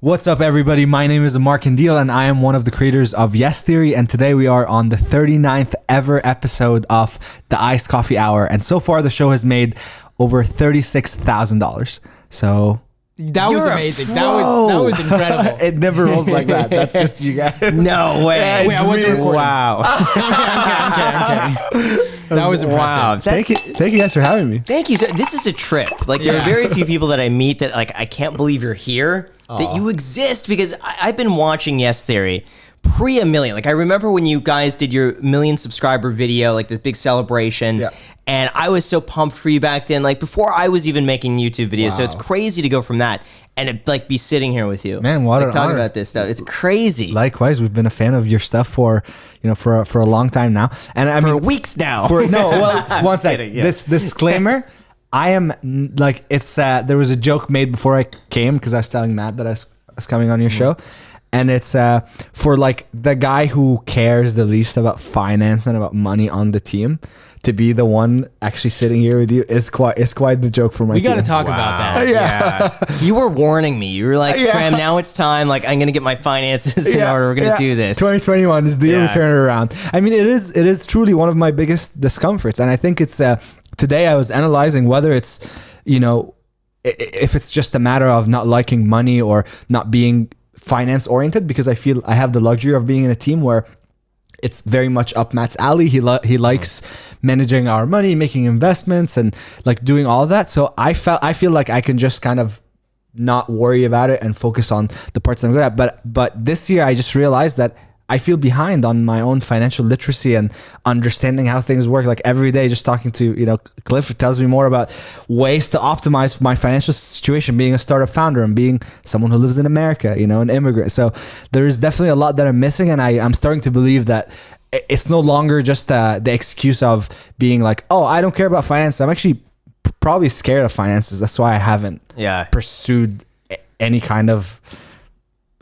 What's up, everybody? My name is Ammar and I am one of the creators of Yes Theory, and today we are on the 39th ever episode of the Iced Coffee Hour, and so far the show has made over $36,000. So that was amazing. That was incredible. It never rolls like that. That's just you guys. No way. Wait, I wasn't recording. Wow. I'm kidding. That was impressive. Wow. Thank you guys for having me. Thank you. So this is a trip. Like there are very few people that I meet that like I can't believe you're here, that you exist, because I've been watching Yes Theory pre a million. Like I remember when you guys did your 1 million subscriber video, like this big celebration. Yeah. And I was so pumped for you back then, like before I was even making YouTube videos. So it's crazy to go from that and it, like be sitting here with you. Man, what an talking honor. about this stuff. It's crazy. Likewise, we've been a fan of your stuff for a long time now, and I mean weeks now. One second. Kidding, yeah. This disclaimer. I am like it's. There was a joke made before I came because I was telling Matt that I was coming on your show, and it's for like the guy who cares the least about finance and about money on the team to be the one actually sitting here with you is quite the joke for my team. We got to talk about that. Yeah. You were warning me. You were like, Graham, now it's time. Like, I'm going to get my finances in order. We're going to do this. 2021 is the year we turn it around. I mean, it is truly one of my biggest discomforts. And I think it's, today I was analyzing whether it's, if it's just a matter of not liking money or not being finance oriented, because I feel I have the luxury of being in a team where it's very much up Matt's alley. He likes managing our money, making investments, and like doing all of that. So I feel like I can just kind of not worry about it and focus on the parts I'm good at. But this year I just realized that I feel behind on my own financial literacy and understanding how things work. Like every day, just talking to Cliff tells me more about ways to optimize my financial situation, being a startup founder and being someone who lives in America, an immigrant. So there is definitely a lot that I'm missing, and I'm starting to believe that it's no longer just the excuse of being like, oh, I don't care about finance. I'm actually probably scared of finances. That's why I haven't pursued any kind of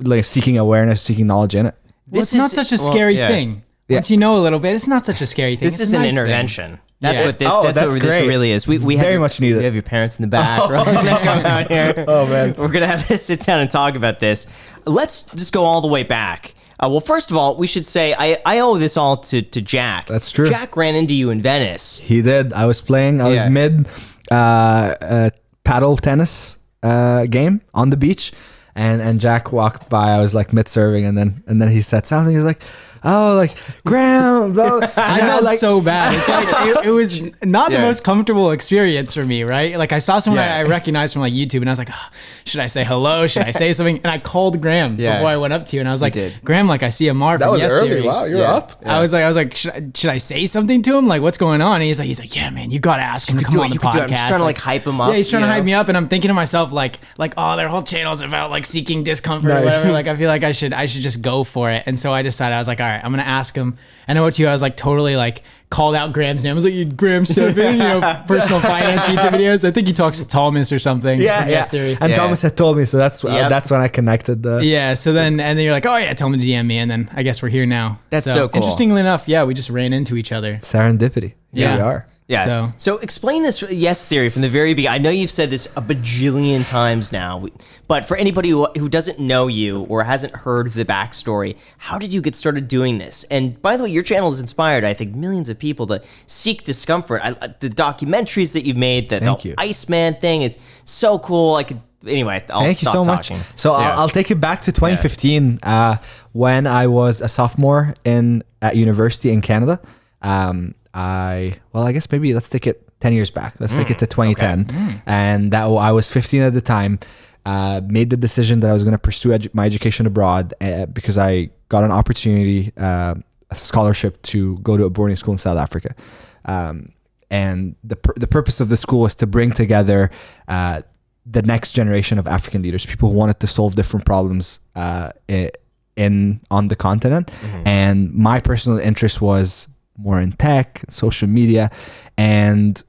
like seeking awareness, seeking knowledge in it. It's not such a scary thing. Once you know a little bit, it's not such a scary thing. This is an intervention. Thing. That's what this really is. We very have much need it. We have your parents in the back. Come out here. Oh man, we're gonna have to sit down and talk about this. Let's just go all the way back. Well, first of all, we should say I owe this all to Jack. That's true. Jack ran into you in Venice. He did. I was playing. I was mid paddle tennis game on the beach. And Jack walked by. I was like mid serving, and then he said something. He was like, "Oh, like Graham." I felt so bad. It's like it was not the most comfortable experience for me, right? Like I saw someone I recognized from like YouTube, and I was like, oh, should I say hello? Should I say something? And I called Graham before I went up to you, and I was like, Graham, like I see Ammar from Yes Theory. That was early. Wow, you're up. Yeah. I was like, should I say something to him? Like, what's going on? And he's like, yeah, man, you gotta ask him to come on the podcast. I'm just trying to like hype him up. Yeah, he's trying to hype me up, and I'm thinking to myself like, oh, their whole channel's about like seeking discomfort or whatever. Like I feel like I should just go for it. And so I decided, I was like, all right, I'm gonna ask him. And I went to you, I was like totally like called out Graham's name. I was like, Grahamstephan, personal finance YouTube videos. I think he talks to Thomas or something. Yes Theory. And Thomas had told me, so that's when I connected. So then you're like, oh yeah, tell him to DM me, and then I guess we're here now. That's so cool. Interestingly enough, we just ran into each other. Serendipity. Here we are. Yeah. So explain this Yes Theory from the very beginning. I know you've said this a bajillion times now, but for anybody who doesn't know you or hasn't heard the backstory, how did you get started doing this? And by the way, your channel has inspired, I think, millions of people to seek discomfort. The documentaries that you've made, the Iceman thing is so cool. Anyway, I'll stop talking. Much. So I'll take you back to 2015 when I was a sophomore at university in Canada. I guess maybe let's take it 10 years back. Let's take it to 2010. Okay. And I was 15 at the time, made the decision that I was going to pursue my education abroad because I got an opportunity, a scholarship to go to a boarding school in South Africa. And the purpose of the school was to bring together the next generation of African leaders, people who wanted to solve different problems on the continent. And my personal interest was more in tech, social media. And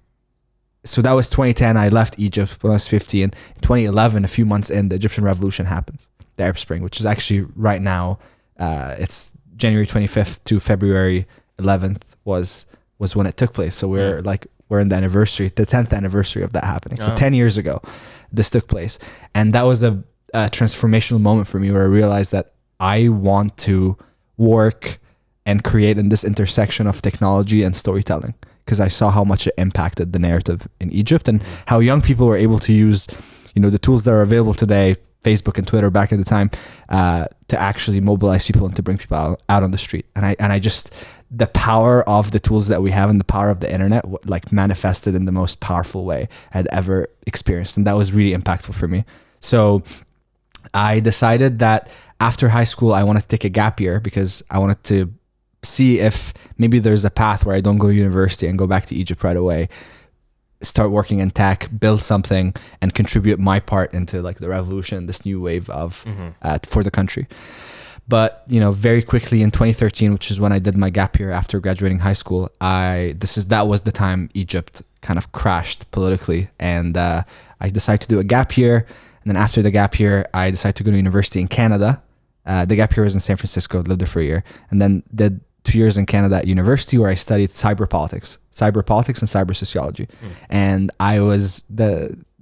so that was 2010. I left Egypt when I was 15. In 2011, a few months in, the Egyptian Revolution happened, the Arab Spring, which is actually right now, it's January 25th to February 11th was when it took place. So we're in the anniversary, the 10th anniversary of that happening. So 10 years ago, this took place. And that was a a transformational moment for me where I realized that I want to work and create in this intersection of technology and storytelling, because I saw how much it impacted the narrative in Egypt and how young people were able to use, the tools that are available today, Facebook and Twitter back at the time, to actually mobilize people and to bring people out on the street. And I just, the power of the tools that we have and the power of the internet, like, manifested in the most powerful way I had ever experienced. And that was really impactful for me. So I decided that after high school, I wanted to take a gap year because I wanted to see if maybe there's a path where I don't go to university and go back to Egypt right away, start working in tech, build something, and contribute my part into like the revolution, this new wave of for the country. But very quickly in 2013, which is when I did my gap year after graduating high school, that was the time Egypt kind of crashed politically, and I decided to do a gap year. And then after the gap year, I decided to go to university in Canada. The gap year was in San Francisco, lived there for a year, and then did 2 years in Canada at university where I studied cyber politics and cyber sociology. And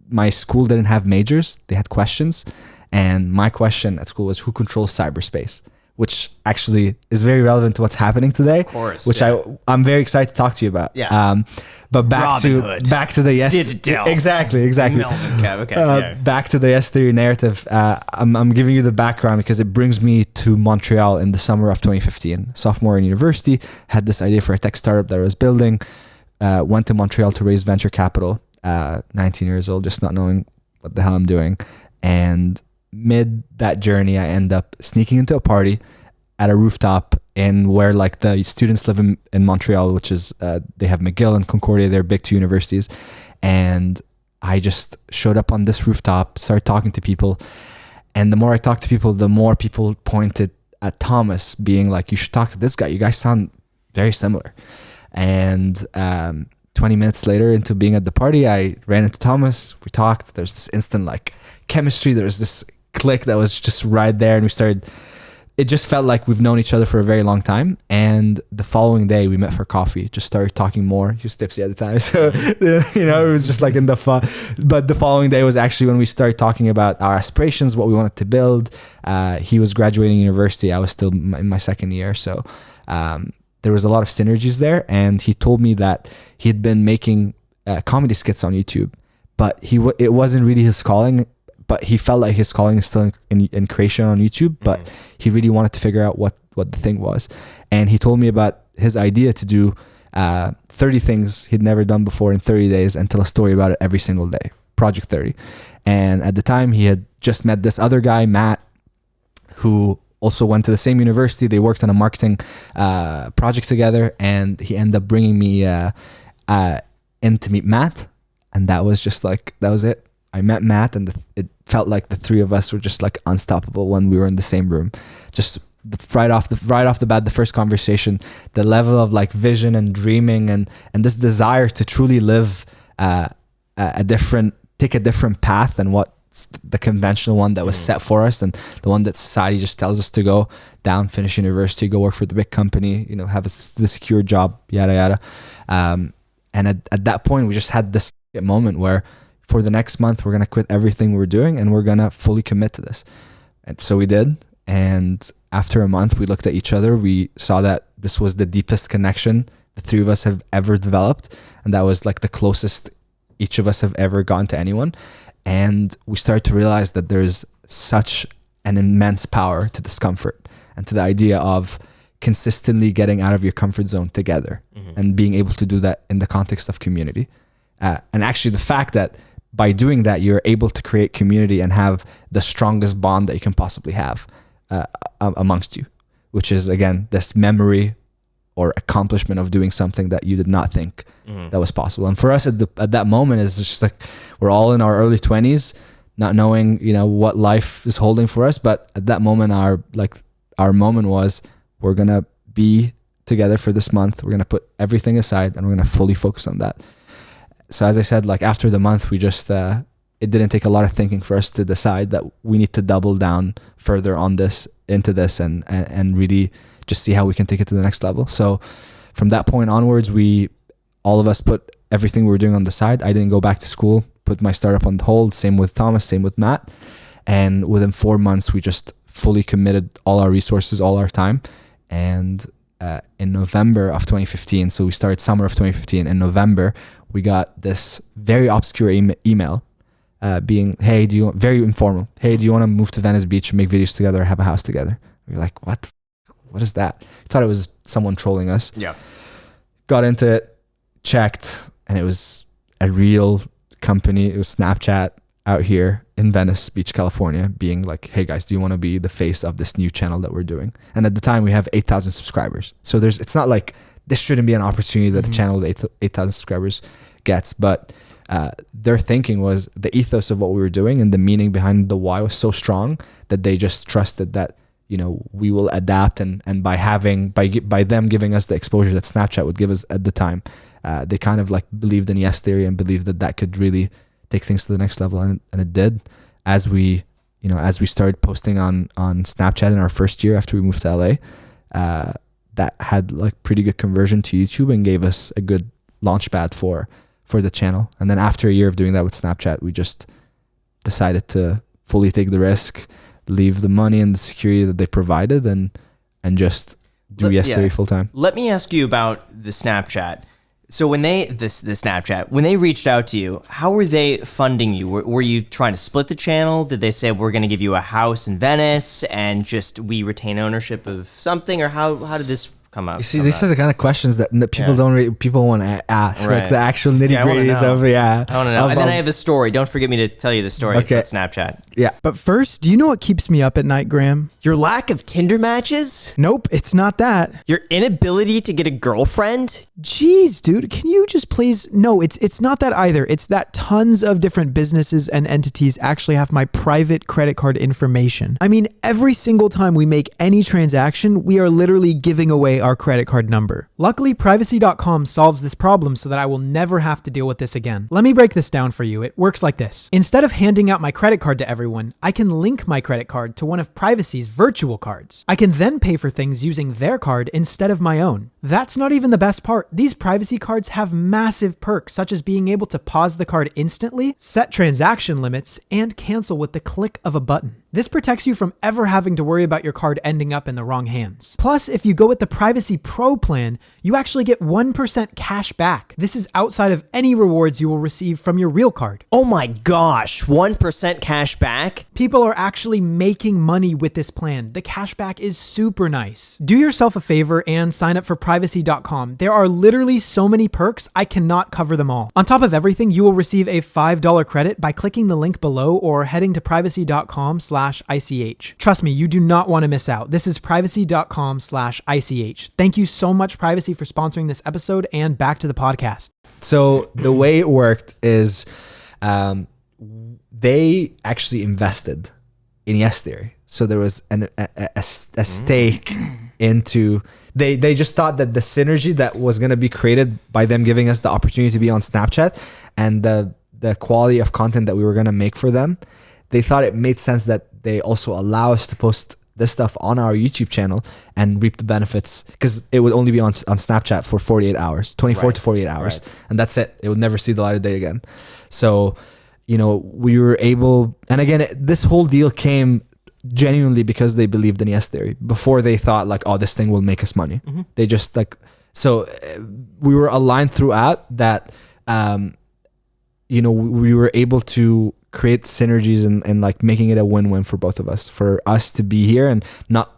my school didn't have majors, they had questions. And my question at school was, who controls cyberspace? Which actually is very relevant to what's happening today. Of course. Which I'm very excited to talk to you about. Yeah. But back to the yes. Citadel. Exactly. Okay. Back to the yes theory narrative. I'm giving you the background because it brings me to Montreal in the summer of 2015. Sophomore in university, had this idea for a tech startup that I was building. Went to Montreal to raise venture capital. 19 years old, just not knowing what the hell I'm doing. And mid that journey, I end up sneaking into a party at a rooftop in where like the students live in Montreal, which is they have McGill and Concordia, they're big two universities. And I just showed up on this rooftop, started talking to people. And the more I talked to people, the more people pointed at Thomas, being like, you should talk to this guy. You guys sound very similar. And 20 minutes later into being at the party, I ran into Thomas. We talked. There's this instant like chemistry. There was this click that was just right there. And it just felt like we've known each other for a very long time. And the following day we met for coffee, just started talking more. He was tipsy at the time. So, it was just like in the fun. But the following day was actually when we started talking about our aspirations, what we wanted to build. He was graduating university. I was still in my second year. So there was a lot of synergies there. And he told me that he had been making comedy skits on YouTube, but it wasn't really his calling. But he felt like his calling is still in creation on YouTube, but he really wanted to figure out what the thing was. And he told me about his idea to do 30 things he'd never done before in 30 days and tell a story about it every single day, Project 30. And at the time, he had just met this other guy, Matt, who also went to the same university. They worked on a marketing project together, and he ended up bringing me in to meet Matt. And that was just like, that was it. I met Matt, and it felt like the three of us were just like unstoppable when we were in the same room. Just right off the bat, the first conversation, the level of like vision and dreaming and this desire to truly live take a different path than what the conventional one that was set for us, and the one that society just tells us to go down, finish university, go work for the big company, have the secure job, yada yada. And at that point, we just had this moment where, for the next month, we're going to quit everything we're doing and we're going to fully commit to this. And so we did. And after a month, we looked at each other. We saw that this was the deepest connection the three of us have ever developed. And that was like the closest each of us have ever gone to anyone. And we started to realize that there's such an immense power to discomfort and to the idea of consistently getting out of your comfort zone together and being able to do that in the context of community. And actually the fact that by doing that, you're able to create community and have the strongest bond that you can possibly have amongst you, which is, again, this memory or accomplishment of doing something that you did not think that was possible. And for us at that moment, is just like, we're all in our early 20s, not knowing, what life is holding for us. But at that moment, our moment was, we're going to be together for this month. We're going to put everything aside and we're going to fully focus on that. So as I said, like after the month, we just, it didn't take a lot of thinking for us to decide that we need to double down further on into this and really just see how we can take it to the next level. So from that point onwards, all of us put everything we were doing on the side. I didn't go back to school, put my startup on hold. Same with Thomas, same with Matt. And within 4 months, we just fully committed all our resources, all our time. And in November of 2015, so we started summer of 2015. In November, we got this very obscure email being, hey, very informal. Hey, do you want to move to Venice Beach and make videos together or have a house together? We were like, what is that? We thought it was someone trolling us. Yeah. Got into it, checked, and it was a real company. It was Snapchat out here in Venice Beach, California, being like, hey guys, do you want to be the face of this new channel that we're doing? And at the time we have 8,000 subscribers. So it's not like this shouldn't be an opportunity that a channel with 8,000 subscribers gets. But their thinking was the ethos of what we were doing and the meaning behind the why was so strong that they just trusted that, we will adapt. And by them giving us the exposure that Snapchat would give us at the time, they kind of like believed in yes theory and believed that could really take things to the next level. And it did. As we started posting on Snapchat in our first year after we moved to LA, that had like pretty good conversion to YouTube and gave us a good launch pad for the channel. And then after a year of doing that with Snapchat, we just decided to fully take the risk, leave the money and the security that they provided, and just do yes theory full time. Let me ask you about the Snapchat. So when the Snapchat, when they reached out to you, how were they funding you? Were you trying to split the channel? Did they say, we're going to give you a house in Venice and just we retain ownership of something? Or how did this come up? You see, these are the kind of questions that people want to ask, Right. like the actual nitty gritties of, I want to know. And then I have a story. Don't forget me to tell you the story about Snapchat. Yeah. But first, do you know what keeps me up at night, Graham? Your lack of Tinder matches? Nope, it's not that. Your inability to get a girlfriend? Jeez, dude, can you just please? No, it's not that either. It's that tons of different businesses and entities actually have my private credit card information. I mean, every single time we make any transaction, we are literally giving away our credit card number. Luckily, privacy.com solves this problem so that I will never have to deal with this again. Let me break this down for you. It works like this. Instead of handing out my credit card to everyone, I can link my credit card to one of Privacy's virtual cards. I can then pay for things using their card instead of my own. That's not even the best part. These Privacy cards have massive perks, such as being able to pause the card instantly, set transaction limits, and cancel with the click of a button. This protects you from ever having to worry about your card ending up in the wrong hands. Plus, if you go with the Privacy Pro plan, you actually get 1% cash back. This is outside of any rewards you will receive from your real card. Oh my gosh, 1% cash back? People are actually making money with this plan. The cash back is super nice. Do yourself a favor and sign up for privacy.com. There are literally so many perks, I cannot cover them all. On top of everything, you will receive a $5 credit by clicking the link below or heading to privacy.com/ICH. Trust me, you do not want to miss out. This is privacy.com/ICH. Thank you so much, Privacy, for sponsoring this episode, and back to the podcast. So the way it worked is they actually invested in yes theory. So there was a stake into, they just thought that the synergy that was going to be created by them giving us the opportunity to be on Snapchat and the quality of content that we were going to make for them, they thought it made sense that they also allow us to post this stuff on our YouTube channel and reap the benefits, because it would only be on Snapchat for 48 hours, 24 to 48 hours. Right. And that's it. It would never see the light of day again. So, we were able, and again, this whole deal came genuinely because they believed in yes theory before they thought like, oh, this thing will make us money. Mm-hmm. They just we were aligned throughout that, we were able to create synergies and like making it a win-win for both of us, for us to be here and not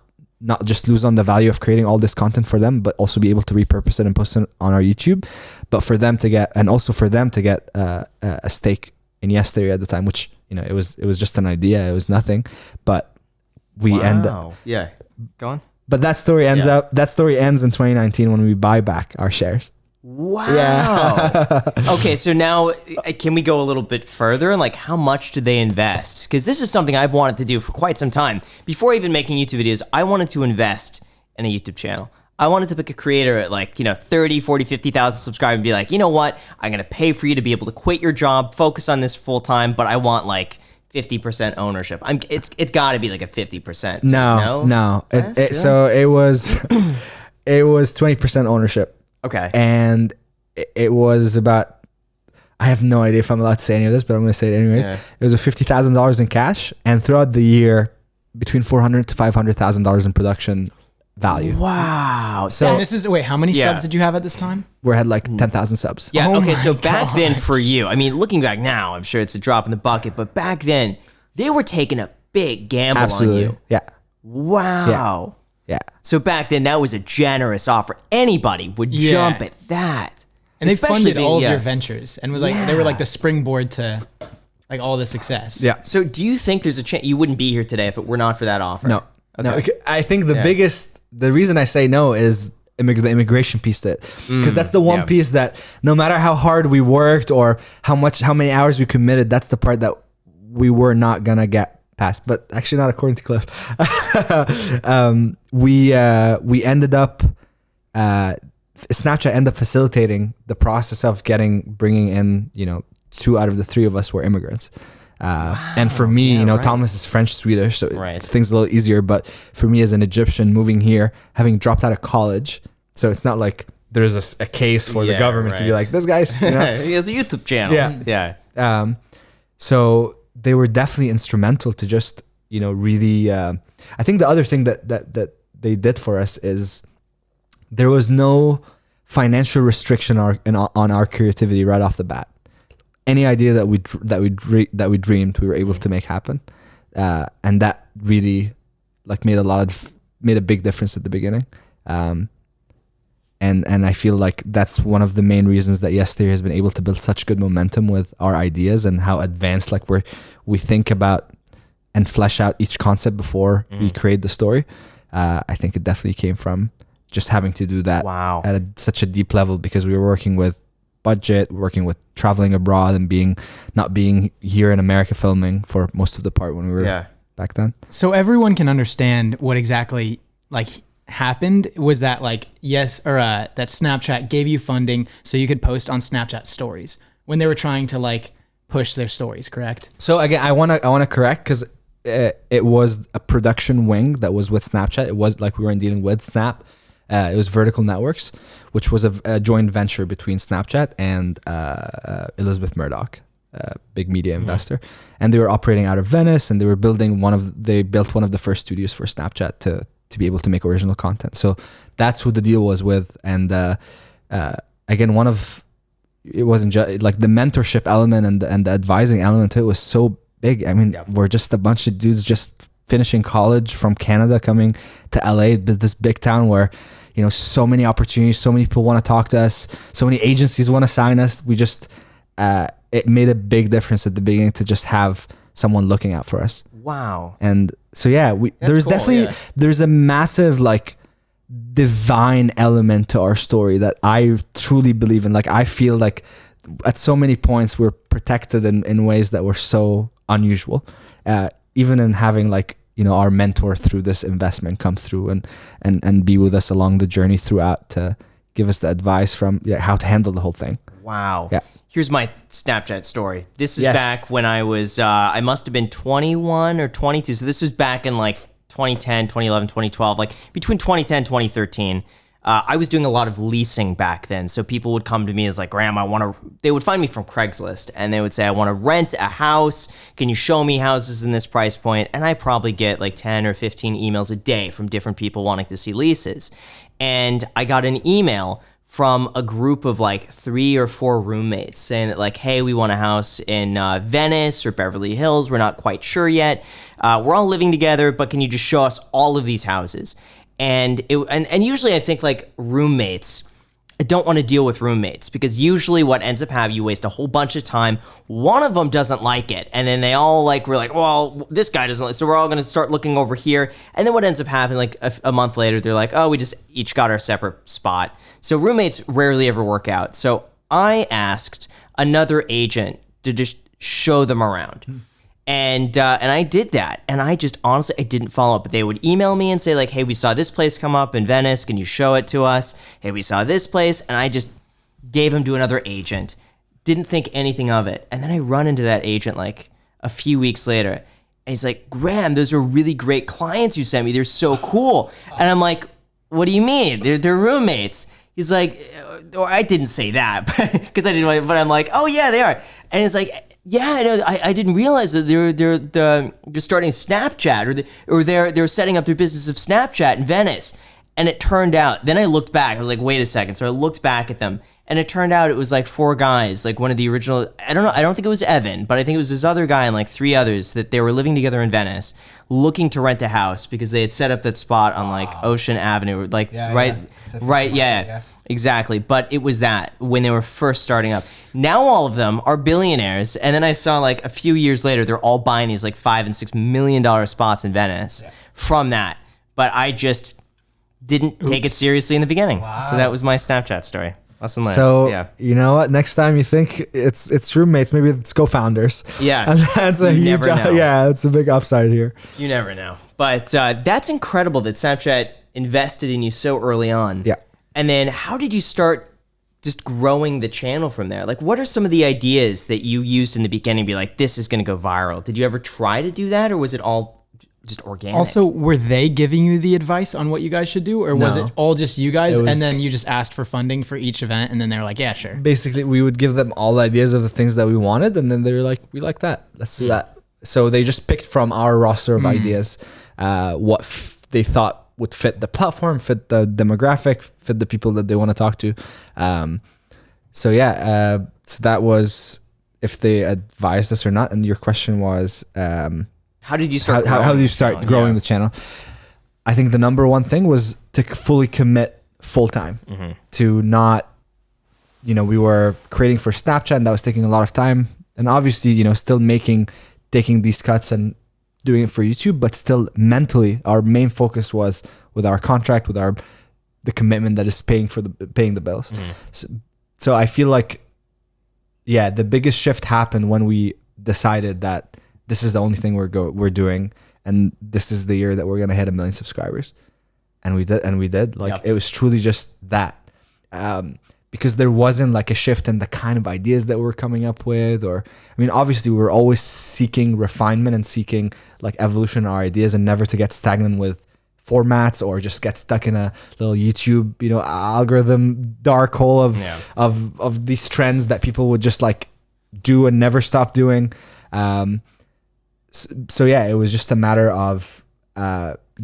just lose on the value of creating all this content for them, but also be able to repurpose it and post it on our YouTube, but for them to get, and also for them to get a stake in yes theory at the time, which, it was just an idea. It was nothing, but we end up. Yeah. Go on. But that story ends in 2019 when we buy back our shares. Wow. Yeah. Okay, so now can we go a little bit further and like how much did they invest? Because this is something I've wanted to do for quite some time. Before even making YouTube videos, I wanted to invest in a YouTube channel. I wanted to pick a creator at like, 30, 40, 50,000 subscribers and be like, you know what? I'm going to pay for you to be able to quit your job, focus on this full time, but I want like 50% ownership. It's got to be like a 50%. No. So it was it was 20% ownership. Okay. And it was about, I have no idea if I'm allowed to say any of this, but I'm going to say it anyways. Yeah. It was a $50,000 in cash, and throughout the year, between $400,000 to $500,000 in production value. Wow. So this is how many subs did you have at this time? We had like 10,000 subs. Yeah. Oh Okay. my So back God. then for you, I mean, looking back now, I'm sure it's a drop in the bucket, but back then they were taking a big gamble Absolutely. on you. Yeah. Wow. Yeah. So back then that was a generous offer. Anybody would jump at that. And they Especially funded being- all of yeah. your ventures and was like they were like the springboard to like all the success. Yeah. So do you think there's a chance you wouldn't be here today if it were not for that offer? No. No. Okay. I think the reason I say no is the immigration piece to it. Because that's the one piece that no matter how hard we worked or how many hours we committed, that's the part that we were not going to get past. But actually not according to Cliff. We ended up, Snapchat ended up facilitating the process of bringing in, 2 out of the 3 of us were immigrants. And for me, right. Thomas is French Swedish, so Right. things a little easier. But for me as an Egyptian moving here, having dropped out of college, so it's not like there's a case for the Yeah, government to be right. like, this guy's, He has a YouTube channel. Yeah. Yeah. So they were definitely instrumental to just, really. I think the other thing that they did for us is there was no financial restriction on our creativity right off the bat. Any idea that we dreamed, we were able to make happen, and that really made a big difference at the beginning. And I feel like that's one of the main reasons that Yes Theory has been able to build such good momentum with our ideas and how advanced we think about and flesh out each concept before we create the story. I think it definitely came from just having to do that at such a deep level, because we were working with budget, working with traveling abroad, and not being here in America filming for most of the part when we were back then. So everyone can understand what exactly happened was that that Snapchat gave you funding so you could post on Snapchat stories when they were trying to push their stories, correct? So again, I want to correct, because it was a production wing that was with Snapchat. It was we weren't dealing with Snap. It was Vertical Networks, which was a joint venture between Snapchat and Elizabeth Murdoch, a big media investor. And they were operating out of Venice, and they were they built one of the first studios for Snapchat to be able to make original content. So that's who the deal was with. And again, it wasn't just the mentorship element and the advising element to it was so big. I mean, we're just a bunch of dudes just finishing college from Canada, coming to LA, this big town where so many opportunities, so many people want to talk to us, so many agencies want to sign us. We just it made a big difference at the beginning to just have someone looking out for us. Wow. And so there's cool, definitely there's a massive divine element to our story that I truly believe in. I feel like at so many points we're protected in ways that were so unusual, even in having our mentor through this investment come through and be with us along the journey throughout to give us the advice from how to handle the whole thing. Wow. Yeah. Here's my Snapchat story. This is back when I was, I must have been 21 or 22. So this was back in 2010, 2011, 2012, between 2010 and 2013. I was doing a lot of leasing back then. So people would come to me as Graham, they would find me from Craigslist and they would say, I want to rent a house. Can you show me houses in this price point? And I probably get 10 or 15 emails a day from different people wanting to see leases. And I got an email from a group of 3 or 4 roommates saying that hey, we want a house in Venice or Beverly Hills. We're not quite sure yet. We're all living together, but can you just show us all of these houses? And usually I think roommates, I don't want to deal with roommates, because usually what ends up happening, you waste a whole bunch of time. One of them doesn't like it, and then they all we're well, this guy doesn't like, so we're all going to start looking over here. And then what ends up happening, a month later, they're oh, we just each got our separate spot. So roommates rarely ever work out. So I asked another agent to just show them around. And I did that, and I just honestly I didn't follow up. But they would email me and say hey, we saw this place come up in Venice. Can you show it to us? Hey, we saw this place, and I just gave them to another agent. Didn't think anything of it, and then I run into that agent a few weeks later, and he's Graham, those are really great clients you sent me. They're so cool. And I'm what do you mean? They're roommates. He's like, or I didn't say that because I didn't want to, but I'm like, oh yeah, they are. And it's like, yeah, I know. I didn't realize that they're starting Snapchat or they're setting up their business of Snapchat in Venice. And it turned out, then I looked back, I was like, wait a second. So I looked back at them and it turned out it was like 4 guys, like one of the original, I don't think it was Evan, but I think it was this other guy and like 3 others that they were living together in Venice looking to rent a house because they had set up that spot on like Ocean Avenue, like right. Exactly. But it was that when they were first starting up. Now all of them are billionaires. And then I saw like a few years later, they're all buying these like $5 and $6 million spots in Venice from that. But I just didn't take it seriously in the beginning. Wow. So that was my Snapchat story. Lesson learned. So you know what? Next time you think it's roommates, maybe it's co-founders. Yeah. And that's a huge, yeah, it's a big upside here. You never know. But that's incredible that Snapchat invested in you so early on. Yeah. And then how did you start just growing the channel from there? Like, what are some of the ideas that you used in the beginning to be like, this is going to go viral? Did you ever try to do that, or was it all just organic? Also, were they giving you the advice on what you guys should do, or was it all just you guys, and then you just asked for funding for each event, and then they were like, yeah, sure? Basically, we would give them all the ideas of the things that we wanted, and then they were like, we like that. Let's do that. So they just picked from our roster of ideas what they thought would fit the platform, fit the demographic, fit the people that they want to talk to. So that was if they advised us or not. And your question was, how did you start? How did you start growing the channel? I think the number one thing was to fully commit full time to not, we were creating for Snapchat and that was taking a lot of time. And obviously, still taking these cuts and doing it for YouTube, but still mentally, our main focus was with our contract, with the commitment that is paying the bills. So I feel like, the biggest shift happened when we decided that this is the only thing we're doing, and this is the year that we're gonna hit 1 million subscribers, and we did. Like it was truly just that, because there wasn't like a shift in the kind of ideas that we're coming up with, or obviously we were always seeking refinement and seeking like evolution in our ideas, and never to get stagnant with formats or just get stuck in a little YouTube algorithm dark hole of these trends that people would just like do and never stop doing. So it was just a matter of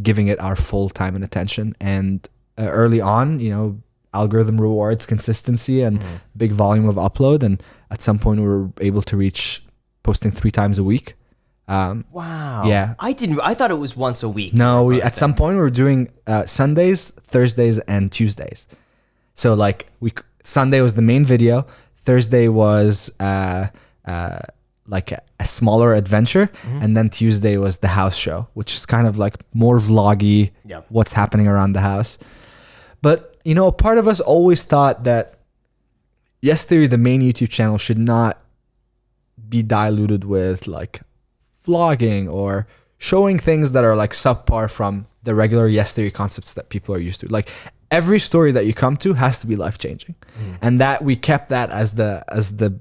giving it our full time and attention, and early on, algorithm rewards consistency and big volume of upload, and at some point we were able to reach posting 3 times a week. Wow. Yeah. I thought it was once a week. No, at some point we were doing Sundays, Thursdays, and Tuesdays. So like Sunday was the main video, Thursday was like a smaller adventure, and then Tuesday was the house show, which is kind of like more vloggy, what's happening around the house. But part of us always thought that Yes Theory, the main YouTube channel, should not be diluted with like vlogging or showing things that are like subpar from the regular Yes Theory concepts that people are used to. Like every story that you come to has to be life-changing, and that we kept that as the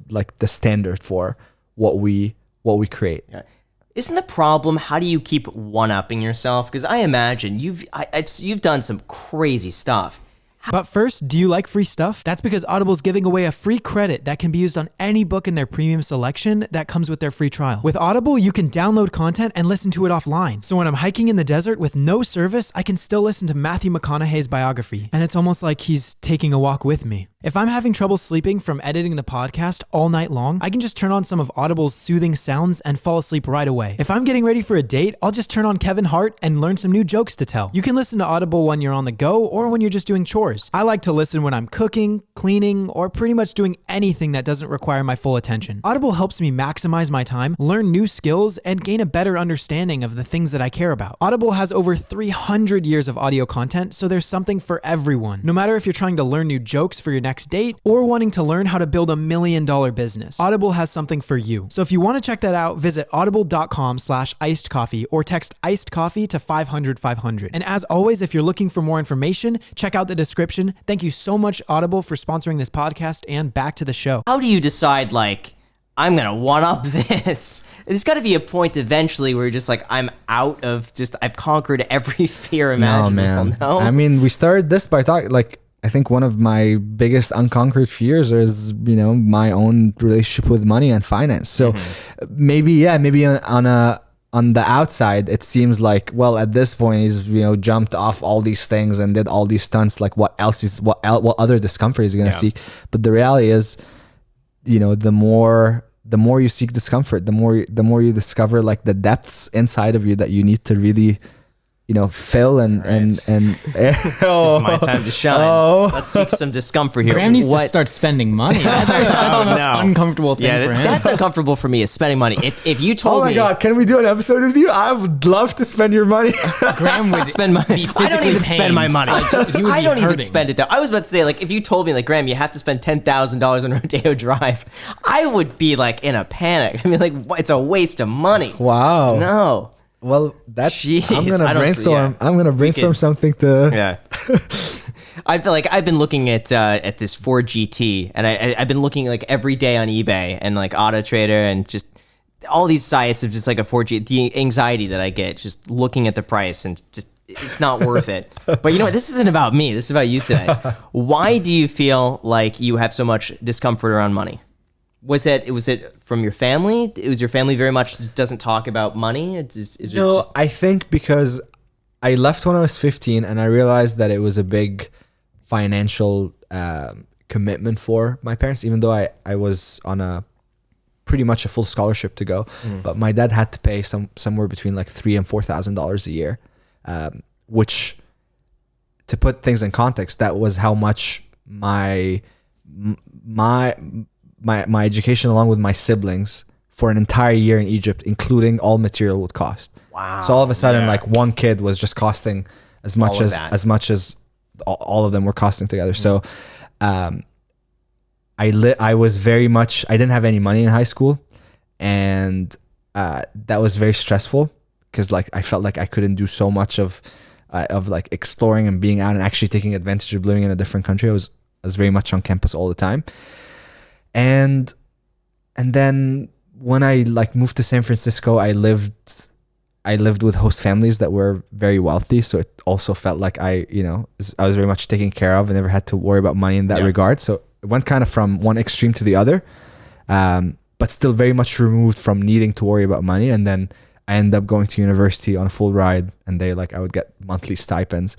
like the standard for what we create. Yeah. Isn't the problem, how do you keep one-upping yourself? Because I imagine you've done some crazy stuff. But first, do you like free stuff? That's because Audible's giving away a free credit that can be used on any book in their premium selection that comes with their free trial. With Audible, you can download content and listen to it offline. So when I'm hiking in the desert with no service, I can still listen to Matthew McConaughey's biography. And it's almost like he's taking a walk with me. If I'm having trouble sleeping from editing the podcast all night long, I can just turn on some of Audible's soothing sounds and fall asleep right away. If I'm getting ready for a date, I'll just turn on Kevin Hart and learn some new jokes to tell. You can listen to Audible when you're on the go or when you're just doing chores. I like to listen when I'm cooking, cleaning, or pretty much doing anything that doesn't require my full attention. Audible helps me maximize my time, learn new skills, and gain a better understanding of the things that I care about. Audible has over 300 years of audio content, so there's something for everyone. No matter if you're trying to learn new jokes for your next date or wanting to learn how to build $1 million business, Audible has something for you. So if you want to check that out, visit audible.com/icedcoffee or text iced coffee to 500-500. And as always, if you're looking for more information, check out the description. Thank you so much, Audible, for sponsoring this podcast, and back to the show. How do you decide, like, I'm going to one-up this? There's got to be a point eventually where you're just like, I've conquered every fear imaginable. No, man. We started this by talking, like, I think one of my biggest unconquered fears is, my own relationship with money and finance. So maybe on the outside, it seems like, well, at this point he's, jumped off all these things and did all these stunts. Like what other discomfort is he going to seek? But the reality is, the more you seek discomfort, the more you discover like the depths inside of you that you need to really, fill and It's my time to shine. Let's seek some discomfort here. Graham needs to start spending money. That's the most uncomfortable thing for him. That's uncomfortable for me, is spending money. If you told me, oh my God, can we do an episode with you? I would love to spend your money. Graham would spend my, I don't even spend my money. I don't even spend it though. I was about to say, like, if you told me, like, Graham, you have to spend $10,000 on Rodeo Drive, I would be like in a panic. I mean, like, it's a waste of money. Wow. No. Well, that's. Jeez, I'm gonna brainstorm. Yeah. I'm gonna brainstorm something to. Yeah. I feel like I've been looking at this Ford GT, and I've been looking like every day on eBay and like Auto Trader and just all these sites of just like a Ford GT. The anxiety that I get just looking at the price and just it's not worth it. But you know what? This isn't about me. This is about you today. Why do you feel like you have so much discomfort around money? Was it from your family? Was your family very much doesn't talk about money? I think because I left when I was 15 and I realized that it was a big financial commitment for my parents, even though I was on pretty much a full scholarship to go. But my dad had to pay somewhere between like $3,000 and $4,000 a year, which, to put things in context, that was how much my education along with my siblings for an entire year in Egypt, including all material, would cost. Wow. So all of a sudden, like one kid was just costing as much as all of them were costing together. So I was very much, I didn't have any money in high school, and that was very stressful because like I felt like I couldn't do so much of like exploring and being out and actually taking advantage of living in a different country. I was very much on campus all the time. And then when I like moved to San Francisco, I lived with host families that were very wealthy. So it also felt like I was very much taken care of and never had to worry about money in that regard. So it went kind of from one extreme to the other, but still very much removed from needing to worry about money. And then I ended up going to university on a full ride, and I would get monthly stipends.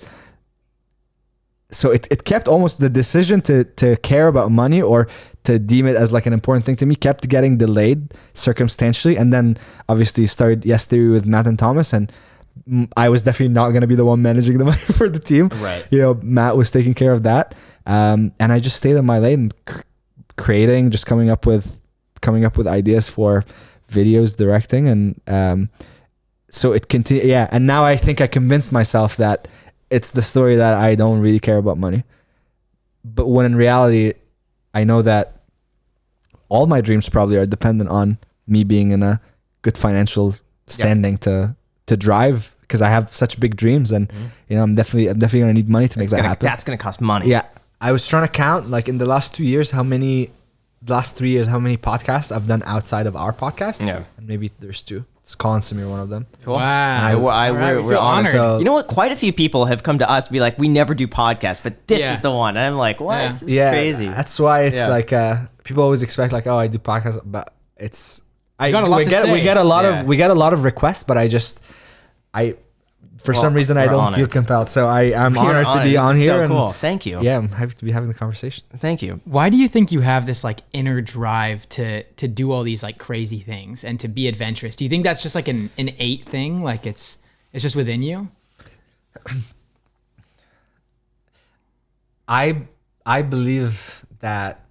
So it kept almost the decision to care about money or to deem it as like an important thing to me kept getting delayed circumstantially. And then obviously started Yes Theory with Matt and Thomas, and I was definitely not going to be the one managing the money for the team. Right. Matt was taking care of that. And I just stayed in my lane, creating, just coming up with ideas for videos, directing. And so it continued. Yeah. And now I think I convinced myself that it's the story that I don't really care about money. But when in reality, I know that all my dreams probably are dependent on me being in a good financial standing to drive, because I have such big dreams, and I'm definitely gonna need money to make that happen. That's gonna cost money. Yeah, I was trying to count like in the last 3 years how many podcasts I've done outside of our podcast. Yeah, and maybe there's 2. It's Colin Samir, one of them. Cool. Wow. We're honored. So, you know what? Quite a few people have come to us and be like, we never do podcasts, but this is the one. And I'm like, what? Yeah. This is crazy. That's why it's like people always expect like, oh, I do podcasts, but it's we get a lot of requests, but for some reason I don't feel compelled. So I'm honored to be on here. So cool. Thank you. Yeah, I'm happy to be having the conversation. Thank you. Why do you think you have this like inner drive to do all these like crazy things and to be adventurous? Do you think that's just like an innate thing? Like it's just within you? I believe that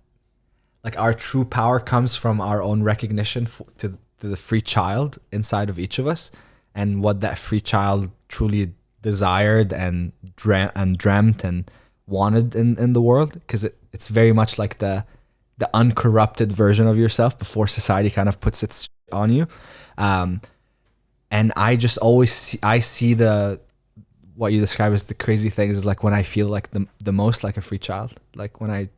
like our true power comes from our own recognition to the free child inside of each of us, and what that free child truly desired and dreamt and wanted in the world, because it's very much like the uncorrupted version of yourself before society kind of puts its on you. And I just always see what you describe as the crazy things is like when I feel like the most like a free child, like when I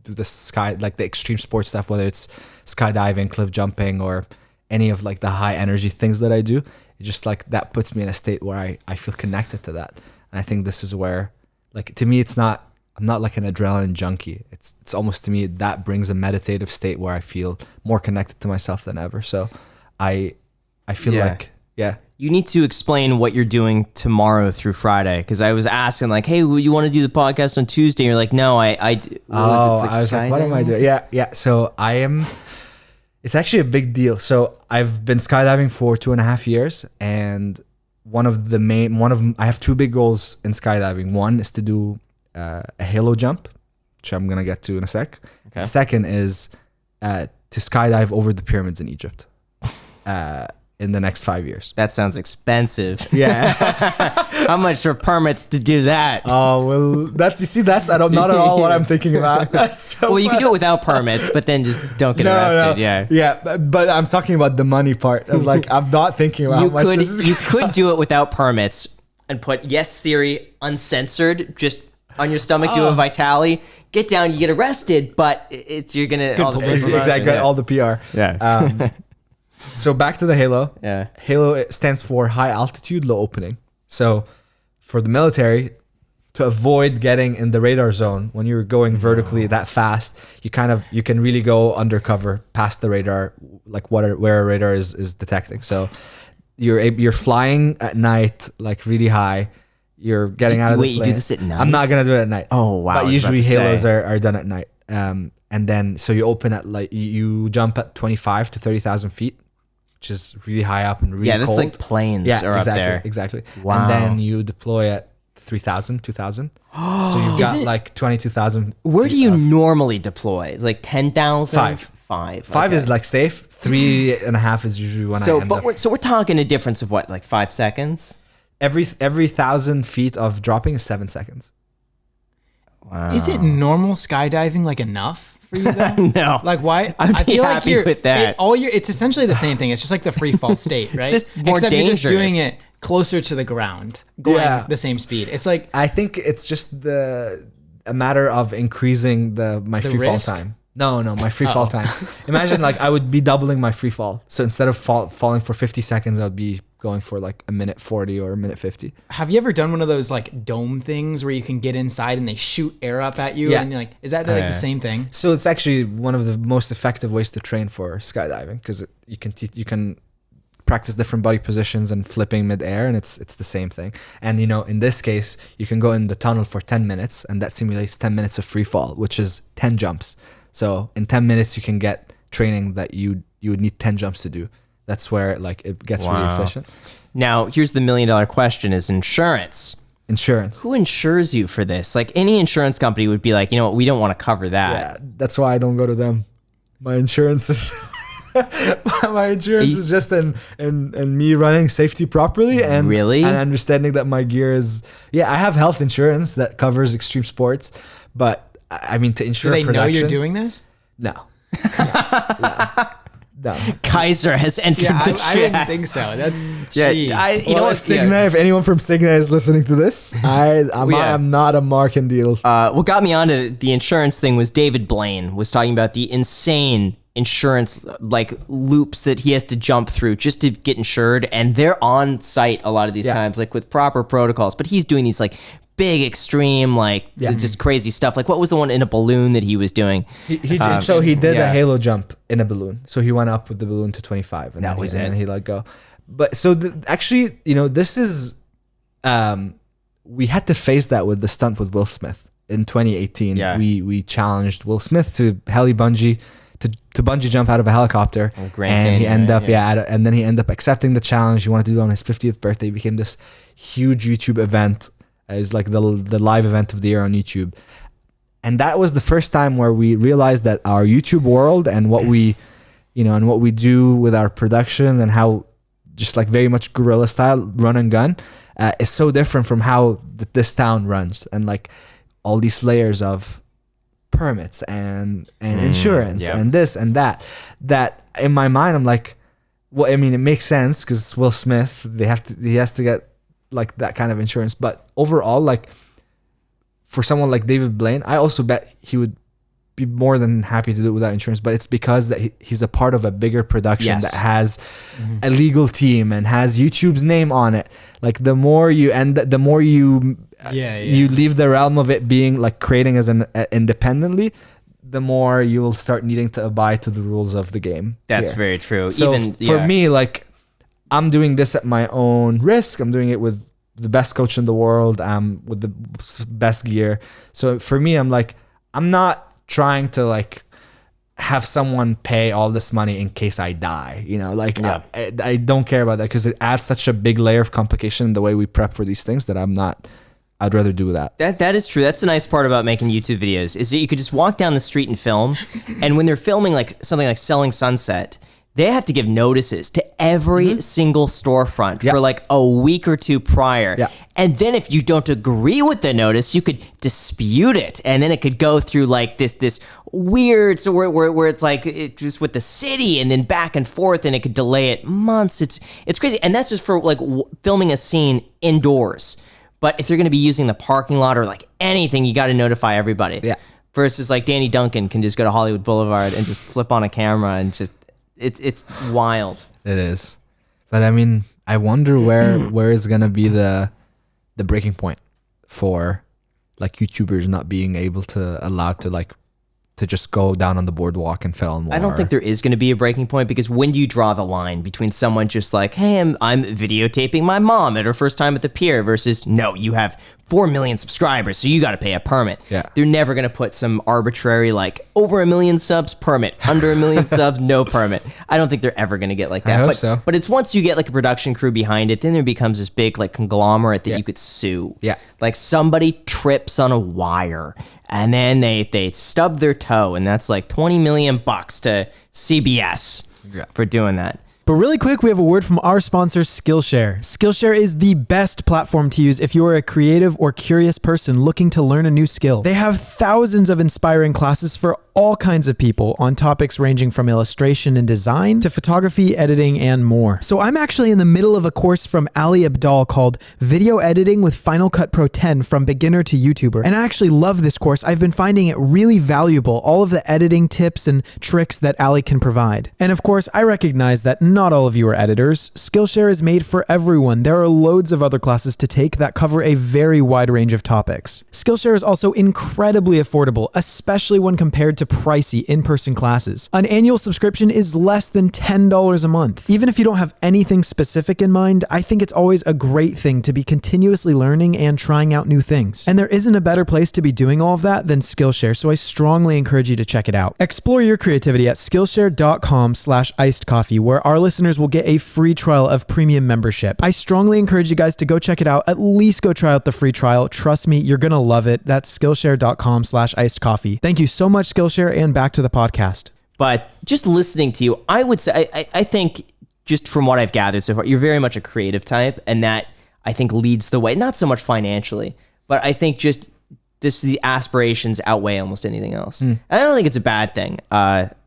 do the extreme sports stuff, whether it's skydiving, cliff jumping, or any of like the high energy things that I do. It just like that puts me in a state where I feel connected to that. And I think this is where, like, to me, it's not I'm not like an adrenaline junkie. It's almost, to me, that brings a meditative state where I feel more connected to myself than ever. So I feel like, yeah. You need to explain what you're doing tomorrow through Friday, because I was asking like, hey, you want to do the podcast on Tuesday? You're like, no, I was like, what am I doing? Yeah. So it's actually a big deal. So I've been skydiving for 2.5 years, and I have two big goals in skydiving. One is to do a halo jump, which I'm gonna get to in a sec. Okay. The second is to skydive over the pyramids in Egypt in the next 5 years. That sounds expensive. Yeah. How much for permits to do that? Oh, well, that's not at all what I'm thinking about. That's so Well, you can do it without permits, but then just don't get arrested. No. Yeah. But I'm talking about the money part. Of like, I'm not thinking about how much this is. You could do it without permits and put Yes Siri uncensored just on your stomach, do a Vitali, get down, you get arrested, but you're gonna exactly all the PR. Yeah. So back to the halo. Yeah. Halo, it stands for high altitude, low opening. So for the military, to avoid getting in the radar zone when you're going vertically that fast, you can really go undercover past the radar, like where a radar is detecting. So you're flying at night, like really high. You're getting out of the plane. Wait, you do this at night? I'm not gonna do it at night. Oh wow! But usually halos are done at night. And then so you open at like you jump at 25 to 30,000 feet, which is really high up and really that's cold. like planes are up there. Exactly. Wow. And then you deploy at 3,000, 2,000. So you've got like 22,000. Where do you normally deploy? Like 10,000? Five is like safe. 3.5 is usually when I end up. So we're talking a difference of what, like 5 seconds? Every 1,000 feet of dropping is 7 seconds. Wow. Is it normal skydiving like enough for you though? No. Like why? I'd be happy with that. It's essentially the same thing. It's just like the free fall state, right? It's just more Except dangerous. you're just doing it closer to the ground, going the same speed. It's like I think it's just a matter of increasing my free fall time. No, my free fall time. Imagine like I would be doubling my free fall. So instead of falling for 50 seconds, I would be going for like a minute 40 or a minute 50. Have you ever done one of those like dome things where you can get inside and they shoot air up at you? Yeah. And you're like, is that like the same thing? So it's actually one of the most effective ways to train for skydiving, because you can practice different body positions and flipping midair, and it's the same thing. And in this case, you can go in the tunnel for 10 minutes, and that simulates 10 minutes of free fall, which is 10 jumps. So in 10 minutes, you can get training that you would need 10 jumps to do. That's where like it gets really efficient. Now, here's the $1 million question: is insurance. Who insures you for this? Like any insurance company would be like, you know what, we don't want to cover that. Yeah, that's why I don't go to them. My insurance is is just in me running safety properly and understanding that my gear is. Yeah, I have health insurance that covers extreme sports, but I mean to insure. Do they production, know you're doing this? No. No. Kaiser has entered the chat. I didn't think so. That's if anyone from Cigna is listening to this, I'm not a marking deal. What got me onto the insurance thing was David Blaine was talking about the insane insurance like loops that he has to jump through just to get insured, and they're on site a lot of these times, like with proper protocols. But he's doing these like big extreme just crazy stuff. Like what was the one in a balloon that he was doing? He did a halo jump in a balloon. So he went up with the balloon to 25 and then he let go. But so actually, this is we had to face that with the stunt with Will Smith in 2018. Yeah. We challenged Will Smith to heli bungee to bungee jump out of a helicopter, and he ended up and then he ended up accepting the challenge. He wanted to do it on his 50th birthday. It became this huge YouTube event. It was like the live event of the year on YouTube. And that was the first time where we realized that our YouTube world and what we do with our production and how just like very much guerrilla style run and gun is so different from how this town runs, and like all these layers of permits and insurance and this and that in my mind I'm like, well, I mean, it makes sense because it's Will Smith. He has to get like that kind of insurance, but overall, like for someone like David Blaine, I also bet he would be more than happy to do it without insurance, but it's because that he's a part of a bigger production that has a legal team and has YouTube's name on it. Like the more you you leave the realm of it being like creating as an independently, the more you will start needing to abide to the rules of the game. That's very true. So for me, like I'm doing this at my own risk. I'm doing it with the best coach in the world, with the best gear. So for me, I'm like, I'm not trying to like have someone pay all this money in case I die, you know, like I don't care about that because it adds such a big layer of complication in the way we prep for these things that I'd rather do that. That is true. That's the nice part about making YouTube videos is that you could just walk down the street and film. And when they're filming like something like Selling Sunset, they have to give notices to every single storefront for like a week or two prior. Yeah. And then if you don't agree with the notice, you could dispute it. And then it could go through like this weird, so where it's like it's just with the city and then back and forth, and it could delay it months. It's crazy. And that's just for like filming a scene indoors. But if they're going to be using the parking lot or like anything, you got to notify everybody. Yeah. Versus like Danny Duncan can just go to Hollywood Boulevard and just flip on a camera and just, it's wild. It is. But I mean, I wonder where is going to be the breaking point for like YouTubers not being able to allow to like to just go down on the boardwalk and film. I don't think there is going to be a breaking point because when do you draw the line between someone just like, hey, I'm videotaping my mom at her first time at the pier versus no, you have 4 million subscribers, so you got to pay a permit. Yeah. They're never going to put some arbitrary like over 1 million subs permit, under 1 million subs no permit. I don't think they're ever going to get like that. I hope so. But it's once you get like a production crew behind it, then there becomes this big like conglomerate that you could sue. Yeah. Like somebody trips on a wire and then they stub their toe, and that's like $20 million to CBS for doing that. But really quick, we have a word from our sponsor, Skillshare. Skillshare is the best platform to use if you are a creative or curious person looking to learn a new skill. They have thousands of inspiring classes for all kinds of people on topics ranging from illustration and design to photography, editing, and more. So I'm actually in the middle of a course from Ali Abdal called Video Editing with Final Cut Pro 10 from Beginner to YouTuber. And I actually love this course. I've been finding it really valuable, all of the editing tips and tricks that Ali can provide. And of course, I recognize that not all of you are editors. Skillshare is made for everyone. There are loads of other classes to take that cover a very wide range of topics. Skillshare is also incredibly affordable, especially when compared to pricey in-person classes. An annual subscription is less than $10 a month. Even if you don't have anything specific in mind, I think it's always a great thing to be continuously learning and trying out new things. And there isn't a better place to be doing all of that than Skillshare, so I strongly encourage you to check it out. Explore your creativity at Skillshare.com/icedcoffee, where our listeners will get a free trial of premium membership. I strongly encourage you guys to go check it out. At least go try out the free trial. Trust me, you're going to love it. That's Skillshare.com/icedcoffee. Thank you so much, Skillshare, and back to the podcast. But just listening to you, I would say, I think just from what I've gathered so far, you're very much a creative type, and that I think leads the way, not so much financially, but I think just the aspirations outweigh almost anything else. And I don't think it's a bad thing.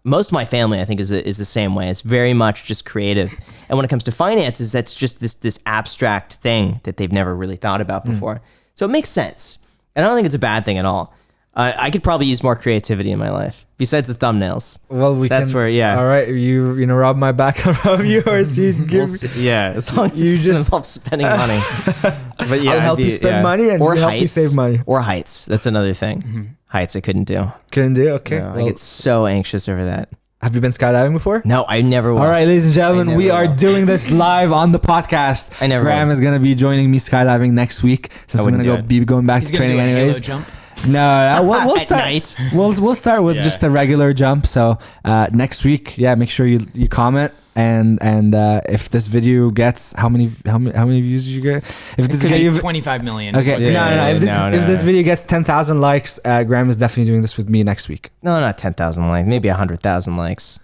Most of my family, I think, is the same way. It's very much just creative. And when it comes to finances, that's just this abstract thing that they've never really thought about before. So it makes sense. And I don't think it's a bad thing at all. I could probably use more creativity in my life besides the thumbnails. Well, that's where, yeah. All right, you know, rob my back, I'll rob yours. You give yeah, as long as you just involve spending money. But yeah, I'll help you spend money and or you help you save money. Or heights. That's another thing. Heights, I couldn't do. Couldn't do. Okay, No, I get so anxious over that. Have you been skydiving before? No, I never will. All right, ladies and gentlemen, we are doing this live on the podcast. Graham is going to be joining me skydiving next week since I'm going to be going back to training anyways. Jump. No, we'll start. We'll start with just a regular jump. So next week, make sure you comment and if this video gets how many views did you get? If this video 25 million. Okay, no. If this video gets 10,000 likes, Graham is definitely doing this with me next week. No, not 10,000 likes. Maybe 100,000 likes.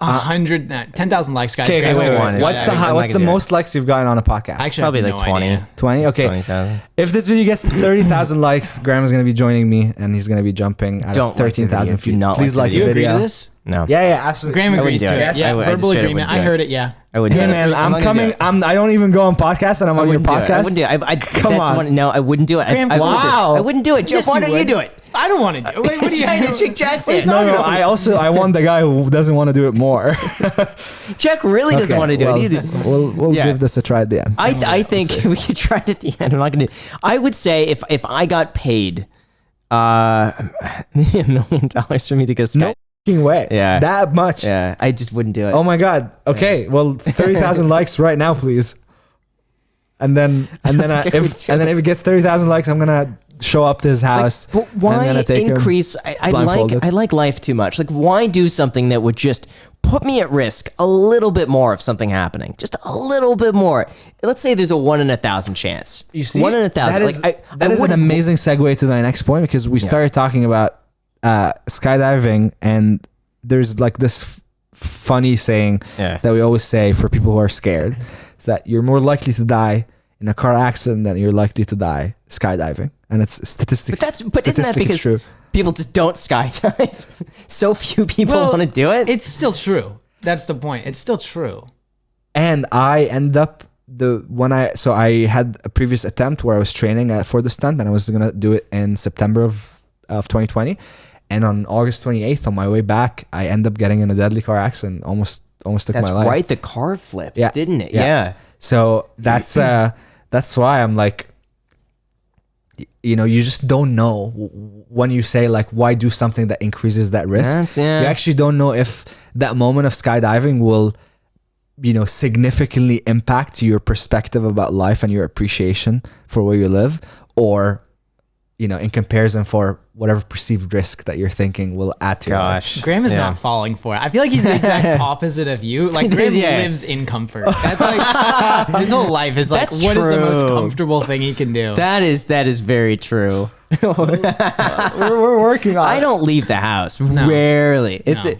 10,000 likes, guys. Okay, wait. What's the most likes you've gotten on a podcast? Actually, probably like 20. Idea. 20? Okay. 20,000. If this video gets 30,000 likes, Graham is going to be joining me and he's going to be jumping at 13,000 feet. Please like the video. Do you agree to this? No. Yeah, absolutely. Graham wouldn't agrees do to it. it. Yeah, I would- I just verbal straight up agreement. wouldn't I do heard it. Yeah. I wouldn't Hey do it. man, I'm not gonna coming. do it. I don't even go on podcasts, and I'm on your Wouldn't do it. I podcast. wouldn't do it. Come That's on. one, no, I wouldn't do it. Graham, wow. I wouldn't do it. Jeff, Yes, why you don't you would. do it? I don't want to do it. Wait, what do you Jack said. No, I want the guy who doesn't want to do it more. Jack really doesn't Okay, want to do well, it. He just- We'll Yeah. give this a try at the end. I think we could try it at the end. I'm not gonna. I would say if I got paid, maybe $1 million for me to go sky. No fucking way. Yeah. That much. Yeah, I just wouldn't do it. Oh my god. Okay. Well, 30,000 likes right now, please. And then if it gets 30,000 likes, I'm gonna show up to his house. But and I'm why gonna take him increase? I blindfolded. like life too much. Like, why do something that would just put me at risk a little bit more of something happening? Just a little bit more. Let's say there's a 1 in 1,000 chance. You see, 1 in 1,000. That is, Like, that is an wouldn't- amazing segue to my next point, because we started talking about skydiving, and there's like this funny saying Yeah. that we always say for people who are scared, is that you're more likely to die in a car accident than you're likely to die skydiving, and it's statistically. But isn't that because true? people just don't skydive? So few people want to do it. It's still true. That's the point. It's still true. And I end up I had a previous attempt where I was training for the stunt, and I was gonna do it in September of 2020, and on August 28th, on my way back, I end up getting in a deadly car accident, almost took That's my life. right. The car flipped, Yeah. didn't it? Yeah. Yeah. So that's why I'm like, you just don't know when you say like, why do something that increases that risk. You actually don't know if that moment of skydiving will, significantly impact your perspective about life and your appreciation for where you live, or in comparison for whatever perceived risk that you're thinking will add to your life. Gosh. Graham is not falling for it. I feel like he's the exact opposite of you. Like, Graham Yeah. lives in comfort. That's like his whole life is like, That's what is the most true. comfortable thing he can do? That is very true. We're working on I don't leave the house. Rarely. It's No.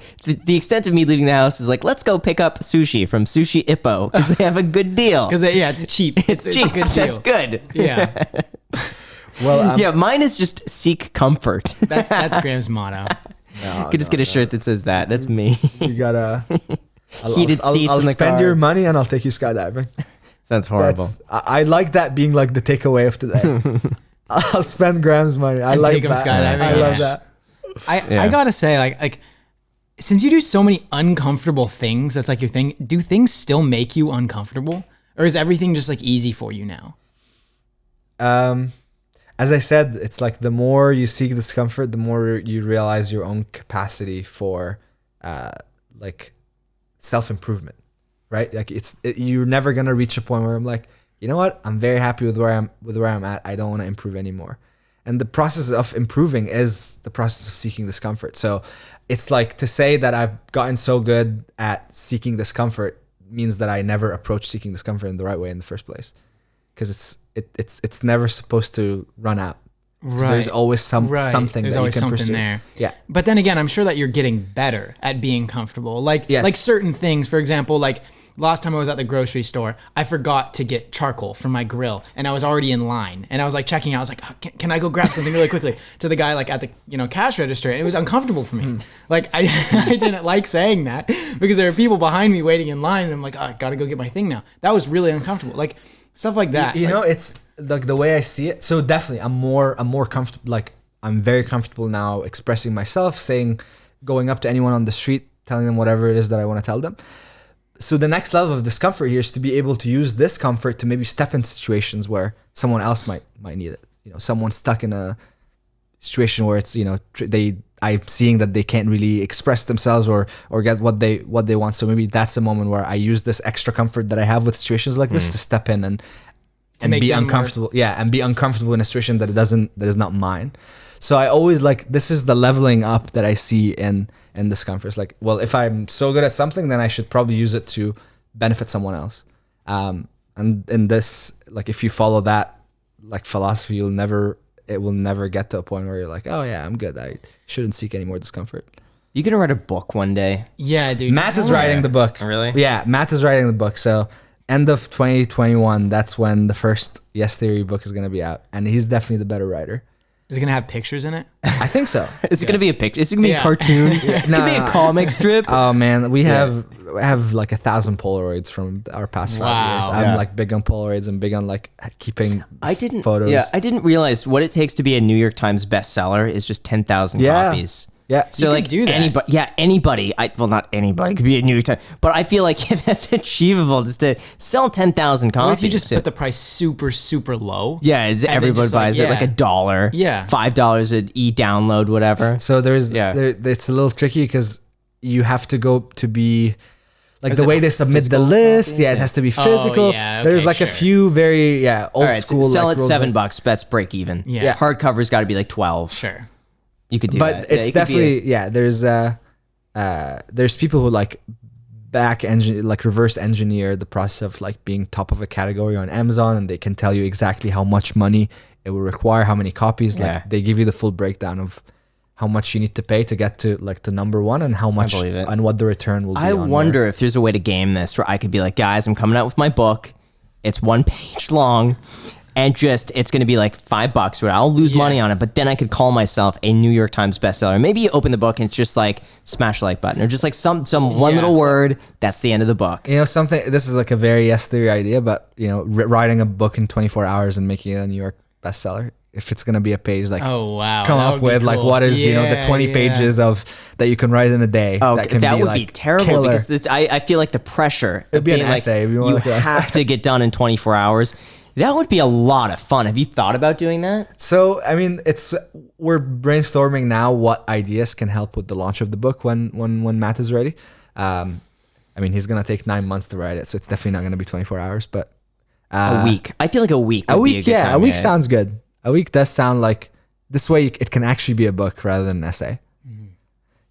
the extent of me leaving the house is like, let's go pick up sushi from Sushi Ippo because they have a good deal. Because it's cheap. It's cheap. a good deal. That's good. Yeah, Well, Yeah, mine is just seek comfort. that's Graham's motto. You could just get a shirt that says that. That's me. you gotta Heated seats I'll in the spend car. your money and I'll take you skydiving. Sounds horrible. I like that being like the takeaway of today. I'll spend Graham's money. I And like take him that. skydiving, I love yeah. that. Yeah. I gotta say, like, since you do so many uncomfortable things, that's like your thing. Do things still make you uncomfortable, or is everything just like easy for you now? As I said, it's like the more you seek discomfort, the more you realize your own capacity for like self-improvement, right? Like you're never gonna reach a point where I'm like, you know what? I'm very happy with where I'm at. I don't want to improve anymore. And the process of improving is the process of seeking discomfort. So it's like to say that I've gotten so good at seeking discomfort means that I never approach seeking discomfort in the right way in the first place. Because it's never supposed to run out. Right. There's always something There's that always you can something pursue. there. Yeah. But then again, I'm sure that you're getting better at being comfortable. Like Yes. like certain things, for example, like last time I was at the grocery store, I forgot to get charcoal for my grill, and I was already in line, and I was like checking out. I was like, oh, can I go grab something really quickly to the guy like at the cash register? And it was uncomfortable for me. Like I didn't like saying that because there were people behind me waiting in line, and I'm like, oh, I gotta go get my thing now. That was really uncomfortable. Like stuff like that. You Like, know, it's like the way I see it. So definitely, I'm more comfortable. Like I'm very comfortable now expressing myself, going up to anyone on the street, telling them whatever it is that I want to tell them. So the next level of discomfort here is to be able to use this comfort to maybe step in situations where someone else might need it. Someone stuck in a situation where it's I'm seeing that they can't really express themselves or get what they want. So maybe that's a moment where I use this extra comfort that I have with situations like this to step in and make be them uncomfortable. And be uncomfortable in a situation that is not mine. So I always this is the leveling up that I see in discomfort. It's like, well, if I'm so good at something, then I should probably use it to benefit someone else. And in this, like, if you follow that like philosophy, it will never get to a point where you're like, oh yeah, I'm good. I shouldn't seek any more discomfort. You gonna write a book one day? yeah, dude. Matt is writing the book. Really? Yeah, Matt is writing the book. So end of 2021, that's when the first Yes Theory book is going to be out. And he's definitely the better writer. Is it gonna have pictures in it? I think so. Is it going to be a picture? Is it going to be a Yeah. cartoon? It could be a comic strip. Oh man, we have like 1,000 Polaroids from our past 5 years. Wow. I'm like big on Polaroids and big on like keeping photos. Yeah, I didn't realize what it takes to be a New York Times bestseller is just 10,000 Yeah. copies. Yeah. So You like could do that. anybody. Well, not anybody could be a New York Times, but I feel like that's achievable just to sell 10,000 copies. What if you just put the price super, super low? yeah, it's, then everybody just, like, buys it like $1. Yeah. $5 an e-download, whatever. So there's Yeah. it's a little tricky because you have to go to be like Is the it way they submit the physical list. copies? Yeah, it has to be physical. yeah, There's okay, like a sure. few very old All right, school. sell like, it rules $7. like- That's break even. Yeah. Hardcover's got to be like 12. Sure. You could do But that. it's it could be definitely there's people who like reverse engineer the process of like being top of a category on Amazon, and they can tell you exactly how much money it will require, how many copies. Yeah. Like they give you the full breakdown of how much you need to pay to get to like the number one, and how much believe it. and what the return will be. I on wonder if there's a way to game this where I could be like, guys, I'm coming out with my book. It's 1 page long. And it's going to be like $5 where I'll lose money on it, but then I could call myself a New York Times bestseller. Maybe you open the book and it's just like smash the like button, or just like some one little word. That's the end of the book. You know, something, this is like a very Yes Theory idea, but you know, writing a book in 24 hours and making it a New York bestseller, if it's going to be a page, like Oh wow. come that up would be with like cool. what is, you know, the Yeah, 20 yeah. pages of that you can write in a day. Oh, that can that would like be terrible killer. because I feel like the pressure. It'd of be an being like, essay if you want you like an essay. have to get done in 24 hours. That would be a lot of fun. Have you thought about doing that? So, I mean, we're brainstorming now what ideas can help with the launch of the book when Matt is ready. I mean, he's gonna take 9 months to write it, so it's definitely not gonna be 24 hours, but A week. I feel like a week. Would a week, be a good time, a week sounds good. A week does sound like this way it can actually be a book rather than an essay.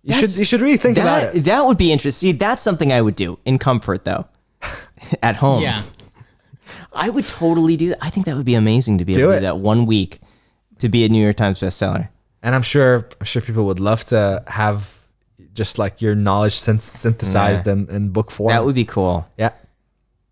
You should really think about it. That would be interesting. See, that's something I would do in comfort, though, at home. Yeah. I would totally do that. I think that would be amazing to be able to it. do that 1 week to be a New York Times bestseller. And I'm sure people would love to have just like your knowledge synthesized in book form. That would be cool. yeah.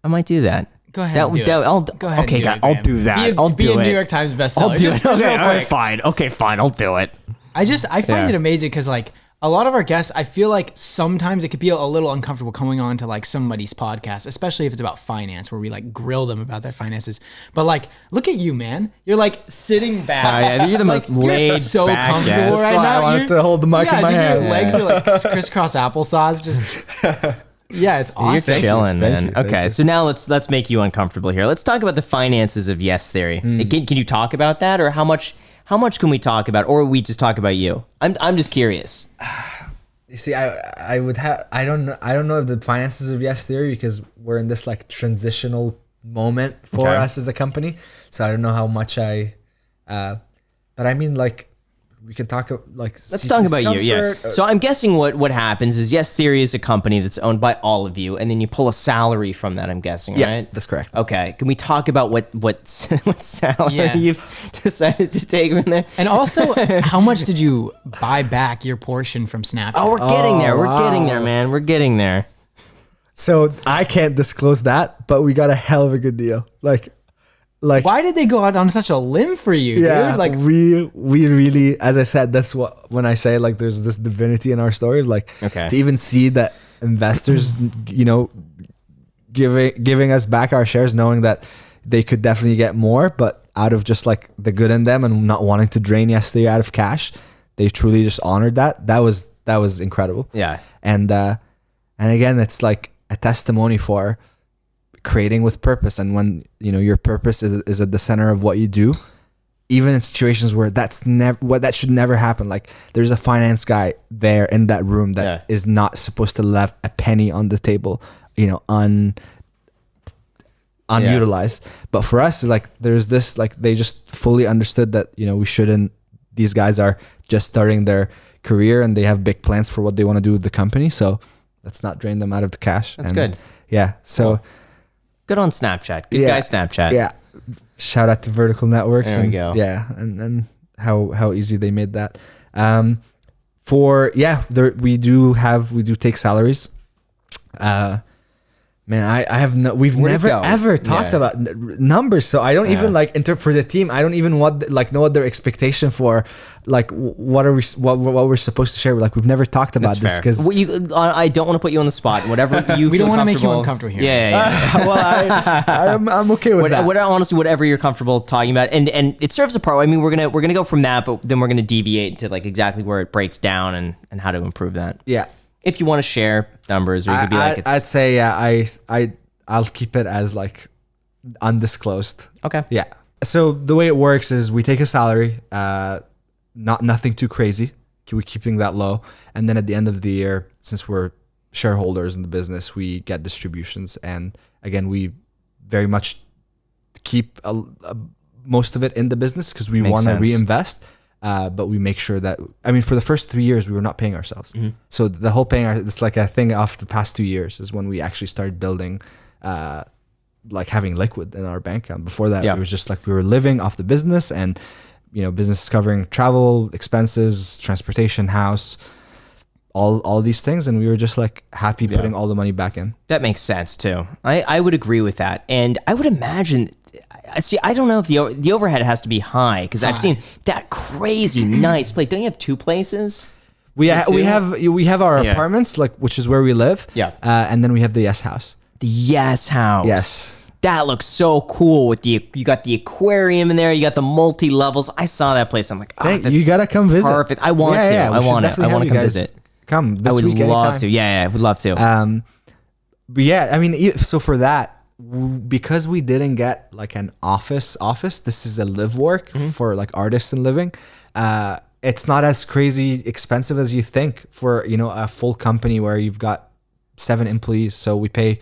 I might do that. Go ahead. That and would. do that, it. I'll, Go ahead. okay, and guys, do it, I'll Graham. do that. Be I'll be do a it. New York Times bestseller. I'll do Just it. Okay, real all right, quick. fine. Okay, fine. I'll do it. I find Yeah. it amazing because like a lot of our guests, I feel like sometimes it could be a little uncomfortable coming on to like somebody's podcast, especially if it's about finance, where we like grill them about their finances. But like, look at you, man. You're like sitting back. Oh, yeah, you're the most You're laid so back comfortable guest. right That's why I now. wanted You're- to hold the mic in my dude, hand. Your legs are like crisscross applesauce. Just yeah, it's awesome. You're chilling, Thank man. you. Thank Okay, you. so now let's make you uncomfortable here. Let's talk about the finances of Yes Theory. Can you talk about that, or how much can we talk about, or we just talk about you? I'm just curious. You see, I would have I don't know if the finances of Yes Theory, because we're in this like transitional moment for Okay. us as a company. So I don't know how much but I mean, like, we can talk like Let's talk about you. Yeah. So I'm guessing what happens is Yes Theory is a company that's owned by all of you, and then you pull a salary from that. I'm guessing, Yeah, right? that's correct. Okay. Can we talk about what salary Yeah. you've decided to take from there? And also, how much did you buy back your portion from Snapchat? Oh, we're getting there. We're getting wow. there, man. We're getting there. So I can't disclose that, but we got a hell of a good deal. Like Why did they go out on such a limb for you, yeah, dude? Like, we really, as I said, that's what when I say like there's this divinity in our story, like Okay. to even see that investors, you know, giving us back our shares, knowing that they could definitely get more, but out of just like the good in them and not wanting to drain Yes Theory out of cash, they truly just honored that. That was incredible. Yeah. And again, it's like a testimony for creating with purpose. And when, you know, your purpose is at the center of what you do, even in situations where that should never happen. Like there's a finance guy there in that room that is not supposed to leave a penny on the table, you know, unutilized. But for us, like there's this, like they just fully understood that, you know, these guys are just starting their career and they have big plans for what they want to do with the company. So let's not drain them out of the cash. That's good. Yeah. So Good on Snapchat. Good guy, Snapchat. yeah. Shout out to Vertical Networks. There we and, go. Yeah. And how easy they made that. We do take salaries. Man, I have no. We've Where'd it never go? ever talked Yeah. about numbers, so I don't even like for the team. I don't even know what their expectation for, like what are we what we're supposed to share. Like we've never talked about That's this fair. because I don't want to put you on the spot. Whatever you We feel don't want to make you comfortable- uncomfortable here. Yeah. well, I'm okay with that. Honestly, whatever you're comfortable talking about, and it serves a part. I mean, we're gonna go from that, but then we're gonna deviate to like exactly where it breaks down and how to improve that. Yeah, If you want to share numbers, or you could be like, I'd say I'll keep it as like undisclosed. okay, Yeah. So the way it works is we take a salary, nothing too crazy. We're keeping that low, and then at the end of the year, since we're shareholders in the business, we get distributions, and again, we very much keep most of it in the business because we Makes want to sense. reinvest. But we make sure that, I mean, for the first 3 years, we were not paying ourselves. So the whole it's like a thing of the past 2 years is when we actually started building, like having liquid in our bank account. Before that, Yeah. it was just like we were living off the business, and, business is covering travel, expenses, transportation, house, all these things. And we were just like happy putting all the money back in. that makes sense too. I would agree with that, and I would imagine. See, I don't know if the overhead has to be high because I've seen that crazy nice place. Don't you have two places? We Is it two? we have our Yeah. apartments, like, which is where we live. Yeah. And then we have the Yes House. The Yes House. Yes. That looks so cool with you got the aquarium in there, you got the multi levels. I saw that place. I'm like, oh, Hey, that's you gotta come visit. perfect. I want to. we I should want to. definitely I have want to you come guys visit. Come this I would week love anytime. to. Yeah, I would love to. But yeah, I mean, so for that, because we didn't get like an office, this is a live work for like artists and living. It's not as crazy expensive as you think for, a full company where you've got 7 employees. So we pay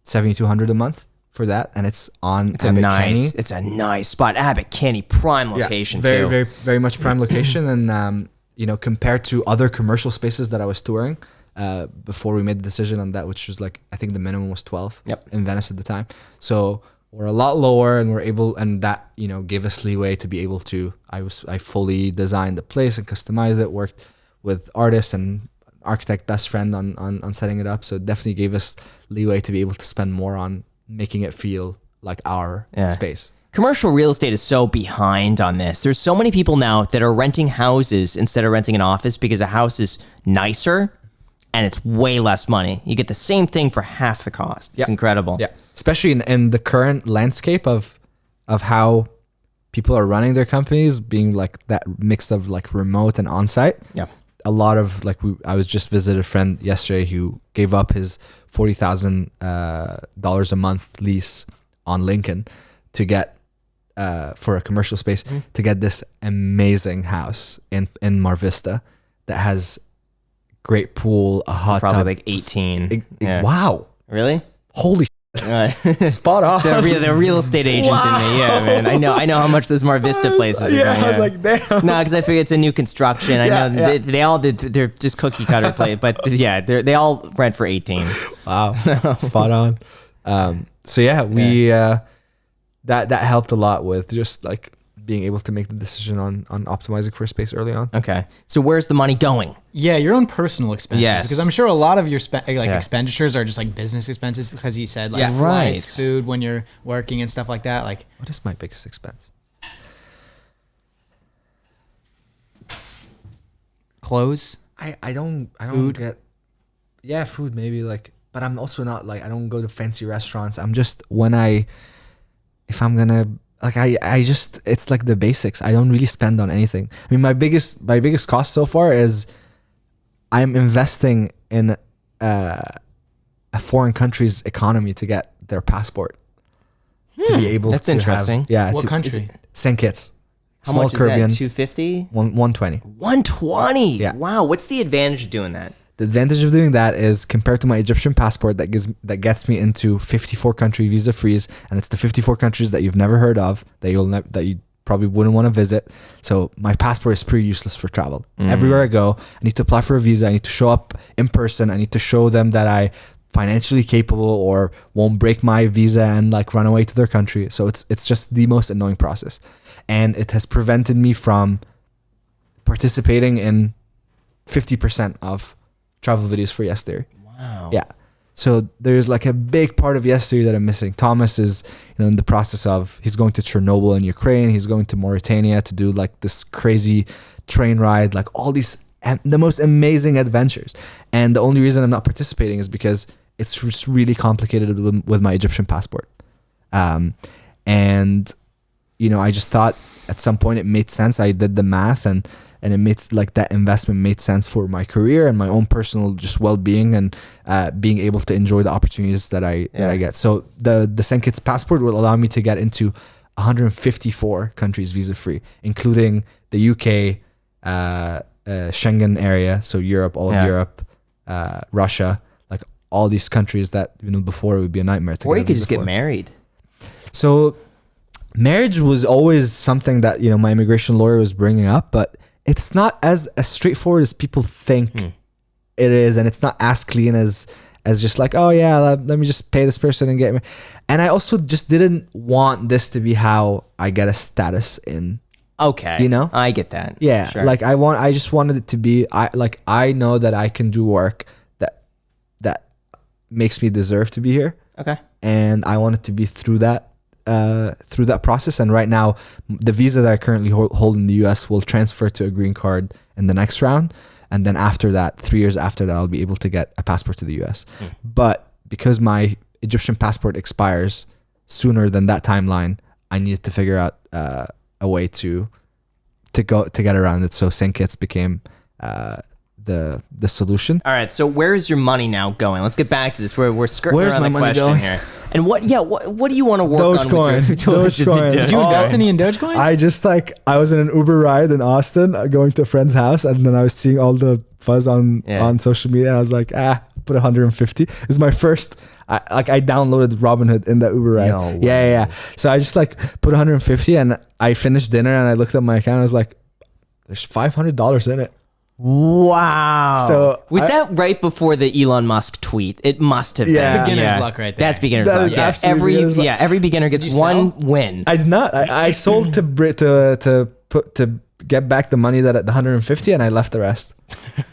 $7,200 a month for that, and it's on it's a Abbot nice. Kinney. It's a nice spot. Abbot Kinney, prime location very, too. very, very much prime location. And compared to other commercial spaces that I was touring, before we made the decision on that, which was like, I think the minimum was 12 in Venice at the time. So we're a lot lower, and that gave us leeway to be able to. I fully designed the place and customized it. Worked with artists and architect best friend on setting it up. So it definitely gave us leeway to be able to spend more on making it feel like our space. Commercial real estate is so behind on this. There's so many people now that are renting houses instead of renting an office because a house is nicer and it's way less money. You get the same thing for half the cost. It's incredible. Yeah, especially in the current landscape of how people are running their companies, being like that mix of like remote and on-site. Yeah. A lot of like I was just visited a friend yesterday who gave up his $40,000 a month lease on Lincoln to get for a commercial space to get this amazing house in Mar Vista that has great pool, a hot Probably tub. like 18. Yeah. Wow. Really? Holy Right. spot on. the real estate agent in me. Yeah, man. I know how much those Mar Vista places are going. I was like, damn. No, because I figure it's a new construction. I know they all did. They're just cookie cutter play, but yeah, they all rent for 18. Wow, spot on. So yeah, we that helped a lot with just like being able to make the decision on optimizing for space early on. Okay, so where's the money going? Yeah, your own personal expenses. Yes. Because I'm sure a lot of your expenditures are just like business expenses, because you said like flights, Right. food when you're working and stuff like that. Like, What is my biggest expense? clothes. I don't Food? get food maybe, like, but I'm also not like, I don't go to fancy restaurants. I'm just if I'm gonna like I just, it's like the basics. I don't really spend on anything. I mean, my biggest cost so far is I'm investing in a foreign country's economy to get their passport to be able That's to interesting. have, What country? St. Kitts. How Small much Caribbean. is that? 250? 120. 120. Yeah. Wow. What's the advantage of doing that? The advantage of doing that is, compared to my Egyptian passport that gets me into 54 country visa freeze, and it's the 54 countries that you've never heard of, that you probably wouldn't want to visit. So my passport is pretty useless for travel. Everywhere I go, I need to apply for a visa. I need to show up in person. I need to show them that I financially capable or won't break my visa and like run away to their country. So it's just the most annoying process, and it has prevented me from participating in 50% of travel videos for Yes Theory. Wow. Yeah. So there's like a big part of Yes Theory that I'm missing. Thomas is, in the process of, he's going to Chernobyl in Ukraine. He's going to Mauritania to do like this crazy train ride, like all these, the most amazing adventures. And the only reason I'm not participating is because it's just really complicated with my Egyptian passport. And, I just thought at some point it made sense. I did the math and it made like that investment made sense for my career and my own personal just well-being and being able to enjoy the opportunities that I get. So the St. Kitts passport will allow me to get into 154 countries visa-free, including the UK, Schengen area, so Europe, all of Europe, Russia, like all these countries that before it would be a nightmare to. Or you could just get married. So marriage was always something that my immigration lawyer was bringing up, but it's not as straightforward as people think it is, and it's not as clean as just like, oh yeah, let me just pay this person and get me. And I also just didn't want this to be how I get a status in. Okay, I get that. Yeah, sure. like I just wanted it to be I know that I can do work that makes me deserve to be here. Okay, and I want it to be through that process. And right now, the visa that I currently hold in the US will transfer to a green card in the next round. And then after that, 3 years after that, I'll be able to get a passport to the US. But because my Egyptian passport expires sooner than that timeline, I needed to figure out a way to get around it. So St. Kitts became the solution. All right, so where's your money now going? Let's get back to this. We're skirting Where's around my the money question going? here. And what do you want to work on Dogecoin. with your Dogecoin. Did you invest any in Dogecoin? I was in an Uber ride in Austin going to a friend's house, and then I was seeing all the buzz on social media, and I was like, put 150. It was my first, I downloaded Robinhood in the Uber ride. No Yeah. So I just put 150, and I finished dinner, and I looked at my account, and I was like, there's $500 in it. Wow. So was that right before the Elon Musk tweet? It must have been. Yeah. Beginner's luck right there. That's beginner's That luck. is Yeah. absolutely beginner's luck. Every beginner gets Did you one sell? win. I did not. I sold to get back the money that at the 150, and I left the rest.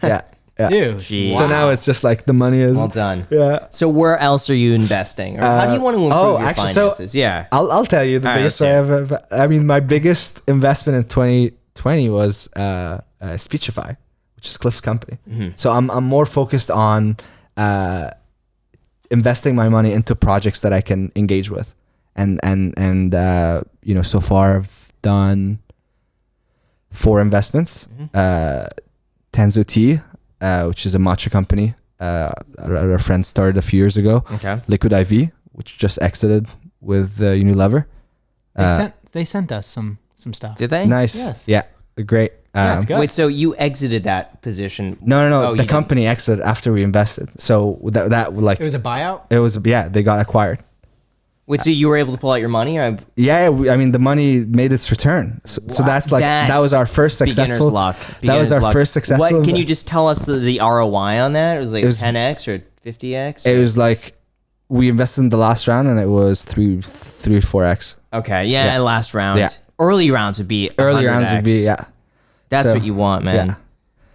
Yeah. Dude. Jeez. So now it's just like the money is Well done. Yeah. So where else are you investing? Or how do you want to improve your finances? I'll tell you the All right, biggest let's way my biggest investment in 2020 was Speechify, which is Cliff's company. So I'm more focused on investing my money into projects that I can engage with, and so far I've done 4 investments. Tanzu Tea, which is a matcha company our friend started a few years ago. Okay. Liquid IV, which just exited with Unilever. They sent us some stuff. Did they? Nice. Yes. Yeah, great. Yeah, it's good. Wait, so you exited that position? No. Oh, The you company exited after we invested. So that It was a buyout? they got acquired. Wait, so you were able to pull out your money? Or? Yeah, the money made its return. So that's that was our first successful. Beginner's luck. That was our luck. first successful. What can you just tell us the ROI on that? It was like It was- 10x or 50x? It was like we invested in the last round, and it was 4x. Okay, yeah, last round. Yeah. Early rounds would be Early rounds would 100x. be That's So, what you want, man. yeah.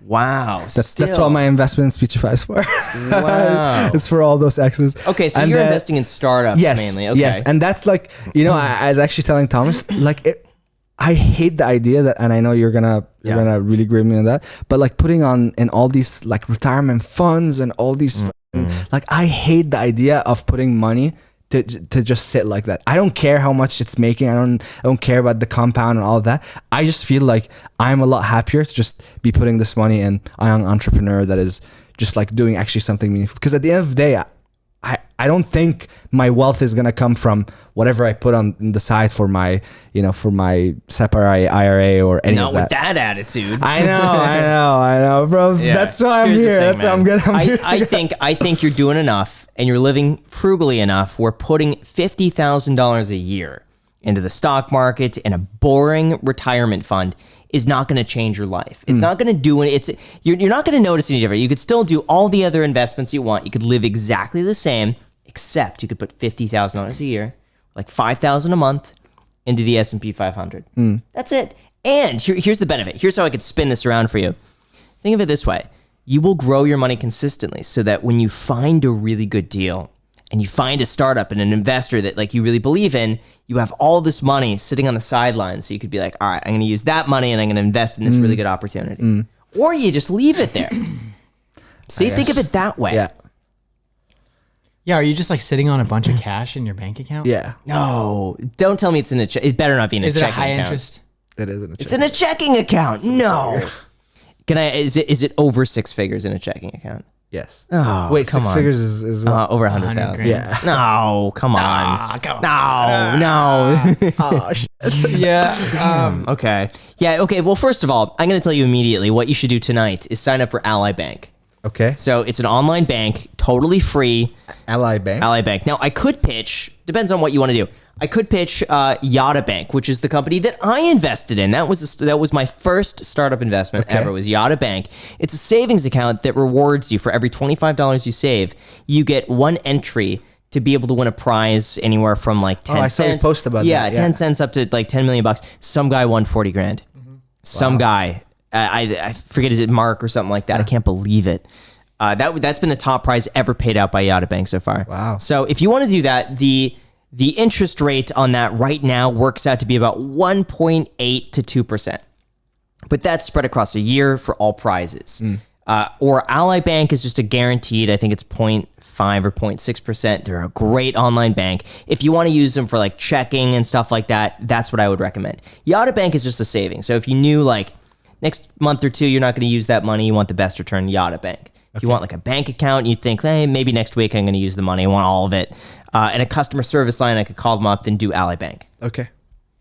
Wow. That's what my investment in Speechify is for. Wow. It's for all those X's. Okay, so And you're then- investing in startups mainly. Okay. Yes, and that's I was actually telling Thomas, I hate the idea that, and I know you're gonna really agree with me on that, but putting on in all these retirement funds and all these, I hate the idea of putting money to just sit like that. I don't care how much it's making. I don't care about the compound and all of that. I just feel like I'm a lot happier to just be putting this money in a young entrepreneur that is just doing actually something meaningful. Because at the end of the day, I don't think my wealth is gonna come from whatever I put on the side for my SEPA IRA or any Not of that. with that attitude. I know, bro. Yeah. That's why I'm Here's the here. thing, That's why I'm man. good. I'm here I think you're doing enough and you're living frugally enough. We're putting $50,000 a year into the stock market in a boring retirement fund is not going to change your life. It's not going to do it. You're not going to notice any different. You could still do all the other investments you want. You could live exactly the same, except you could put $50,000 a year, like $5,000 a month, into the S&P 500. That's it. And here's the benefit. Here's how I could spin this around for you. Think of it this way. you will grow your money consistently so that when you find a really good deal and you find a startup and an investor that like you really believe in, you have all this money sitting on the sidelines. So you could be like, all right, I'm going to use that money and I'm going to invest in this really good opportunity. Or you just leave it there. See, think of it that way. Yeah. Yeah, are you just like sitting on a bunch of cash in your bank account? Yeah. No, don't tell me it's in a it better not be in a Is it checking a high account. interest? It is. It's in a checking account. No. Can I? Is it over 6 figures in a checking account? Yes. Oh, Wait, come 6 on. figures is what? Over 100 100,000. grand. Yeah. No, come on. come on. No. Oh shit. Yeah. Okay. Yeah. Okay. Well, first of all, I'm going to tell you immediately what you should do tonight is sign up for Ally Bank. Okay. So it's an online bank, totally free. Ally Bank. Ally Bank. Now, I could pitch, depends on what you want to do. I could pitch Yada Bank, which is the company that I invested in. That was my first startup investment ever, was Yada Bank. It's a savings account that rewards you for every $25 you save. You get one entry to be able to win a prize anywhere from like 10 I cents. saw you post about that. Yeah, Yeah. 10 cents up to like 10 million bucks. Some guy won 40 grand. Some guy. I forget, is it Mark or something like that? I can't believe it. That's been the top prize ever paid out by Yada Bank so far. Wow. So if you want to do that, the interest rate on that right now works out to be about 1.8 to 2%. But that's spread across a year for all prizes. Or Ally Bank is just a guaranteed, I think it's 0.5 or 0.6%. They're a great online bank. If you want to use them for like checking and stuff like that, that's what I would recommend. Yada Bank is just a savings. So if you knew like next month or two, you're not going to use that money, you want the best return, Yada Bank. If you want like a bank account, you think, hey, maybe next week I'm going to use the money, I want all of it. And a customer service line, I could call them up and do Ally Bank. Okay.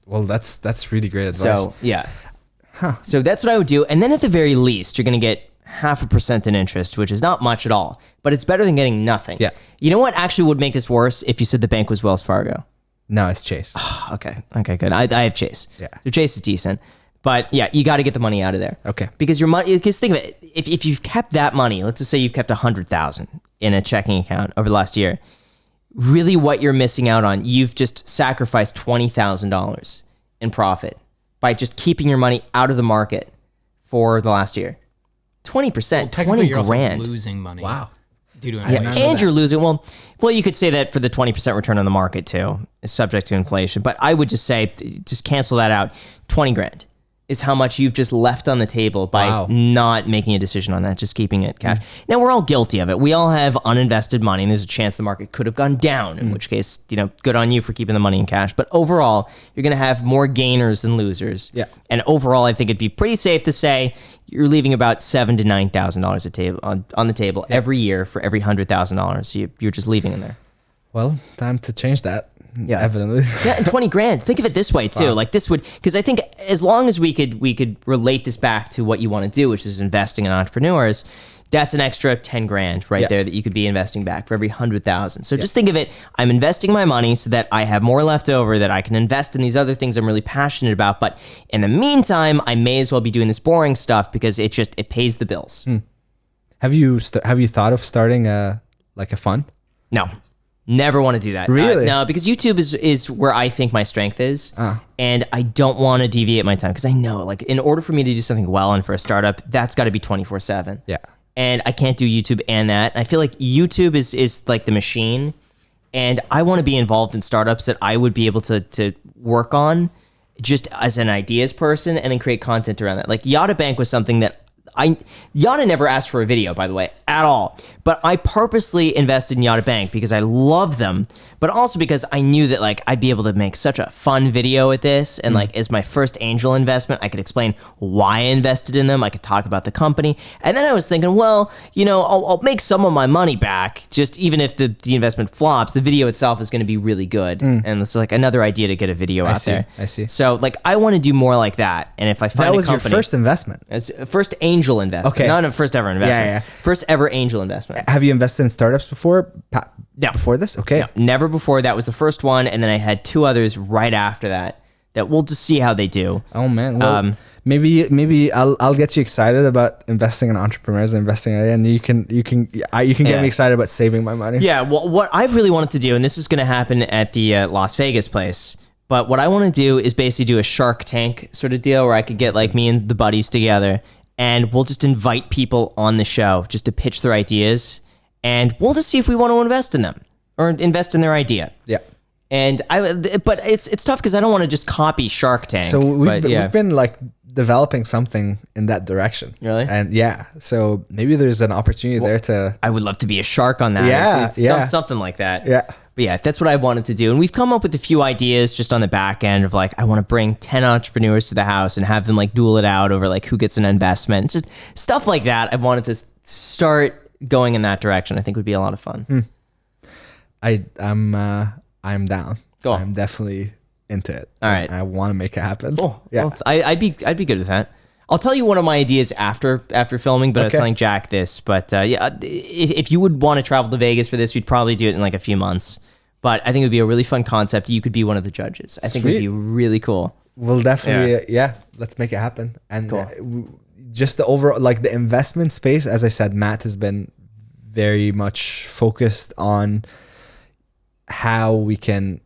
Well, that's really great advice. So yeah. So that's what I would do. And then at the very least, you're going to get 0.5% in interest, which is not much at all, but it's better than getting nothing. Yeah. You know what actually would make this worse? If you said the bank was Wells Fargo. No, it's Chase. Okay, good. I have Chase. Yeah. So Chase is decent. But yeah, you got to get the money out of there. Okay. Because your money, because think of it, if you've kept that money, let's just say you've kept 100,000 in a checking account over the last year, really what you're missing out on, you've just sacrificed $20,000 in profit by just keeping your money out of the market for the last year. 20%, 20 you're grand. also losing money. Wow. Due to Yeah, inflation. and you're losing. Well, you could say that for the 20% return on the market too, is subject to inflation. But I would just say, just cancel that out. 20 grand is how much you've just left on the table by not making a decision on that, just keeping it cash. Now, we're all guilty of it. We all have uninvested money, and there's a chance the market could have gone down, in which case, good on you for keeping the money in cash. But overall, you're going to have more gainers than losers. Yeah. And overall, I think it'd be pretty safe to say you're leaving about $7,000 to $9,000 on the table every year for every $100,000 you're just leaving in there. Well, time to change that. Yeah. Evidently. Yeah, and 20 grand. Think of it this way too. Like this would, because I think as long as we could relate this back to what you want to do, which is investing in entrepreneurs, that's an extra 10 grand right there that you could be investing back for every 100,000. So just think of it, I'm investing my money so that I have more left over that I can invest in these other things I'm really passionate about. But in the meantime, I may as well be doing this boring stuff because it pays the bills. Have you thought of starting a fund? No. Never want to do that. Really? No, because YouTube is where I think my strength is. And I don't want to deviate my time because I know, like, in order for me to do something well and for a startup, that's got to be 24/7. Yeah. And I can't do YouTube and that. I feel like YouTube is like the machine. And I want to be involved in startups that I would be able to work on just as an ideas person and then create content around that. Like Yada Bank was something that Yada never asked for a video, by the way, at all. But I purposely invested in Yada Bank because I love them, but also because I knew that like I'd be able to make such a fun video with this. And like as my first angel investment, I could explain why I invested in them. I could talk about the company. And then I was thinking, well, I'll make some of my money back. Just even if the investment flops, the video itself is going to be really good. And it's like another idea to get a video out there. I see. So like I want to do more like that. And if I find That was a company, your first investment. as first angel investment, Okay. not a first ever investment. Yeah. First ever angel investment. Have you invested in startups before? No. Before this? Okay. No, never before. That was the first one, and then I had 2 others right after that. That we'll just see how they do. Oh man. Well, maybe I'll get you excited about investing in entrepreneurs and investing in it, and you can get me excited about saving my money. Yeah. Well, what I've really wanted to do, and this is going to happen at the Las Vegas place. But what I want to do is basically do a Shark Tank sort of deal where I could get like me and the buddies together and we'll just invite people on the show just to pitch their ideas, and we'll just see if we want to invest in them or invest in their idea. Yeah. And but it's tough because I don't want to just copy Shark Tank. So we've but been like developing something in that direction. Really? And yeah, so maybe there's an opportunity there to. I would love to be a shark on that. Yeah, Something like that. Yeah. But yeah, that's what I wanted to do. And we've come up with a few ideas just on the back end of like, I want to bring 10 entrepreneurs to the house and have them like duel it out over like who gets an investment. It's just stuff like that. I wanted to start going in that direction. I think would be a lot of fun. I'm down. Go on. I'm definitely into it. All right. I want to make it happen. Cool. Yeah. Well, I'd be good with that. I'll tell you one of my ideas after filming, but I was Okay. telling Jack this. But yeah, if you would want to travel to Vegas for this, we'd probably do it in like a few months. But I think it would be a really fun concept. You could be one of the judges. I think it would Sweet. be really cool. We'll definitely, yeah, let's make it happen. And just the overall, like the investment space, as I said, Matt has been very much focused on how we can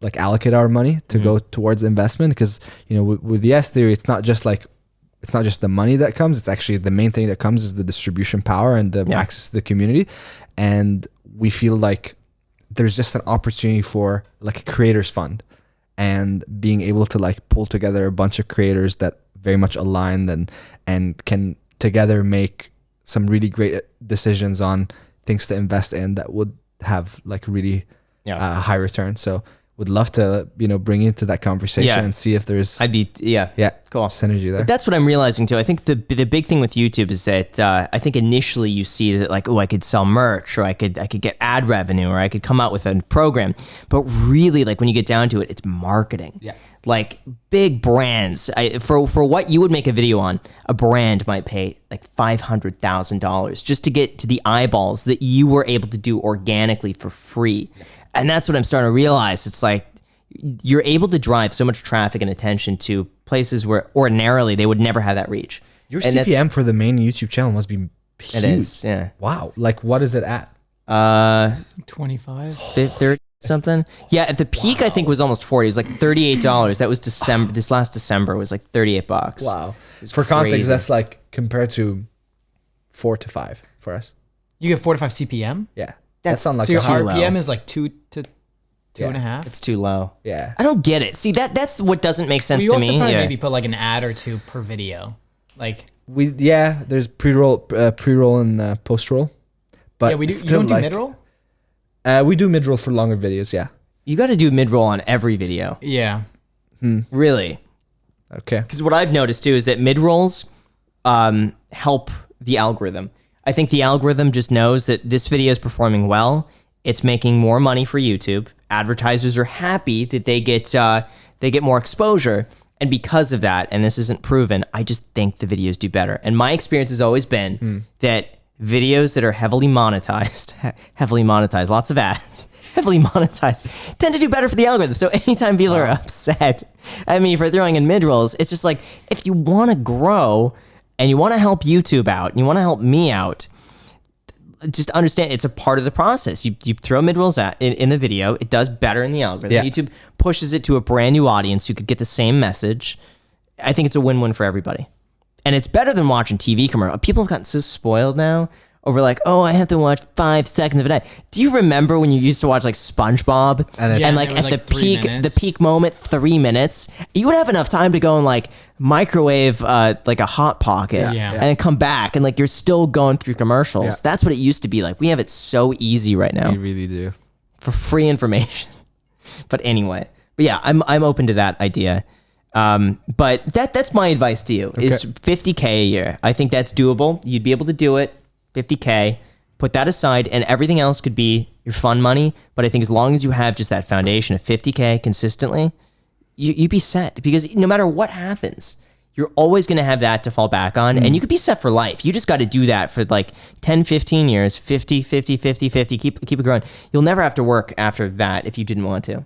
like allocate our money to go towards investment. Because, you know, with the S theory, it's not just the money that comes. It's actually the main thing that comes is the distribution power and the access to the community. And we feel like there's just an opportunity for like a creators fund and being able to like pull together a bunch of creators that very much aligned and can together make some really great decisions on things to invest in that would have like really high return. So would love to, you know, bring you into that conversation and see if there's cool. synergy there. But that's what I'm realizing too. I think the big thing with YouTube is that I think initially you see that like, oh, I could sell merch, or I could get ad revenue, or I could come out with a program. But really, like when you get down to it, it's marketing. Yeah. Like big brands, for what you would make a video on, a brand might pay like $500,000 just to get to the eyeballs that you were able to do organically for free. Yeah. And that's what I'm starting to realize. It's like you're able to drive so much traffic and attention to places where ordinarily they would never have that reach. Your CPM for the main YouTube channel must be huge. It is, yeah. Wow. Like what is it at? 25, 30 something. Yeah, at the peak I think was almost 40. It was like $38. That was December. This last December was like $38. Wow. For context, that's like compared to 4 to 5 for us. you get 4 to 5 CPM. Yeah. That's on like So your too low. RPM is like 2 to 2.5. It's too low. Yeah. I don't get it. See, that's what doesn't make sense You to also me. probably Yeah. maybe put like an ad or two per video. Like There's pre-roll and post-roll. But yeah, we do. it's You don't do still, mid-roll? We do mid-roll for longer videos, yeah. You got to do mid-roll on every video. Yeah. Really. Okay. Because what I've noticed too is that mid-rolls help the algorithm. I think the algorithm just knows that this video is performing well. It's making more money for YouTube. Advertisers are happy that they get more exposure. And because of that, and this isn't proven, I just think the videos do better. And my experience has always been that videos that are heavily monetized, lots of ads, heavily monetized, tend to do better for the algorithm. So anytime people are upset at me for throwing in mid-rolls, it's just like, if you want to grow and you want to help YouTube out and you want to help me out, just understand it's a part of the process. You throw mid-rolls in the video, it does better in the algorithm. Yeah. YouTube pushes it to a brand new audience who could get the same message. I think it's a win-win for everybody. And it's better than watching TV commercials. People have gotten so spoiled now over like, oh, I have to watch 5 seconds of an ad. Do you remember when you used to watch like SpongeBob And like it was at like the 3 peak, minutes. the peak moment, 3 minutes? You would have enough time to go and like microwave like a Hot Pocket Yeah. and then come back and like you're still going through commercials. Yeah. That's what it used to be like. We have it so easy right now We really do. for free information. But anyway, but yeah, I'm open to that idea. But that's my advice to you is $50K a year. I think that's doable. You'd be able to do it. $50K. Put that aside, and everything else could be your fun money. But I think as long as you have just that foundation of $50K consistently, you'd be set. Because no matter what happens, you're always going to have that to fall back on, and you could be set for life. You just got to do that for like 10, 15 years, 50, 50, 50, 50. Keep it growing. You'll never have to work after that if you didn't want to.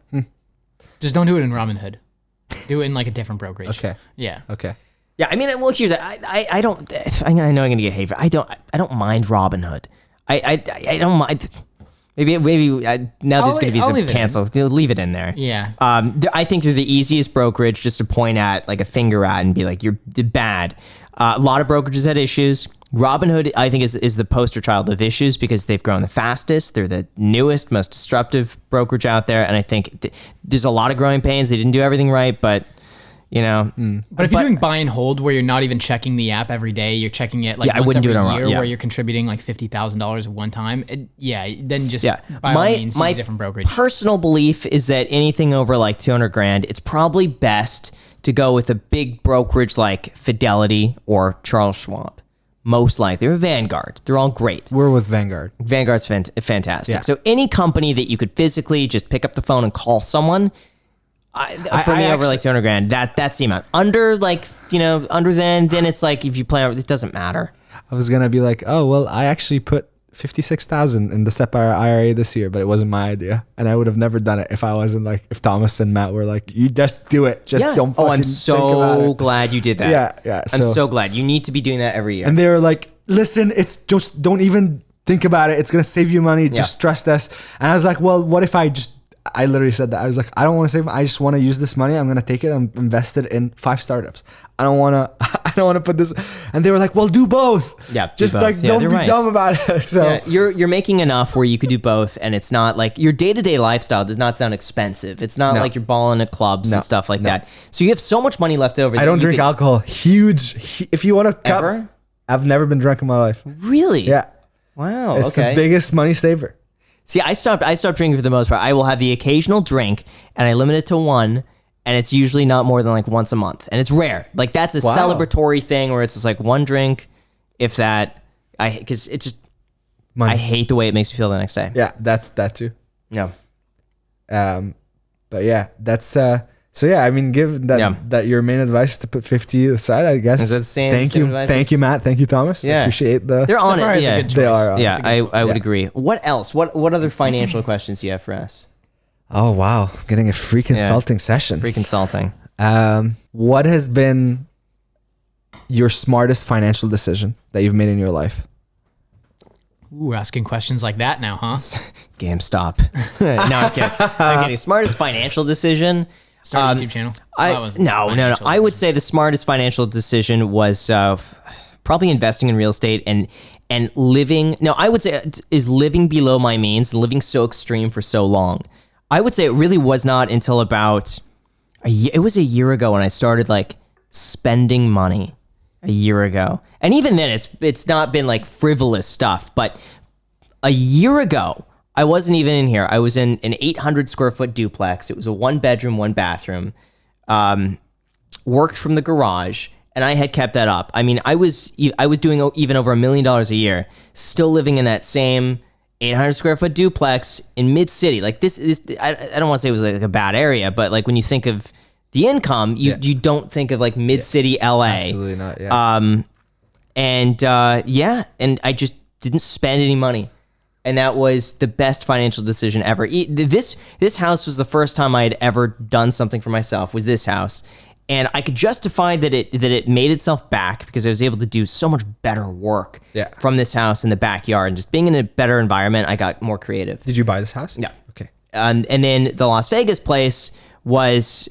Just don't do it in Robinhood. Do it in like a different brokerage. Okay. Yeah. Okay. Yeah, I mean, well, here's I don't. I know I'm gonna get hate for. I don't mind Robinhood. I don't mind. Maybe now there's going to be I'll some leave it in. cancel. Leave it in there. Yeah. I think they're the easiest brokerage just to point at, like a finger at, and be like, you're bad. A lot of brokerages had issues. Robinhood, I think, is the poster child of issues because they've grown the fastest. They're the newest, most disruptive brokerage out there, and I think there's a lot of growing pains. They didn't do everything right, but you know. But if you're doing buy and hold where you're not even checking the app every day, you're checking it like I once wouldn't do every it on year, yeah. where you're contributing like $50,000 at one time, then just Yeah, by all means, use a different brokerage. Personal belief is that anything over like 200 grand, it's probably best to go with a big brokerage like Fidelity or Charles Schwab. Most likely, or Vanguard. They're all great. We're with Vanguard. Vanguard's fantastic. Yeah. So any company that you could physically just pick up the phone and call someone, for me, over like 200 grand, that's the amount. Under like, under then it's like if you play, it doesn't matter. I was gonna be like, oh well, I actually put 56,000 in the SEP IRA this year, but it wasn't my idea, and I would have never done it if I wasn't like, if Thomas and Matt were like, you just do it, just don't. Oh, I'm think about so it. glad you did that. Yeah. I'm so glad. You need to be doing that every year. And they were like, listen, it's just don't even think about it. It's gonna save you money. Just trust us. And I was like, well, what if I literally said that. I was like, I don't want to save. I just want to use this money. I'm gonna take it and invest it in 5 startups. I don't want to put this. And they were like, well, do both. Yeah, do just both. like don't be dumb about it. So yeah, you're making enough where you could do both, and it's not like your day-to-day lifestyle does not sound expensive. It's not like you're balling at clubs and stuff like that. So you have so much money left over. I don't drink alcohol. Huge. If you want to cup, Ever? I've never been drunk in my life. Really? Yeah. Wow. It's the biggest money saver. See, I stopped drinking for the most part. I will have the occasional drink, and I limit it to one, and it's usually not more than like once a month, and it's rare. Like that's a celebratory thing where it's just like one drink, if that. Because it just, I hate the way it makes me feel the next day. Yeah, that's that too. Yeah. But yeah, that's so yeah. I mean, given that your main advice is to put 50 aside, I guess. Is that the same? Thank you, Matt. Thank you, Thomas. Yeah. I appreciate the. They're on it. Yeah, they are. Yeah, I would agree. What else? What other financial questions do you have for us? Oh wow, getting a free consulting session. Free consulting. What has been your smartest financial decision that you've made in your life? Ooh, asking questions like that now, huh? GameStop. No, I'm kidding. I'm kidding. Smartest financial decision. Start a YouTube channel. No. I would say the smartest financial decision was probably investing in real estate and living. No, I would say is living below my means, living so extreme for so long. I would say it really was not until about it was a year ago when I started like spending money. A year ago, and even then, it's not been like frivolous stuff. But a year ago, I wasn't even in here. I was in an 800 square foot duplex. It was a 1-bedroom, 1-bathroom. Worked from the garage, and I had kept that up. I mean, I was doing even over $1 million a year, still living in that same 800 square foot duplex in mid city. Like this, I don't want to say it was like a bad area, but like when you think of the income, you don't think of like mid-city LA. Absolutely not. Yeah. And I just didn't spend any money, and that was the best financial decision ever. This house was the first time I had ever done something for myself. Was this house, and I could justify that it made itself back because I was able to do so much better work from this house in the backyard, and just being in a better environment, I got more creative. Did you buy this house? Yeah. Okay. And then the Las Vegas place was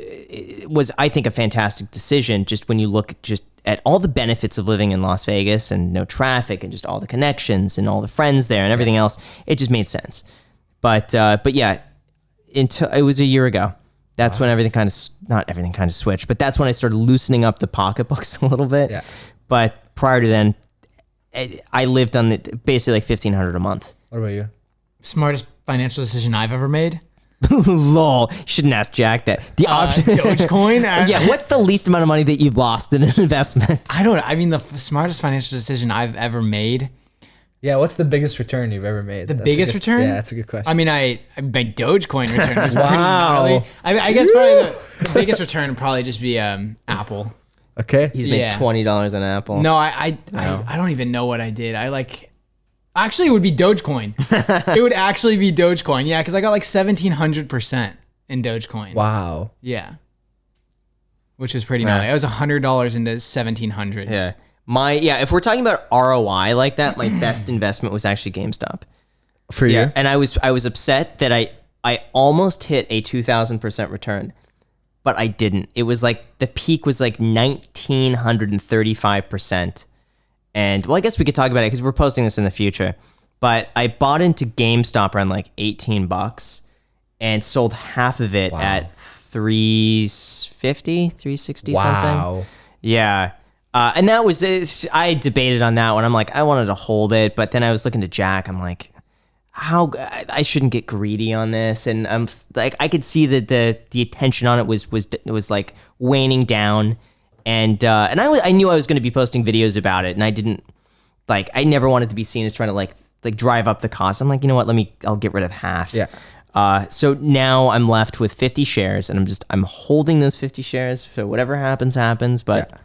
I think a fantastic decision, just when you look just at all the benefits of living in Las Vegas and no traffic and just all the connections and all the friends there and everything else. It just made sense. But yeah, until it was a year ago. That's when not everything kind of switched, but that's when I started loosening up the pocketbooks a little bit. Yeah. But prior to then, I lived on basically like $1,500 a month. What about you? Smartest financial decision I've ever made. Lol. Shouldn't ask Jack that. The option Dogecoin. Yeah. What's the least amount of money that you've lost in an investment? I mean, the smartest financial decision I've ever made. Yeah. What's the biggest return you've ever made? The biggest return? Yeah, that's a good question. I mean, my Dogecoin return was pretty gnarly. I guess probably the biggest return would probably just be Apple. Okay. He's made $20 on Apple. No, I don't even know what I did. Actually, it would be Dogecoin. It would actually be Dogecoin. Yeah, because I got like 1,700% in Dogecoin. Wow. Yeah. Which was pretty gnarly. I was $100 into 1,700. Yeah. If we're talking about ROI like that, my best investment was actually GameStop. For you? And I was upset that I almost hit a 2,000% return, but I didn't. It was like the peak was like 1,935%. And well, I guess we could talk about it because we're posting this in the future. But I bought into GameStop around like $18 and sold half of it at $350, $360 something. Yeah. And that was I debated on that one. I'm like, I wanted to hold it, but then I was looking to Jack. I'm like, how I shouldn't get greedy on this, and I'm like, I could see that the attention on it was like waning down, and I knew I was going to be posting videos about it, and I didn't like, I never wanted to be seen as trying to like drive up the cost. I'm like, you know what, I'll get rid of half. Yeah. So now I'm left with 50 shares, and I'm holding those 50 shares for whatever happens, but. Yeah.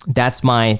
That's my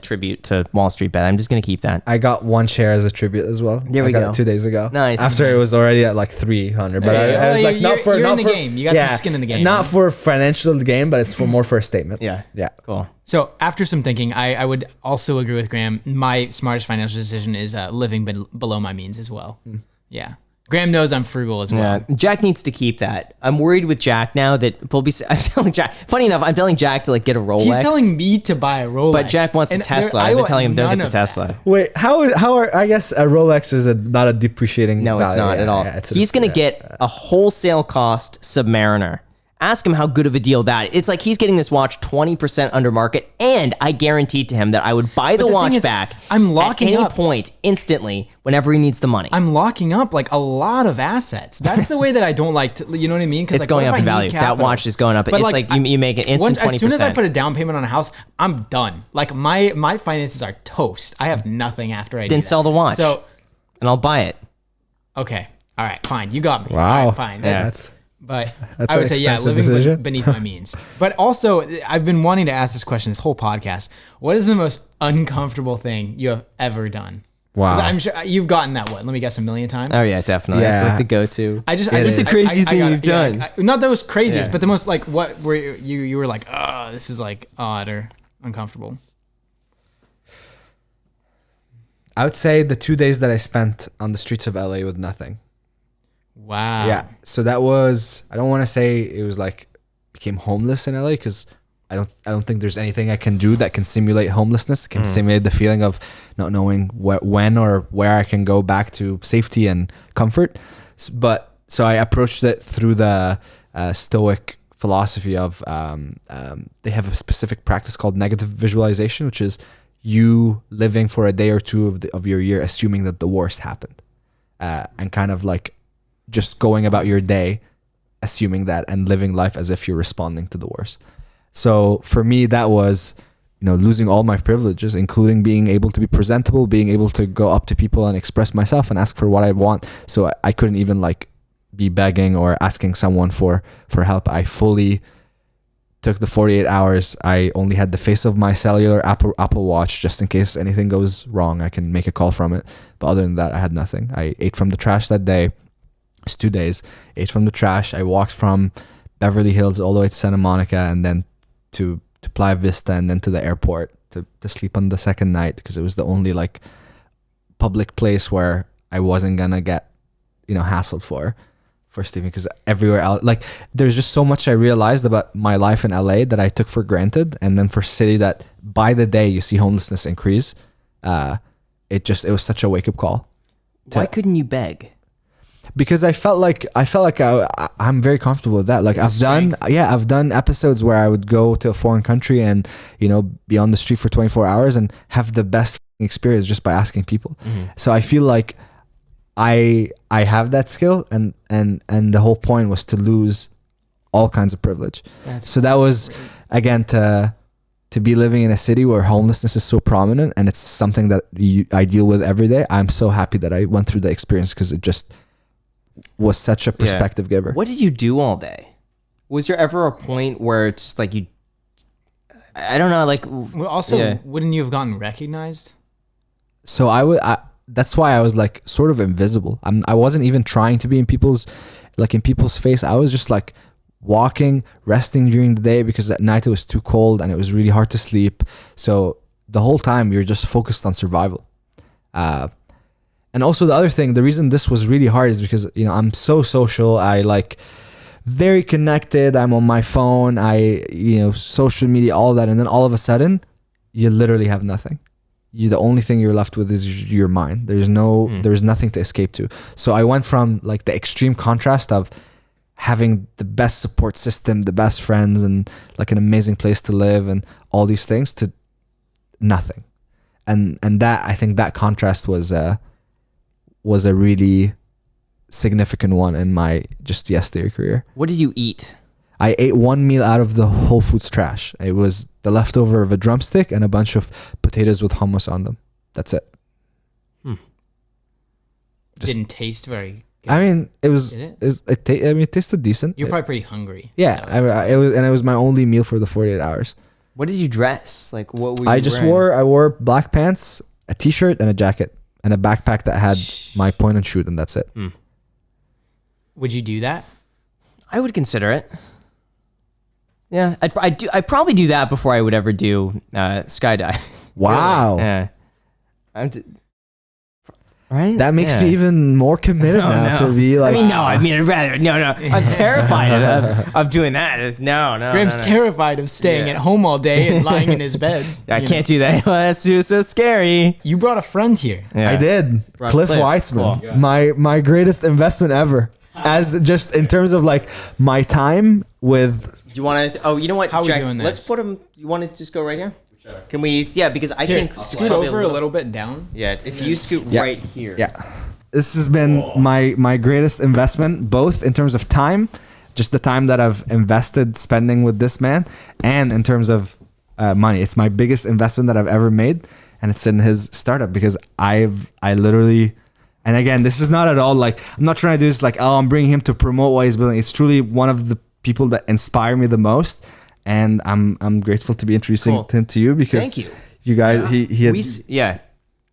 tribute to Wall Street Bet. I'm just gonna keep that. I got 1 share as a tribute as well. There we got go. It 2 days ago. Nice. After it was already at like 300, but I was like, you're in the game. You got some skin in the game. Not for financial gain, but it's more for a statement. Yeah. Cool. So after some thinking, I would also agree with Graham. My smartest financial decision is living below my means as well. Yeah. Graham knows I'm frugal as well. Yeah, Jack needs to keep that. I'm worried with Jack now that I'm telling Jack. Funny enough, I'm telling Jack to like get a Rolex. He's telling me to buy a Rolex, but Jack wants a Tesla. I've been telling him don't get the Tesla. Wait, how are I guess a Rolex is not a depreciating. No, it's not at all. He's gonna get a wholesale cost Submariner. Ask him how good of a deal that is. It's like he's getting this watch 20% under market, and I guaranteed to him that I would buy the watch back I'm locking at any up point instantly whenever he needs the money. I'm locking up like a lot of assets. That's the way that I don't like to, you know what I mean? It's like, going up in value. That watch is going up. But it's like you make an instant 20%. As soon as I put a down payment on a house, I'm done. Like my finances are toast. I have nothing after I do that. Sell the watch. So, and I'll buy it. Okay. All right. Fine. You got me. Wow. All right, fine. But I would say, living beneath my means. But also, I've been wanting to ask this question this whole podcast. What is the most uncomfortable thing you have ever done? Wow. I'm sure you've gotten that, let me guess, 1 million times? Oh, yeah, definitely. Yeah. It's like the go-to. What's the craziest thing you've done? Not the most craziest, but the most, like, what were you were like, oh, this is, like, odd or uncomfortable? I would say the 2 days that I spent on the streets of LA with nothing. Wow. Yeah. So that was, I don't want to say it was like became homeless in LA, because I don't think there's anything I can do that can simulate homelessness. It can simulate the feeling of not knowing when or where I can go back to safety and comfort. But so I approached it through the Stoic philosophy of they have a specific practice called negative visualization, which is you living for a day or two of your year assuming that the worst happened, and kind of like just going about your day assuming that and living life as if you're responding to the worst. So for me, that was, losing all my privileges, including being able to be presentable, being able to go up to people and express myself and ask for what I want. So I couldn't even like be begging or asking someone for help. I fully took the 48 hours. I only had the face of my cellular Apple Watch just in case anything goes wrong. I can make a call from it. But other than that, I had nothing. I ate from the trash that day. It was 2 days. Ate from the trash. I walked from Beverly Hills all the way to Santa Monica and then to Playa Vista and then to the airport to sleep on the second night, because it was the only like public place where I wasn't gonna get hassled for sleeping, because everywhere else, like, there's just so much I realized about my life in LA that I took for granted, and then for city that by the day you see homelessness increase, it was such a wake-up call. Why couldn't you beg? Because I felt like I'm very comfortable with that. Like I've done episodes where I would go to a foreign country and be on the street for 24 hours and have the best experience just by asking people. So I feel like I have that skill, and the whole point was to lose all kinds of privilege. So that was again to be living in a city where homelessness is so prominent and it's something that I deal with every day. I'm so happy that I went through the experience, because it just was such a perspective giver. What did you do all day? Was there ever a point where it's just like I don't know, like, also, wouldn't you have gotten recognized? So that's why I was like sort of invisible. I wasn't even trying to be in people's face. I was just like walking, resting during the day, because at night it was too cold and it was really hard to sleep. So the whole time you're just focused on survival. And also the other thing, the reason this was really hard is because, you know, I'm so social. I like very connected. I'm on my phone. Social media, all that. And then all of a sudden, you literally have nothing. The only thing you're left with is your mind. There's nothing to escape to. So I went from like the extreme contrast of having the best support system, the best friends, and like an amazing place to live and all these things to nothing. And that, I think that contrast was a really significant one in my just Yes Theory career. What did you eat? I ate one meal out of the Whole Foods trash. It was the leftover of a drumstick and a bunch of potatoes with hummus on them. That's it. Didn't taste very good. I mean, it was. Did it? It tasted decent. You're probably pretty hungry. Yeah, so. it was my only meal for the 48 hours. What did you dress? Like, what were you I wore black pants, a t-shirt, and a jacket, and a backpack that had my point and shoot, and that's it. Would you do that? I would consider it. Yeah, I'd probably do that before I would ever do skydive. Wow. Yeah. Right? That makes me even more committed now to be like. I'd rather. No. I'm terrified of doing that. No. Graham's terrified of staying at home all day and lying in his bed. I can't do that. Well, that's so scary. You brought a friend here. Yeah. I did. Cliff Weitzman. Cool. My greatest investment ever. As just in terms of like my time with. Do you want to? Oh, you know what? How are we doing this? Let's put him. You want to just go right here? Sure. Can we? Yeah, because I think scoot over a little bit down. Yeah, if you scoot right here. Yeah, this has been my greatest investment, both in terms of time, just the time that I've invested spending with this man, and in terms of money. It's my biggest investment that I've ever made, and it's in his startup because I literally. And again, this is not at all like I'm not trying to do this like I'm bringing him to promote what he's building. It's truly one of the people that inspire me the most, and I'm grateful to be introducing him to you because thank you. You guys, he had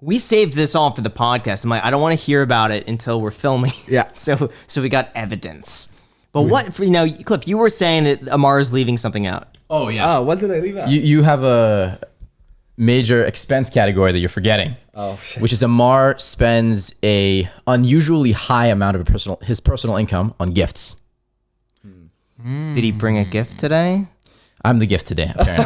we saved this all for the podcast. I'm like, I don't want to hear about it until we're filming. Yeah. So we got evidence. But Cliff, you were saying that Ammar is leaving something out. Oh yeah. What did I leave out? You have a major expense category that you're forgetting. Oh shit. Which is Ammar spends a unusually high amount of his personal income on gifts. Did he bring a gift today? I'm the gift today, apparently.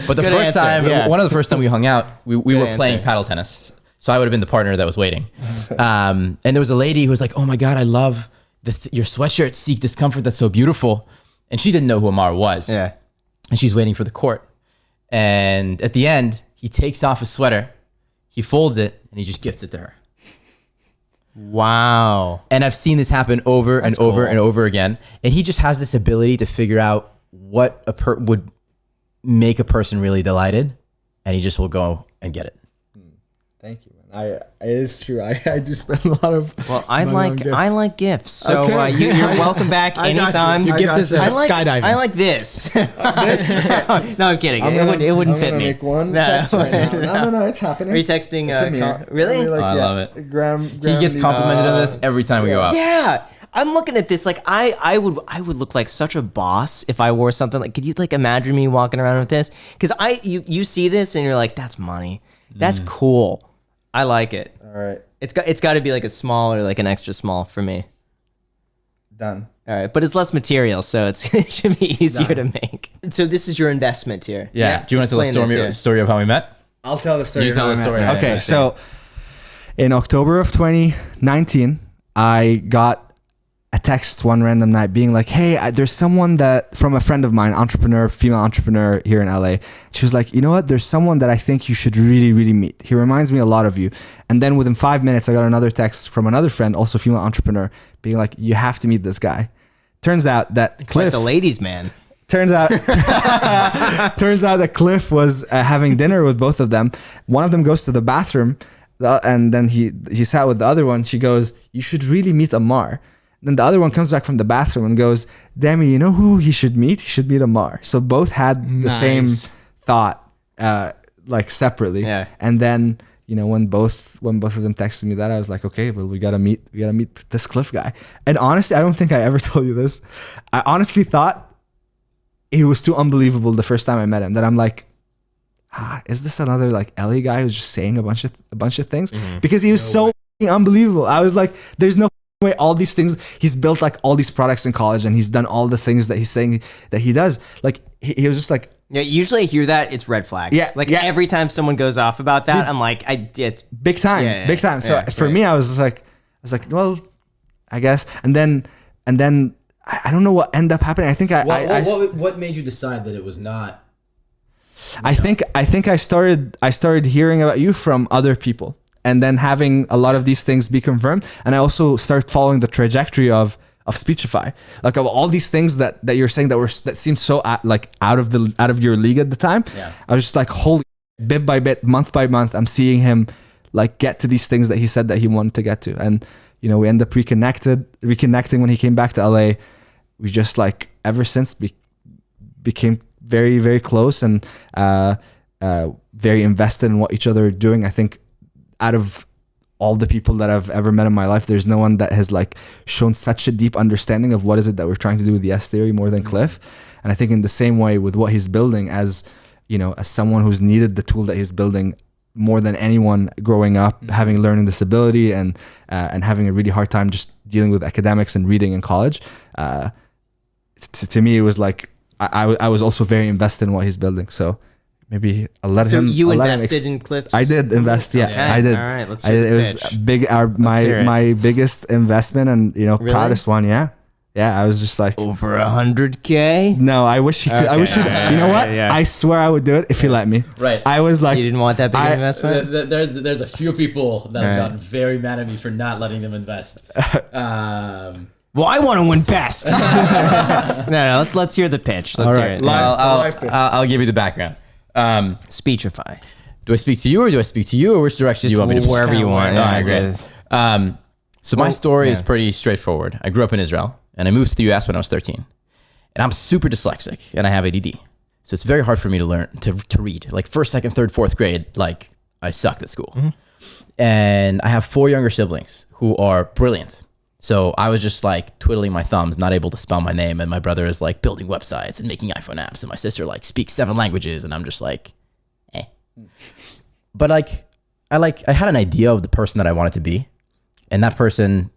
But the Good first answer, time, yeah. one of the first time we hung out, we were answer. playing paddle tennis. So I would have been the partner that was waiting. And there was a lady who was like, "Oh my God, I love your sweatshirt, Seek Discomfort. That's so beautiful." And she didn't know who Ammar was. Yeah. And she's waiting for the court. And at the end, he takes off his sweater, he folds it, and he just gifts it to her. Wow. And I've seen this happen over and over and over again. And he just has this ability to figure out what would make a person really delighted, and he just will go and get it. Thank you, man. It is true. I do spend a lot of. Well, I like gifts. So Okay. you're welcome back I got anytime. you. Your I gift got is you. skydiving. I like this. No, I'm kidding. It wouldn't fit me. Make one No. text right now. No, it's happening. Are you texting? It's Ammar. Really? I love it. Graham He gets complimented on this every time we go out. Yeah. I'm looking at this like I would look like such a boss if I wore something like. Could you like imagine me walking around with this? Because you see this and you're like, that's money. That's cool. I like it. All right, It's got to be like a small or like an extra small for me. done. All right, but it's less material, so it should be easier to make. So this is your investment here. Yeah. Do you want to tell Explain the this, story of how we met? I'll tell the story. You tell the story. Okay, Okay. so in October of 2019, I got a text one random night being like, "Hey, there's someone from a friend of mine, female entrepreneur here in LA." She was like, "You know what? There's someone that I think you should really, really meet. He reminds me a lot of you." And then within 5 minutes, I got another text from another friend, also female entrepreneur, being like, "You have to meet this guy." Turns out that Cliff, Like the ladies' man. Turns out that Cliff was having dinner with both of them. One of them goes to the bathroom, and then he sat with the other one. She goes, "You should really meet Ammar." Then the other one comes back from the bathroom and goes, "Demi, you know who he should meet? He should meet Ammar." So both had the same thought, like separately. Yeah. And then when both of them texted me that, I was like, okay, well we gotta meet this Cliff guy. And honestly, I don't think I ever told you this. I honestly thought it was too unbelievable the first time I met him that I'm like, is this another like Ellie guy who's just saying a bunch of things? Because he was so unbelievable. I was like, there's no way all these things, he's built like all these products in college and he's done all the things that he's saying that he does. Like he was just like, Yeah, usually I hear that, it's red flags. Yeah, like yeah. every time someone goes off about that, Dude, I'm like, it's big time, Yeah, yeah, big time. So yeah, for right. me, I was like, well, I guess. And then I don't know what ended up happening. I think what made you decide that it was not? I think I started hearing about you from other people, and then having a lot of these things be confirmed. And I also started following the trajectory of Speechify, like of all these things that you're saying that seemed so out of your league at the time. Yeah. I was just like, holy, bit by bit, month by month, I'm seeing him like get to these things that he said that he wanted to get to. And we end up reconnecting when he came back to LA. We just like ever since became very, very close and very invested in what each other are doing. I think out of all the people that I've ever met in my life, there's no one that has like shown such a deep understanding of what is it that we're trying to do with the S theory more than Cliff. And I think in the same way with what he's building, as as someone who's needed the tool that he's building more than anyone growing up, having a learning disability and having a really hard time just dealing with academics and reading in college. To me, it was like I was also very invested in what he's building. So maybe I'll let him. So you I'll let him invested in Cliff's? I did invest. Yeah, Okay. I did. All right, let's I hear did. the It was pitch. big. Let's hear it. My biggest investment and proudest one. Yeah. I was just like, Over 100K? no, I wish he could. I wish he. You know what? yeah. I swear I would do it if he let me. Right. I was like, You didn't want that big I- investment? There's a few people that have Alright. gotten very mad at me for not letting them invest. Well, I want to invest. no, let's hear the pitch. Let's All hear right, it. live. I'll, pitch. I'll give you the background. Speechify. Do I speak to you or do I speak to you, or which direction do you want me to push? wherever you want. All Yeah, right, great. just- So my story is yeah. pretty straightforward. I grew up in Israel and I moved to the US when I was 13. And I'm super dyslexic and I have ADD. So it's very hard for me to learn to read. Like first, second, third, fourth grade, like I sucked at school. And I have 4 younger siblings who are brilliant. So I was just like twiddling my thumbs, not able to spell my name. And my brother is like building websites and making iPhone apps. And my sister like speaks 7 languages. And I'm just like, eh. But I had an idea of the person that I wanted to be. And that person,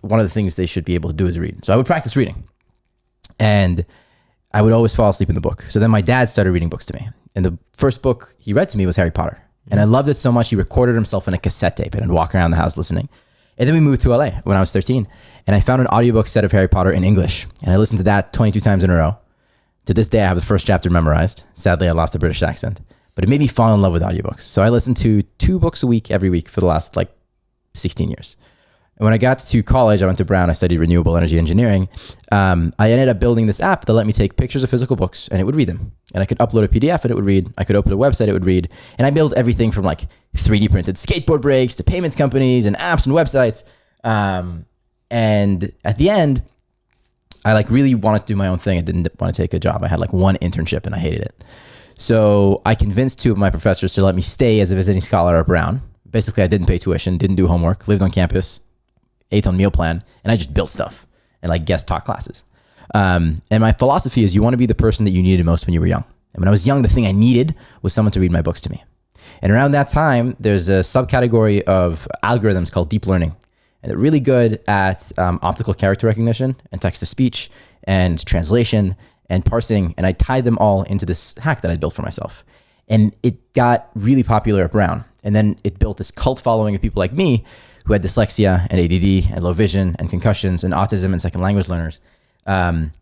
one of the things they should be able to do is read. So I would practice reading. And I would always fall asleep in the book. So then my dad started reading books to me. And the first book he read to me was Harry Potter. And I loved it so much, he recorded himself in a cassette tape and I'd walk around the house listening. And then we moved to LA when I was 13. And I found an audiobook set of Harry Potter in English. And I listened to that 22 times in a row. To this day, I have the first chapter memorized. Sadly, I lost the British accent. But it made me fall in love with audiobooks. So I listened to 2 books a week every week for the last 16 years. And when I got to college, I went to Brown, I studied renewable energy engineering. I ended up building this app that let me take pictures of physical books and it would read them. And I could upload a PDF and it would read. I could open a website, it would read. And I built everything from 3D printed skateboard brakes to payments companies and apps and websites. And at the end, I really wanted to do my own thing. I didn't want to take a job. I had 1 internship and I hated it. So I convinced 2 of my professors to let me stay as a visiting scholar at Brown. Basically, I didn't pay tuition, didn't do homework, lived on campus, ate on meal plan, and I just built stuff and guest taught classes. And my philosophy is you want to be the person that you needed most when you were young. And when I was young, the thing I needed was someone to read my books to me. And around that time, there's a subcategory of algorithms called deep learning. And they're really good at optical character recognition and text-to-speech and translation and parsing. And I tied them all into this hack that I built for myself. And it got really popular at Brown. And then it built this cult following of people like me who had dyslexia and ADD and low vision and concussions and autism and second language learners. And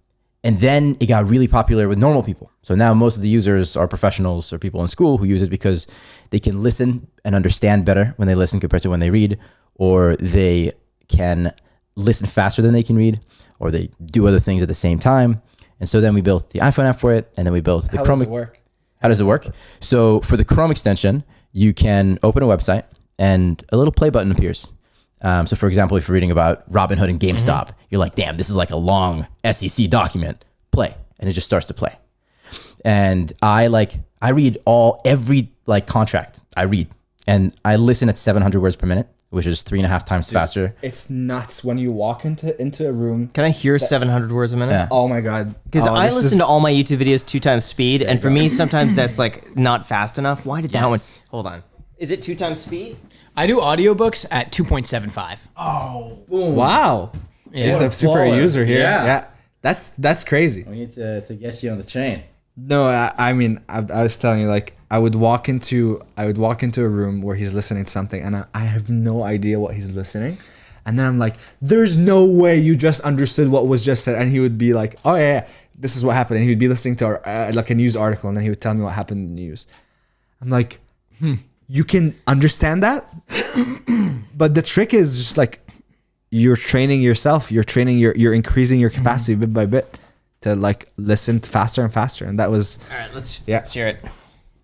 then it got really popular with normal people. So now most of the users are professionals or people in school who use it because they can listen and understand better when they listen compared to when they read, or they can listen faster than they can read, or they do other things at the same time. And so then we built the iPhone app for it, and then we built the Chrome. How does it work? How does it work? So for the Chrome extension, you can open a website and a little play button appears. So for example, if you're reading about Robinhood and GameStop, you're like, damn, this is a long SEC document. Play. And it just starts to play. And I read every contract I read, and I listen at 700 words per minute. which is 3.5 times faster. It's nuts when you walk into a room. Can I hear 700 words a minute? Yeah. Oh my god! Because Oh, I this listen is- to all my YouTube videos 2 times speed, and for me, sometimes that's like not fast enough. Why did that one? Hold on. Is it 2 times speed? I do audiobooks at 2.75. Wow. Yeah. He's a super baller. user here. Yeah. Yeah. That's crazy. We need to get you on the train. No, I mean, I was telling you, like, I would walk into a room where he's listening to something, and I have no idea what he's listening, and then I'm like, "There's no way you just understood what was just said," and he would be like, "Oh yeah, this is what happened," and he would be listening to like a news article, and then he would tell me what happened in the news. I'm like, you can understand that, but the trick is just like you're training yourself, you're increasing your capacity bit by bit to like listen faster and faster, and that was All right, let's Yeah. hear it.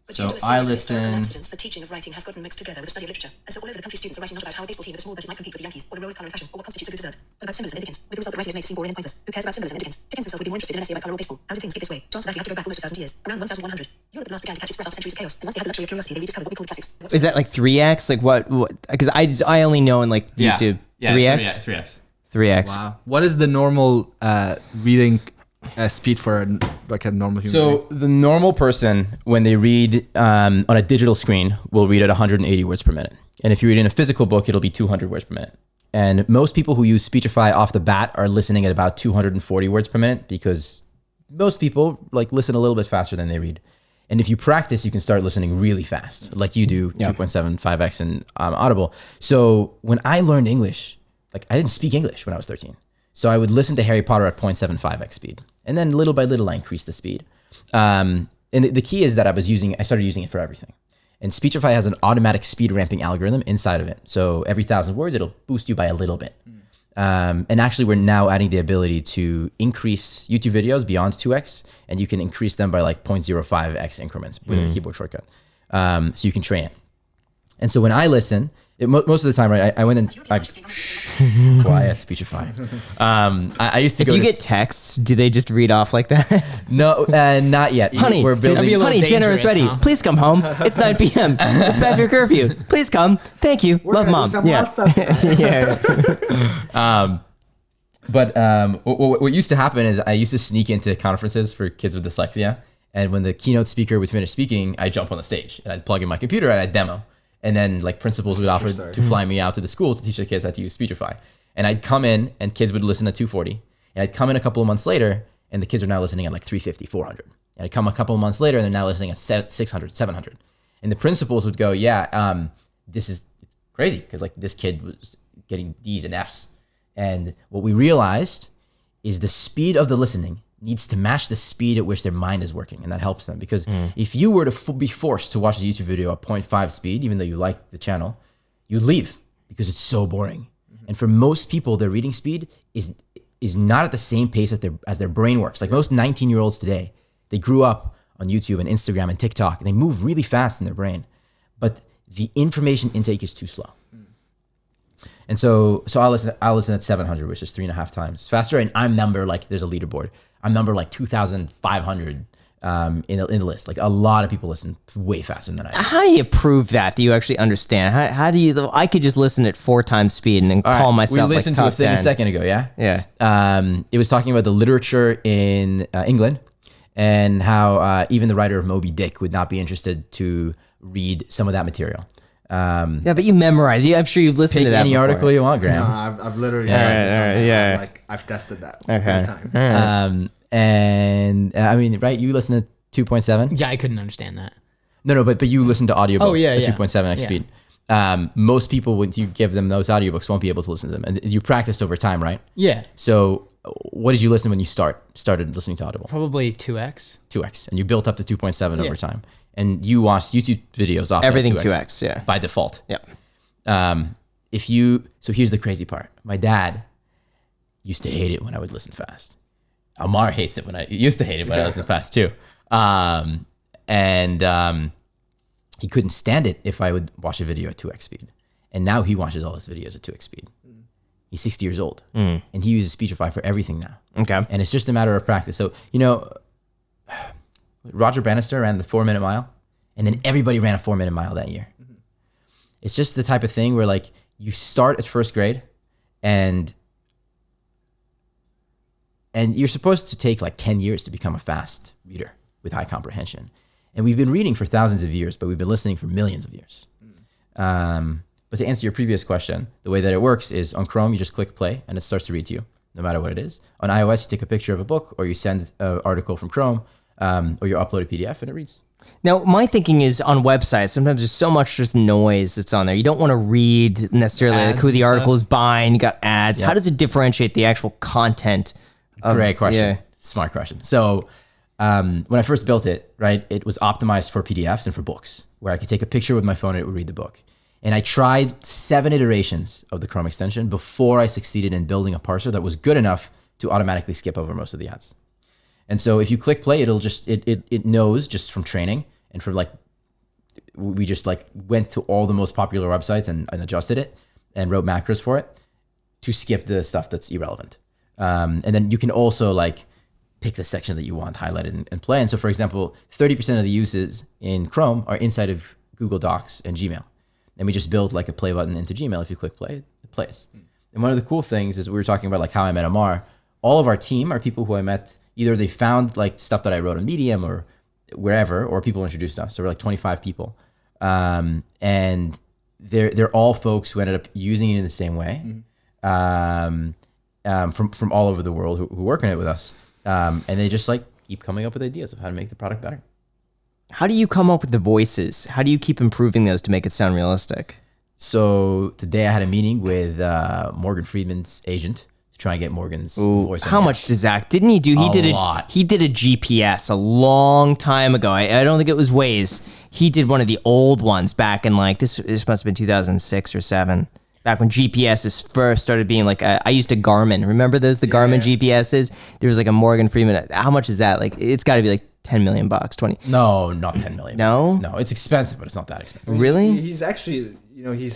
So I listen. Accidents, the teaching of writing has gotten mixed together with the study of literature, and so all over the country students are writing not about how a baseball team with a small budget might compete with the Yankees, or the role of colour in fashion, or what constitutes a good dessert, but about symbolism and Dickens, with the result that writing is made to seem boring and pointless. Who cares about symbolism and Dickens? Dickens himself would be more interested in an essay about colour or baseball. How did things get this way? Chance of that you have to go back almost 1,000 years. Around 1,100. Europe last began to catch its breath after centuries of chaos, and once they had the luxury of curiosity, they rediscovered what we call the classics. Is that like 3x? Like what? Because I only know in like YouTube 3x. 3x. 3x. wow. What is the normal reading speed for a normal human being? So the normal person, when they read on a digital screen, will read at 180 words per minute. And if you read in a physical book, it'll be 200 words per minute. And most people who use Speechify off the bat are listening at about 240 words per minute, because most people like listen a little bit faster than they read. And if you practice, you can start listening really fast, like you do, 2.75x in Audible. So when I learned English, like I didn't speak English when I was 13. So I would listen to Harry Potter at 0.75x speed. And then little by little, I increased the speed. And the key is that I started using it for everything. And Speechify has an automatic speed ramping algorithm inside of it. So every 1,000 words, it'll boost you by a little bit. And actually, we're now adding the ability to increase YouTube videos beyond 2x, and you can increase them by like 0.05x increments with a keyboard shortcut. So you can train it. And so when I listen, most of the time, right, I went and quiet Speechify. I used to If go you to get texts, do they just read off like that? no, not yet. Honey, we're that'd be building. a little dinner is dangerous, ready. huh? Please come home. It's 9 p.m. It's past your curfew. Please come. Thank you. Love, mom. Yeah. Yeah. What used to happen is I used to sneak into conferences for kids with dyslexia, and when the keynote speaker would finish speaking, I'd jump on the stage and I'd plug in my computer and I'd demo. And then like principals would offer to fly me out to the school to teach the kids how to use Speechify. And I'd come in and kids would listen at 240. And I'd come in a couple of months later and the kids are now listening at like 350, 400. And I'd come a couple of months later and they're now listening at 600, 700. And the principals would go, this is crazy, because like this kid was getting D's and F's. And what we realized is the speed of the listening needs to match the speed at which their mind is working, and that helps them. Because if you were to be forced to watch a YouTube video at 0.5 speed, even though you like the channel, you'd leave because it's so boring. And for most people, their reading speed is not at the same pace as their brain works. Like most 19-year-olds today, they grew up on YouTube and Instagram and TikTok, and they move really fast in their brain, but the information intake is too slow. And so I'll listen at 700, which is 3.5 times faster. And I'm number, like, there's a leaderboard. I'm number like 2,500 in the list. Like a lot of people listen way faster than I do. How do you prove that? Do you actually understand? How do you? I could just listen at 4 times speed and then call myself We like listened top to a thing 10. a second ago, yeah? Yeah. It was talking about the literature in England and how even the writer of Moby Dick would not be interested to read some of that material. Yeah, but you memorize. I'm sure you've listened Pick to that any before. article you want, Graham. I've literally Yeah, tried this yeah, on my- yeah. like I've tested that Okay. every time. And I mean, right? You listen to 2.7? Yeah, I couldn't understand that. No, but you listen to audiobooks Oh, yeah, at yeah. 2.7x Yeah. speed. Most people, when you give them those audiobooks, won't be able to listen to them. And you practiced over time, right? Yeah, So what did you listen when you started listening to Audible? probably 2x. 2x. And you built up to 2.7 Yeah. over time. And you watched YouTube videos off Everything that 2x, yeah. by default. Yep. So here's the crazy part. My dad used to hate it when I would listen fast. Ammar hates it used to hate it when I listen fast too. He couldn't stand it if I would watch a video at 2x speed. And now he watches all his videos at 2x speed. He's 60 years old and he uses Speechify for everything now. Okay. And it's just a matter of practice. So, Roger Bannister ran the 4-minute mile and then everybody ran a 4-minute mile that year. It's just the type of thing where like you start at first grade, and you're supposed to take like 10 years to become a fast reader with high comprehension. And we've been reading for thousands of years, but we've been listening for millions of years. But to answer your previous question, the way that it works is on Chrome, you just click play and it starts to read to you, no matter what it is. On iOS, you take a picture of a book, or you send an article from Chrome, or you upload a PDF and it reads. Now, my thinking is on websites, sometimes there's so much just noise that's on there. You don't want to read necessarily like Ads who the and article stuff. is buying. You got ads. Yeah. How does it differentiate the actual content? Great question. yeah. Smart question. So when I first built it, right, it was optimized for PDFs and for books, where I could take a picture with my phone and it would read the book. And I tried 7 iterations of the Chrome extension before I succeeded in building a parser that was good enough to automatically skip over most of the ads. And so if you click play, it'll just, it knows just from training and from like, we just like went to all the most popular websites and adjusted it and wrote macros for it to skip the stuff that's irrelevant. And then you can also like pick the section that you want highlighted and play. And so for example, 30% of the uses in Chrome are inside of Google Docs and Gmail. And we just build like a play button into Gmail. If you click play, it plays. And one of the cool things is we were talking about like how I met Ammar. All of our team are people who I met, either they found like stuff that I wrote on Medium or wherever, or people introduced us. So we're like 25 people. And they're all folks who ended up using it in the same way. From all over the world who work on it with us. And they just like keep coming up with ideas of how to make the product better. How do you come up with the voices? How do you keep improving those to make it sound realistic? So today I had a meeting with Morgan Friedman's agent to try and get Morgan's voice. on How the much app. does Zach? Didn't he do? He A did lot. He did a GPS a long time ago. I don't think it was Waze. He did one of the old ones back in like this must have been 2006 or 7. Back when GPSs first started being like, I used a Garmin. Remember those, the Garmin GPSs? There was like a Morgan Freeman. How much is that? Like, it's got to be like $10 million, 20. No, not 10 million. No? No, it's expensive, but it's not that expensive. Really? He's actually, you know, he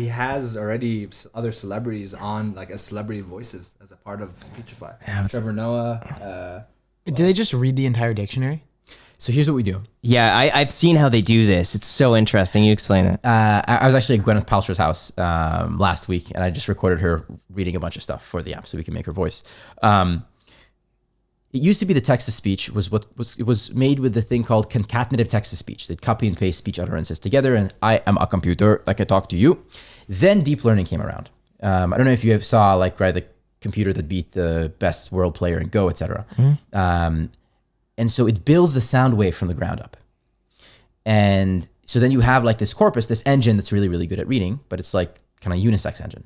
has already other celebrities on like as celebrity voices as a part of Speechify. Trevor Noah. Do they just read the entire dictionary? So here's what we do. Yeah, I've seen how they do this. It's so interesting. You explain it. I was actually at Gwyneth Paltrow's house last week, and I just recorded her reading a bunch of stuff for the app so we can make her voice. It used to be the text-to-speech was made with the thing called concatenative text-to-speech. They'd copy and paste speech utterances together, and I am a computer, like I talk to you. Then deep learning came around. I don't know if you saw like the computer that beat the best world player in Go, etc. And so it builds the sound wave from the ground up. And so then you have like this corpus, this engine that's really, really good at reading, but it's like kind of unisex engine.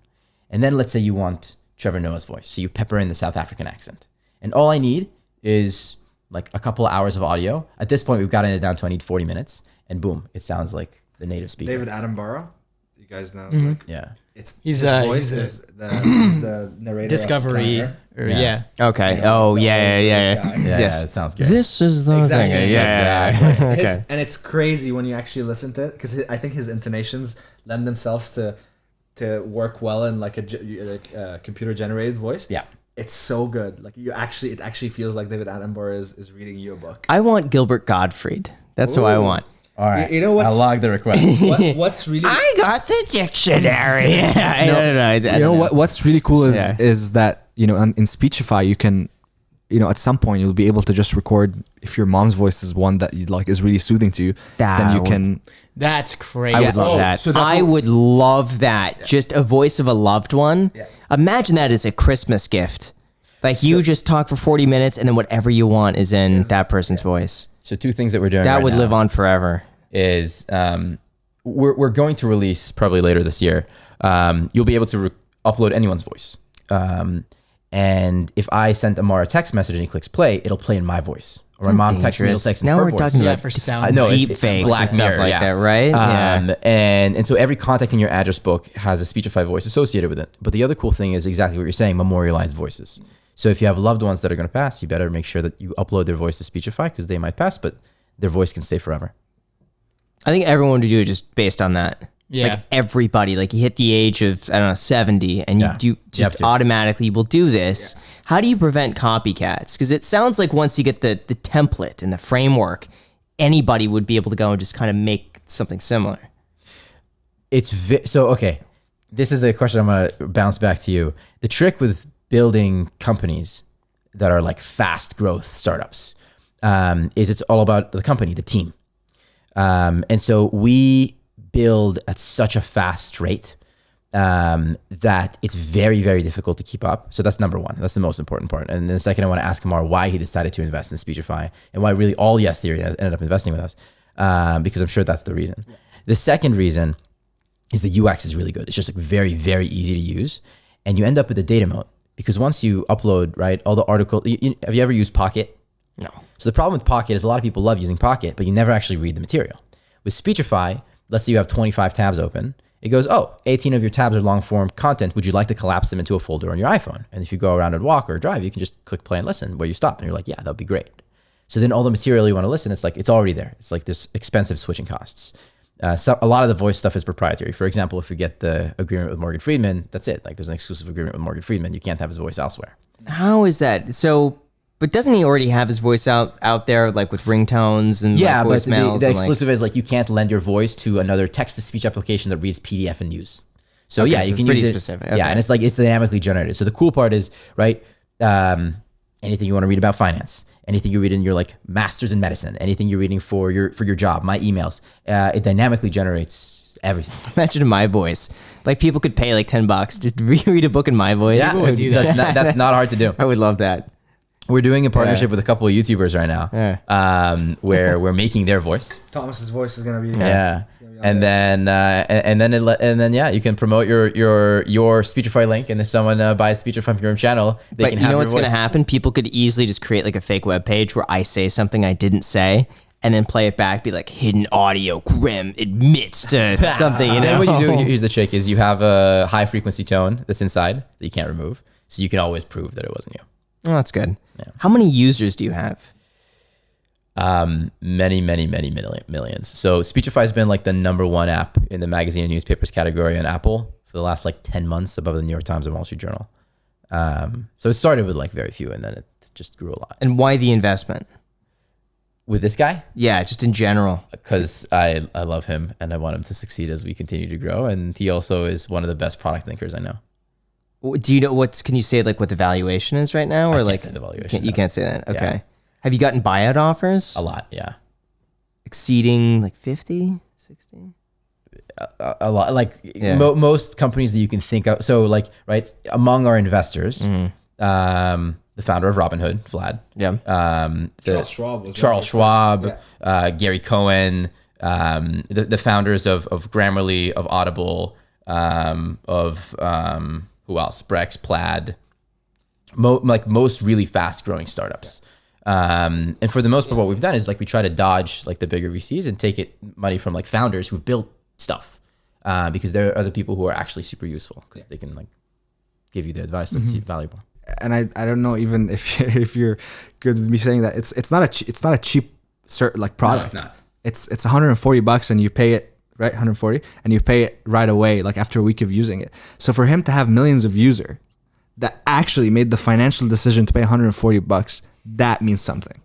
And then let's say you want Trevor Noah's voice. So you pepper in the South African accent. And all I need is like a couple of hours of audio. At this point, we've gotten it down to I need 40 minutes. And boom, it sounds like the native speaker. David Attenborough. You guys know. Like, Yeah. it's He's, his he's voice a- is he's the narrator. of Discovery. Planet Earth. Or, Yeah. yeah. Okay. Oh, yeah. Yeah, Yes. it sounds great. This is the Exactly. thing. Yeah. His- Okay. and it's crazy when you actually listen to it because I think his intonations lend themselves to work well in like a computer generated voice. Yeah. It's so good. Like it actually feels like David Attenborough is reading you a book. I want Gilbert Gottfried. That's who I Ooh. want. All right. You know what's- I logged the request. What's really got the dictionary. what's really cool is Yeah. is that in Speechify you can at some point you'll be able to just record if your mom's voice is one that you like is really soothing to you. Then you can. That's crazy. I would love that. so that's I would love that. Just a voice of a loved one. Yeah. Imagine that as a Christmas gift. Like you just talk for 40 minutes and then whatever you want is in that person's voice. So 2 things that we're doing That right would now live on forever. is we're going to release probably later this year. You'll be able to upload anyone's voice. And if I sent Ammar a text message and he clicks play, it'll play in my voice. Or my mom texts me, it'll text in Now her we're voice. talking Yeah, about for sound. I know, deep it's fakes Black and stuff Mirror, like yeah. that, right? Yeah. And so every contact in your address book has a Speechify voice associated with it. But the other cool thing is exactly what you're saying, memorialized voices. So if you have loved ones that are going to pass, you better make sure that you upload their voice to Speechify because they might pass, but their voice can stay forever. I think everyone would do it just based on that. Yeah. Like everybody, like you hit the age of, I don't know, 70 and Yeah. you You have just to. automatically will do this. How do you prevent copycats? Because it sounds like once you get the template and the framework, anybody would be able to go and just kind of make something similar. So okay, This is a question I'm going to bounce back to you. The trick with building companies that are like fast growth startups is it's all about the company, the team. And so we build at such a fast rate that it's very, very difficult to keep up. So that's number one. That's the most important part. And then the second, I want to ask Ammar why he decided to invest in Speechify and why really all Yes Theory has ended up investing with us, because I'm sure that's the reason. Yeah. The second reason is the UX is really good. It's just like very, very easy to use. And you end up with a data moat because once you upload, right, all the articles, have you ever used Pocket? No. So the problem with Pocket is a lot of people love using Pocket, but you never actually read the material. With Speechify, let's say you have 25 tabs open. It goes, 18 of your tabs are long form content. Would you like to collapse them into a folder on your iPhone? And if you go around and walk or drive, you can just click play and listen where you stop. And you're like, yeah, that'd be great. So then all the material you want to listen, it's already there. It's like this expensive switching costs. So a lot of the voice stuff is proprietary. For example, if you get the agreement with Morgan Freeman, that's it. Like there's an exclusive agreement with Morgan Freeman. You can't have his voice elsewhere. How is that? So, but doesn't he already have his voice out there, like with ringtones and yeah, like voicemails? But the exclusive is like you can't lend your voice to another text-to-speech application that reads PDF and news. So okay, yeah, so you can pretty use it. Specific. Okay. Yeah, and it's dynamically generated. So the cool part is, right, anything you want to read about finance, anything you read in your like master's in medicine, anything you're reading for your job, my emails, it dynamically generates everything. Imagine in my voice. Like people could pay like $10 just to read a book in my voice. Yeah, would do that. That's not hard to do. I would love that. We're doing a partnership with a couple of YouTubers right now, where we're making their voice. Thomas's voice is gonna be And then you can promote your Speechify link, and if someone buys Speechify from your channel, they can have your voice. But you know what's going to happen? People could easily just create like a fake web page where I say something I didn't say, and then play it back, be like hidden audio. Graham admits to something. You know, then what you do here's the trick: is you have a high frequency tone that's inside that you can't remove, so you can always prove that it wasn't you. Oh, that's good. Yeah. How many users do you have? Many millions. So Speechify has been like the number one app in the magazine and newspapers category on Apple for the last like 10 months, above the New York Times and Wall Street Journal. So it started with like very few, and then it just grew a lot. And why the investment? With this guy? Yeah, just in general. Because I love him and I want him to succeed as we continue to grow. And he also is one of the best product thinkers I know. Do you know can you say like what the valuation is right now? Or I like can't say the valuation. You can't say that. Okay. Yeah. Have you gotten buyout offers? A lot, yeah. Exceeding like 50, 60? A lot. Like most companies that you can think of. So like, right, among our investors, the founder of Robinhood, Vlad. Yeah. Charles Schwab, Gary Cohen, the founders of Grammarly, of Audible, who else? Brex, Plaid, most really fast growing startups. And for the most part, what we've done is like we try to dodge like the bigger VCs and take money from like founders who've built stuff, because there are the people who are actually super useful because they can like give you the advice that's valuable. And I don't know even if you're good with me saying that it's not a cheap product. No, it's not. It's $140 and you pay it. Right, 140, and you pay it right away, like after a week of using it. So for him to have millions of users that actually made the financial decision to pay $140, that means something.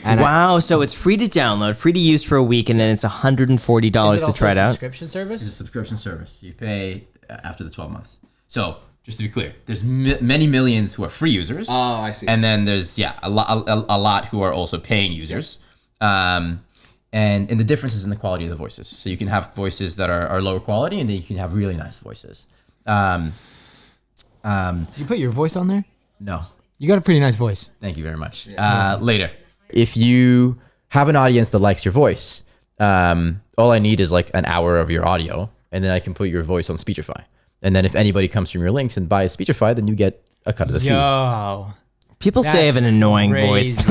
And wow, so it's free to download, free to use for a week, and then it's $140 to try it out. Subscription service? It's a subscription service. You pay after the 12 months. So just to be clear, there's many millions who are free users. Oh, I see. And then there's a lot who are also paying users. And the difference is in the quality of the voices. So you can have voices that are lower quality, and then you can have really nice voices. Do you put your voice on there? No. You got a pretty nice voice. Thank you very much. Later. If you have an audience that likes your voice, all I need is like an hour of your audio, and then I can put your voice on Speechify. And then if anybody comes from your links and buys Speechify, then you get a cut of the fee. Yo. People say I have an annoying voice.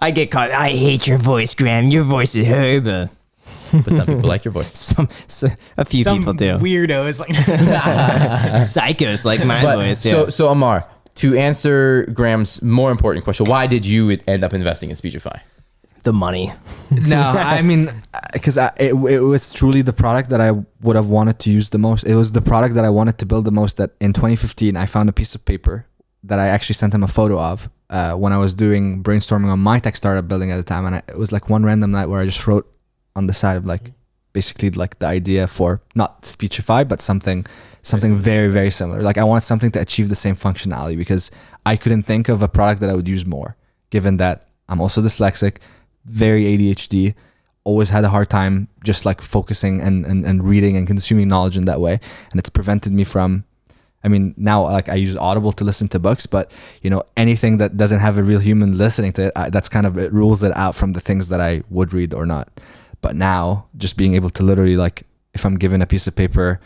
I get caught. I hate your voice, Graham. Your voice is horrible. But some people like your voice. A few people do. Weirdos like Psychos like my voice. So Ammar, to answer Graham's more important question, why did you end up investing in Speechify? The money. No, I mean, because it was truly the product that I would have wanted to use the most. It was the product that I wanted to build the most. That in 2015, I found a piece of paper that I actually sent him a photo of when I was doing brainstorming on my tech startup building at the time. And it was like one random night where I just wrote on the side of like, basically like the idea for not Speechify, but something very, very similar. Like I want something to achieve the same functionality, because I couldn't think of a product that I would use more, given that I'm also dyslexic, very ADHD, always had a hard time just like focusing and reading and consuming knowledge in that way. And it's prevented me from, I mean, now like I use Audible to listen to books, but anything that doesn't have a real human listening to it, that's kind of, it rules it out from the things that I would read or not. But now just being able to literally, like, if I'm given a piece of paper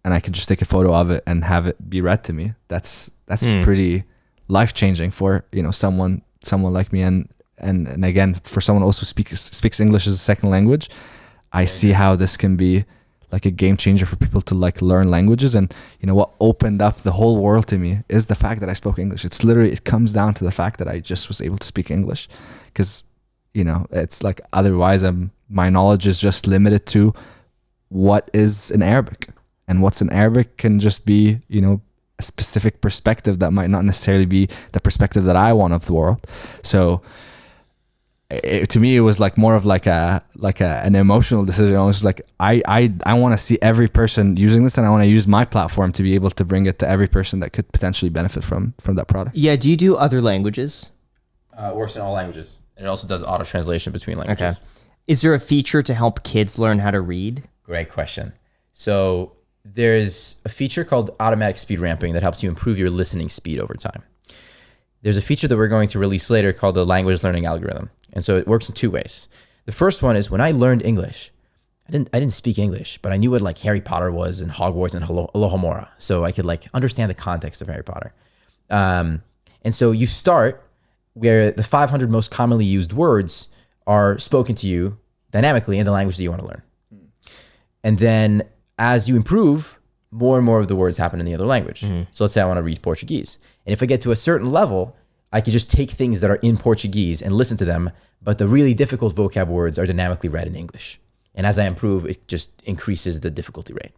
and I can just take a photo of it and have it be read to me, that's pretty life-changing for, someone like me. And again, for someone who also speaks English as a second language, I see how this can be like a game changer for people to like learn languages. And what opened up the whole world to me is the fact that I spoke English. It comes down to the fact that I just was able to speak English, because it's like, otherwise my knowledge is just limited to what is in Arabic, and what's in Arabic can just be a specific perspective that might not necessarily be the perspective that I want of the world. So to me, it was like more of like an emotional decision. I was like, I want to see every person using this, and I want to use my platform to be able to bring it to every person that could potentially benefit from that product. Yeah. Do you do other languages? It works in all languages. And it also does auto translation between languages. Okay. Is there a feature to help kids learn how to read? Great question. So there's a feature called automatic speed ramping that helps you improve your listening speed over time. There's a feature that we're going to release later called the language learning algorithm. And so it works in two ways. The first one is, when I learned English, I didn't speak English, but I knew what like Harry Potter was and Hogwarts and Alohomora. So I could like understand the context of Harry Potter. And so you start where the 500 most commonly used words are spoken to you dynamically in the language that you want to learn. And then as you improve, more and more of the words happen in the other language. So let's say I want to read Portuguese. And if I get to a certain level, I could just take things that are in Portuguese and listen to them, but the really difficult vocab words are dynamically read in English. And as I improve, it just increases the difficulty rate.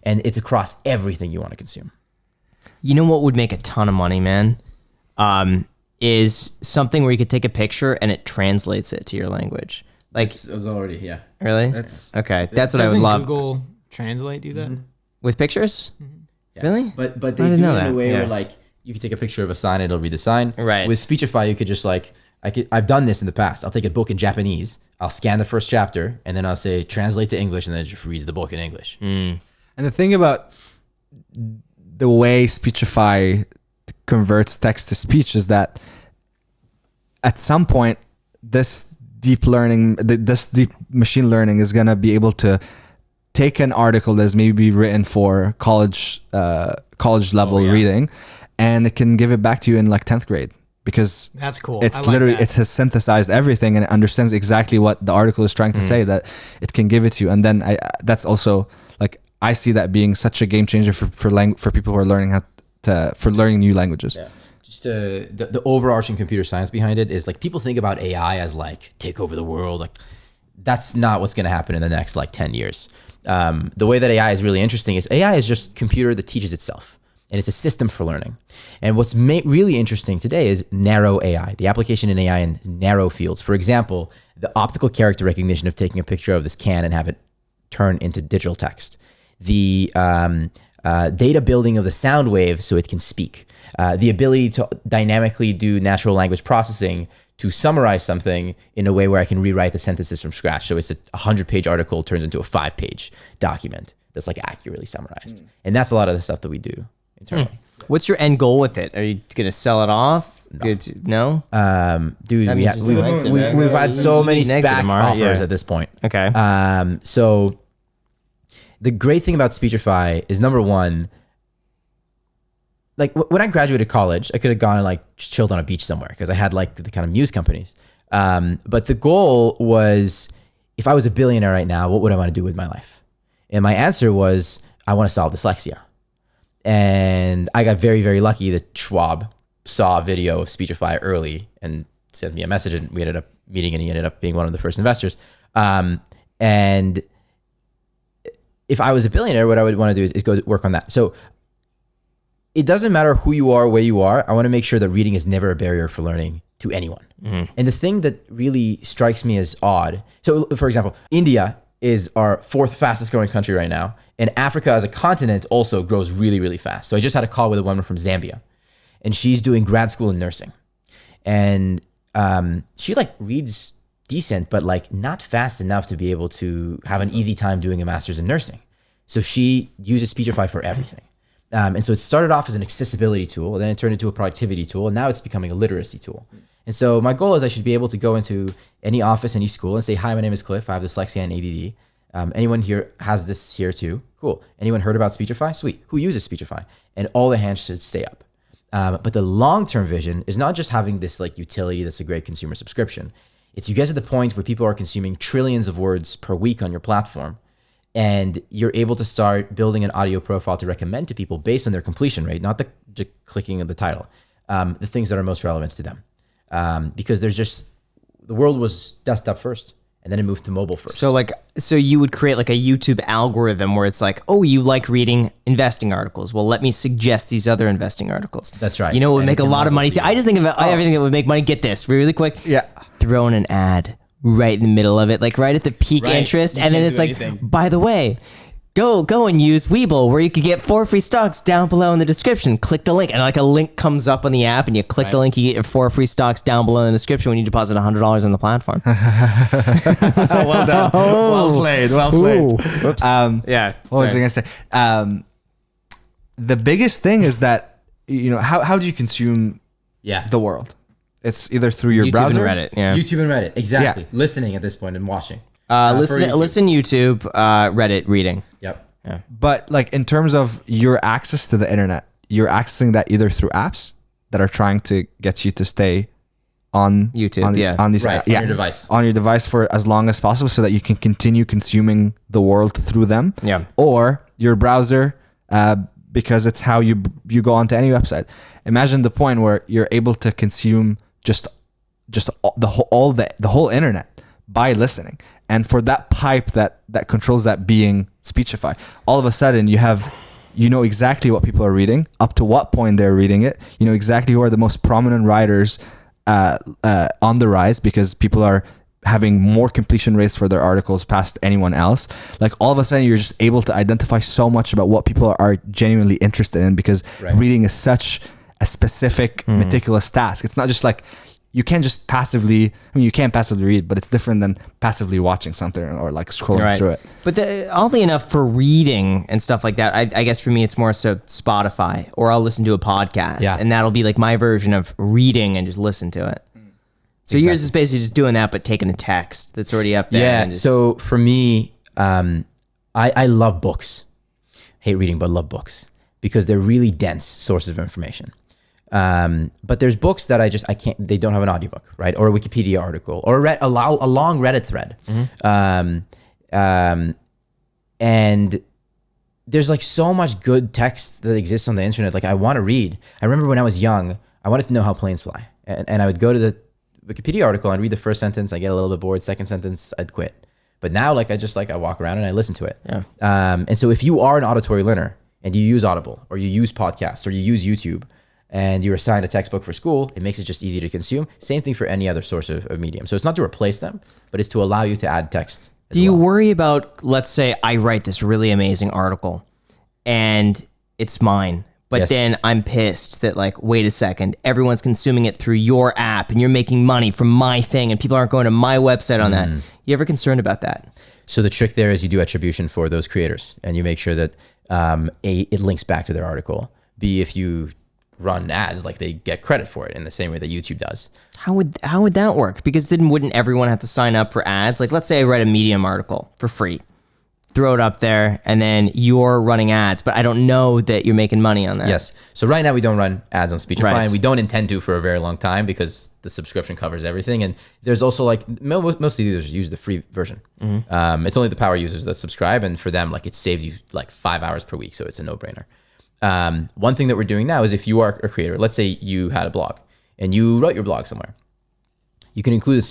And it's across everything you want to consume. You know what would make a ton of money, man? Is something where you could take a picture and it translates it to your language. Like, It was already, yeah. really? That's Okay, that's what I would Doesn't love. Google Translate do that? With pictures? Yeah. Really? But they didn't do know it in that. a way Yeah. where like you can take a picture of a sign, it'll read the sign. Right. With Speechify, you could just like, I've done this in the past. I'll take a book in Japanese, I'll scan the first chapter, and then I'll say translate to English, and then it just reads the book in English. And the thing about the way Speechify converts text to speech is that at some point, this deep machine learning is going to be able to take an article that's maybe written for college level reading, and it can give it back to you in like 10th grade, because That's cool. it's I like literally, that. it has synthesized everything and it understands exactly what the article is trying to say, that it can give it to you. And then that's also like, I see that being such a game changer for people who are learning learning new languages. Yeah. Just the overarching computer science behind it is like, people think about AI as like take over the world. Like, that's not what's going to happen in the next like 10 years. The way that AI is really interesting is AI is just computer that teaches itself, and it's a system for learning. And what's really interesting today is narrow AI, the application in AI in narrow fields. For example, the optical character recognition of taking a picture of this can and have it turn into digital text. The data building of the sound wave so it can speak. The ability to dynamically do natural language processing to summarize something in a way where I can rewrite the sentences from scratch. So it's a 100-page article turns into a 5-page document that's like accurately summarized. And that's a lot of the stuff that we do internally. What's your end goal with it? Are you going to sell it off? No. Dude, That means there's no exit, man. we've had so many An exit, SPAC Ammar, offers yeah. at this point. Okay. So the great thing about Speechify is, number one, like when I graduated college, I could have gone and like just chilled on a beach somewhere because I had like the kind of news companies. But the goal was, if I was a billionaire right now, what would I want to do with my life? And my answer was, I want to solve dyslexia. And I got very, very lucky that Schwab saw a video of Speechify early and sent me a message, and we ended up meeting, and he ended up being one of the first investors. And if I was a billionaire, what I would want to do is go work on that. So it doesn't matter who you are, where you are. I want to make sure that reading is never a barrier for learning to anyone. And the thing that really strikes me as odd, so for example, India is our 4th fastest growing country right now. And Africa as a continent also grows really, really fast. So I just had a call with a woman from Zambia, and she's doing grad school in nursing. And she like reads decent, but like not fast enough to be able to have an easy time doing a master's in nursing. So she uses Speechify for everything. And so it started off as an accessibility tool, then it turned into a productivity tool, and now it's becoming a literacy tool. And so my goal is I should be able to go into any office, any school, and say, hi, my name is Cliff. I have dyslexia and ADD. Anyone here has this here too? Cool. Anyone heard about Speechify? Sweet. Who uses Speechify? And all the hands should stay up. But the long-term vision is not just having this like utility that's a great consumer subscription. It's you get to the point where people are consuming trillions of words per week on your platform, and you're able to start building an audio profile to recommend to people based on their completion rate, not the clicking of the title, the things that are most relevant to them. Because the world was desktop first, and then it moved to mobile first. So you would create like a YouTube algorithm where it's like, oh, you like reading investing articles. Well, let me suggest these other investing articles. That's right. You know, it would And make it a can lot of level money. to you. I just think of everything that would make money. Get this really quick. Yeah. Throw in an ad right in the middle of it, like right at the peak Right. interest. You And then can't it's do like, anything. by the way, go and use Webull where you could get 4 free stocks down below in the description. Click the link, and like a link comes up on the app, and you click the link, you get your 4 free stocks down below in the description when you deposit $100 on the platform. Well done. Well played. Well played. Whoops. Yeah. What was I gonna say? The biggest thing is that how do you consume Yeah. the world? It's either through your YouTube browser, and Reddit. Yeah. YouTube and Reddit. Exactly. Yeah. Listening at this point and watching. Listen, YouTube, Reddit, reading. Yep. but like in terms of your access to the internet, you're accessing that either through apps that are trying to get you to stay on YouTube, on, yeah. on these Right, on your device. on your device for as long as possible, so that you can continue consuming the world through them. Yeah. Or your browser, because it's how you go onto any website. Imagine the point where you're able to consume just the whole internet by listening. And for that pipe that controls that being Speechify, all of a sudden you know exactly what people are reading, up to what point they're reading it. You know exactly who are the most prominent writers on the rise, because people are having more completion rates for their articles past anyone else. Like all of a sudden you're just able to identify so much about what people are genuinely interested in, because reading is such a specific, meticulous task. It's not just like you can't just passively, you can't passively read, but it's different than passively watching something or like scrolling through it. But oddly enough, for reading and stuff like that, I guess for me, it's more so Spotify, or I'll listen to a podcast, and that'll be like my version of reading and just listen to it. So yours is basically just doing that, but taking the text that's already up there. Yeah. And just, So for me, I love books. Hate reading, but love books because they're really dense sources of information. But there's books that I can't, they don't have an audiobook, right? Or a Wikipedia article, or a long Reddit thread. And there's like so much good text that exists on the internet. Like I want to read. I remember when I was young, I wanted to know how planes fly. And I would go to the Wikipedia article and read the first sentence. I get a little bit bored. Second sentence, I'd quit. But now like I walk around and I listen to it. Yeah. And so if you are an auditory learner and you use Audible, or you use podcasts, or you use YouTube, and you're assigned a textbook for school, it makes it just easy to consume. Same thing for any other source of medium. So it's not to replace them, but it's to allow you to add text as do you well. worry about, let's say I write this really amazing article and it's mine, but Yes. then I'm pissed that like, wait a second, everyone's consuming it through your app and you're making money from my thing and people aren't going to my website on that. You ever concerned about that? So the trick there is you do attribution for those creators, and you make sure that it links back to their article. B, if you run ads, like they get credit for it in the same way that YouTube does. How would that work? Because then wouldn't everyone have to sign up for ads? Like let's say I write a Medium article for free, throw it up there, and then you're running ads, but I don't know that you're making money on that. Yes. So right now we don't run ads on Speechify, Right. and we don't intend to for a very long time because the subscription covers everything. And there's also like mostly users use the free version. It's only the power users that subscribe, and for them, like it saves you like 5 hours per week, so it's a no-brainer. One thing that we're doing now is if you are a creator, let's say you had a blog and you wrote your blog somewhere, you can include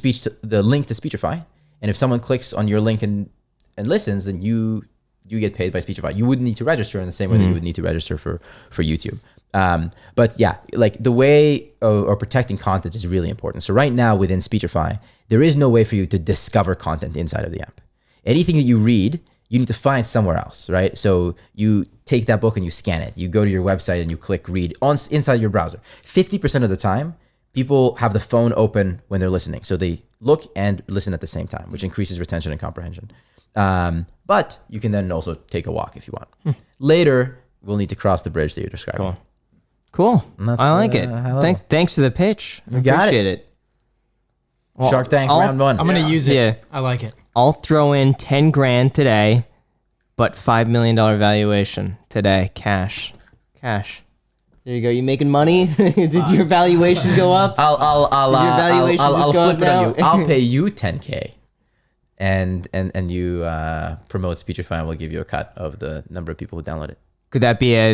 the link to Speechify, and if someone clicks on your link and listens, then you get paid by Speechify. You wouldn't need to register in the same way that you would need to register for YouTube. But yeah, like the way of protecting content is really important. So right now within Speechify, there is no way for you to discover content inside of the app. Anything that you read, you need to find somewhere else, right? So you take that book and you scan it. You go to your website and you click read inside your browser. 50% of the time, people have the phone open when they're listening. So they look and listen at the same time, which increases retention and comprehension. But you can then also take a walk if you want. Later, we'll need to cross the bridge that you're describing. Cool. that's I like the it. high level. Thanks for the pitch. I got appreciate it. Well, Shark Tank I'll- round 1. I'm gonna use it. Yeah. I like it. I'll throw in 10 grand today, but $5 million valuation today. Cash. There you go. You making money? Did your valuation go up? I'll your valuation just I'll go flip up it on you. now? I'll pay you 10K, and you promote Speechify, and we'll give you a cut of the number of people who download it. Could that be a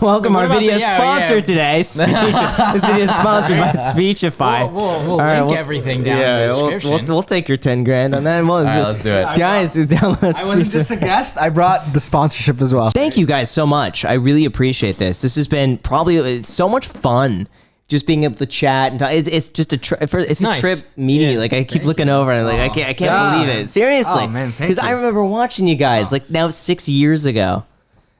welcome What our about video the- yeah, sponsor yeah. today? This video is sponsored by Speechify. We'll All right, link everything down in the description. We'll take your 10 grand on that. Well, right, let's do it. guys. Download I wasn't just a guest. I brought the sponsorship as well. Thank you guys so much. I really appreciate this. This has been it's so much fun. Just being able to chat and talk. It's just a trip. It's a nice. trip meeting. Yeah. Like I keep looking over and like I can't believe it. Seriously, Oh, man, thank because I you. remember watching you guys like now 6 years ago.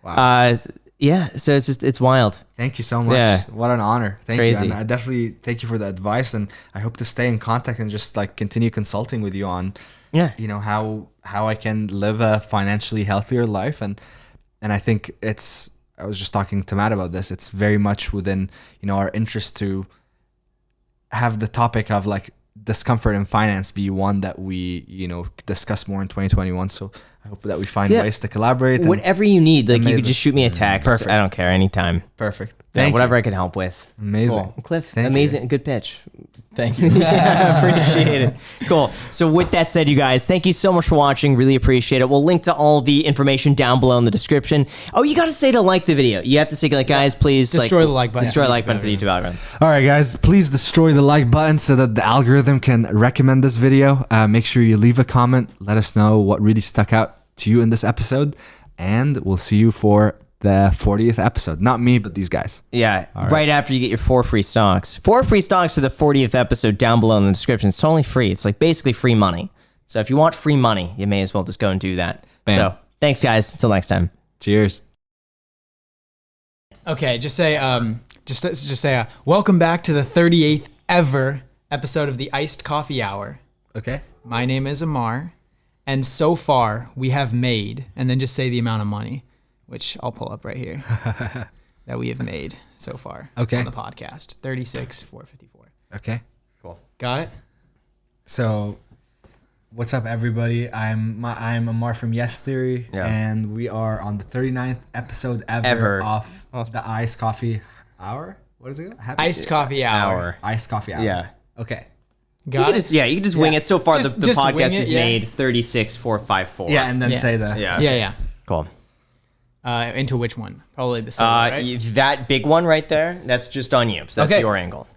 Wow. Yeah. So it's wild. Thank you so much. Yeah. What an honor. Thank Crazy. you. And I definitely thank you for the advice, and I hope to stay in contact and just like continue consulting with you on Yeah. you know how I can live a financially healthier life, and I think I was just talking to Matt about this. It's very much within our interest to have the topic of like discomfort in finance be one that we discuss more in 2021. So I hope that we find Yeah. ways to collaborate. And Whatever you need, like you Amazing. could just shoot me a text. Perfect. I don't care anytime. perfect. Yeah, Thank whatever you. I can help with. Amazing. Cool. Cliff, Thank you, amazing, guys. good pitch. Thank you. Yeah, appreciate it. Cool. So with that said, you guys, thank you so much for watching. Really appreciate it. We'll link to all the information down below in the description. Oh, you got to say to like the video. You have to say like, guys, please Destroy the like button. Destroy the like button for the YouTube algorithm. All right, guys, please destroy the like button so that the algorithm can recommend this video. Make sure you leave a comment. Let us know what really stuck out to you in this episode, and we'll see you for the 40th episode. Not me, but these guys. Yeah, right after you get your 4 free stocks. 4 free stocks for the 40th episode down below in the description. It's totally free. It's like basically free money. So if you want free money, you may as well just go and do that. Bam. So thanks, guys. Until next time. Cheers. Okay, just say welcome back to the 38th ever episode of the Iced Coffee Hour. Okay. My name is Ammar, and so far we have made, and then just say the amount of money, which I'll pull up right here, that we have made so far Okay. on the podcast. 36,454. Okay. Got it? So, what's up, everybody? I'm Ammar from Yes Theory, Yeah. and we are on the 39th episode ever. Of the Iced Coffee Hour. What is it? Happy Iced Coffee Hour. Iced Coffee Hour. Yeah. Okay. You Got can it? just, you can just wing it. So far, Just- the just wing podcast it, has yeah. made 36,454. Yeah, and then Yeah. say the. Yeah. Yeah. Cool. Into which one? Probably the silver, right? That big one right there, that's just on you. So that's Okay. your angle.